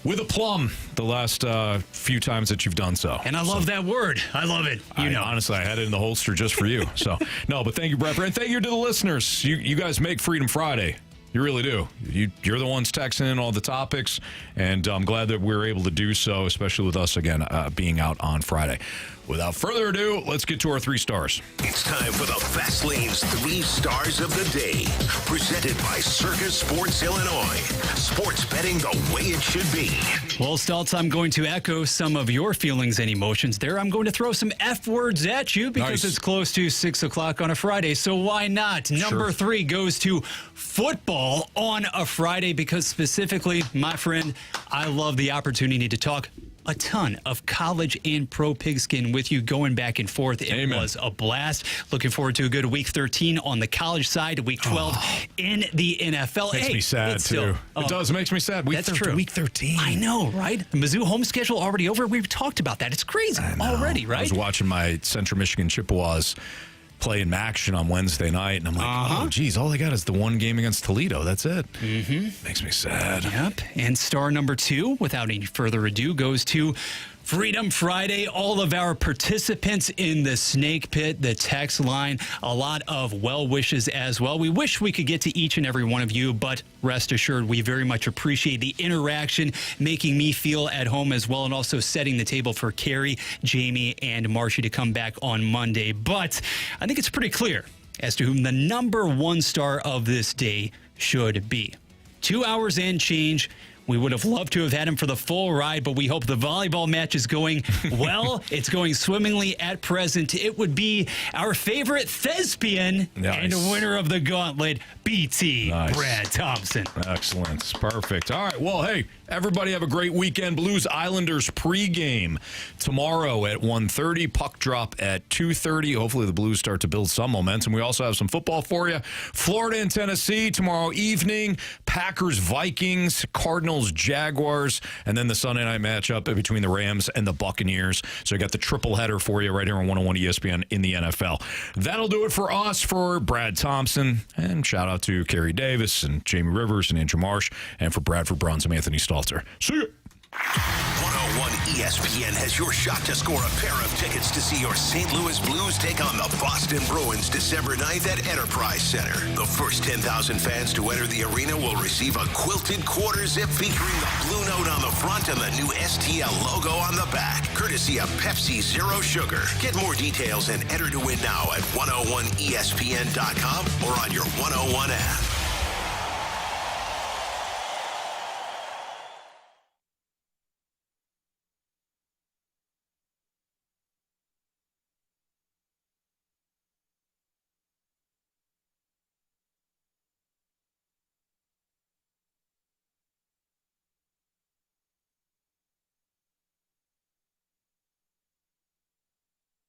with aplomb the last few times that you've done so. And I love that word. I love it. Honestly, I had it in the holster just for you. So, no, but thank you, Bradford. And thank you to the listeners. You guys make Freedom Friday. You really do. You're the ones texting in all the topics, and I'm glad that we're able to do so, especially with us, again, being out on Friday. Without further ado, let's get to our 3 stars. It's time for the Fast Lane's 3 stars of the day. Presented by Circus Sports Illinois. Sports betting the way it should be. Well, Staltz, I'm going to echo some of your feelings and emotions there. I'm going to throw some F words at you because it's close to 6 o'clock on a Friday, so why not? Number 3 goes to football on a Friday because specifically, my friend, I love the opportunity to talk a ton of college and pro pigskin with you going back and forth. It was a blast. Looking forward to a good week 13 on the college side, week 12 in the NFL. Makes me sad, too. It does. It makes me sad. Week 13. I know, right? The Mizzou home schedule already over. We've talked about that. It's crazy already, right? I was watching my Central Michigan Chippewas play in action on Wednesday night, and I'm like, oh, geez, all they got is the one game against Toledo. That's it. Makes me sad. Yep. And star number 2, without any further ado, goes to Freedom Friday. All of our participants in the Snake Pit, the text line, a lot of well wishes as well. We wish we could get to each and every one of you, but rest assured, we very much appreciate the interaction, making me feel at home as well, and also setting the table for Carey, Jamie, and Marshy to come back on Monday. But I think it's pretty clear as to whom the number 1 star of this day should be. 2 hours and change. We would have loved to have had him for the full ride, but we hope the volleyball match is going well. It's going swimmingly at present. It would be our favorite thespian and a winner of the Gauntlet, BT Brad Thompson. Excellent. Perfect. All right. Well, hey, everybody have a great weekend. Blues Islanders pregame tomorrow at 1:30. Puck drop at 2:30. Hopefully the Blues start to build some momentum. We also have some football for you. Florida and Tennessee tomorrow evening. Packers, Vikings, Cardinals, Jaguars, and then the Sunday night matchup between the Rams and the Buccaneers. So I got the triple header for you right here on 101 ESPN in the NFL. That'll do it for us, for Brad Thompson, and shout out to Kerry Davis and Jamie Rivers and Andrew Marsh, and for Bradford Bruns, I'm Anthony Stalter. See you. 101 ESPN has your shot to score a pair of tickets to see your St. Louis Blues take on the Boston Bruins December 9th at Enterprise Center. The first 10,000 fans to enter the arena will receive a quilted quarter zip featuring the Blue Note on the front and the new STL logo on the back, courtesy of Pepsi Zero Sugar. Get more details and enter to win now at 101ESPN.com or on your 101 app.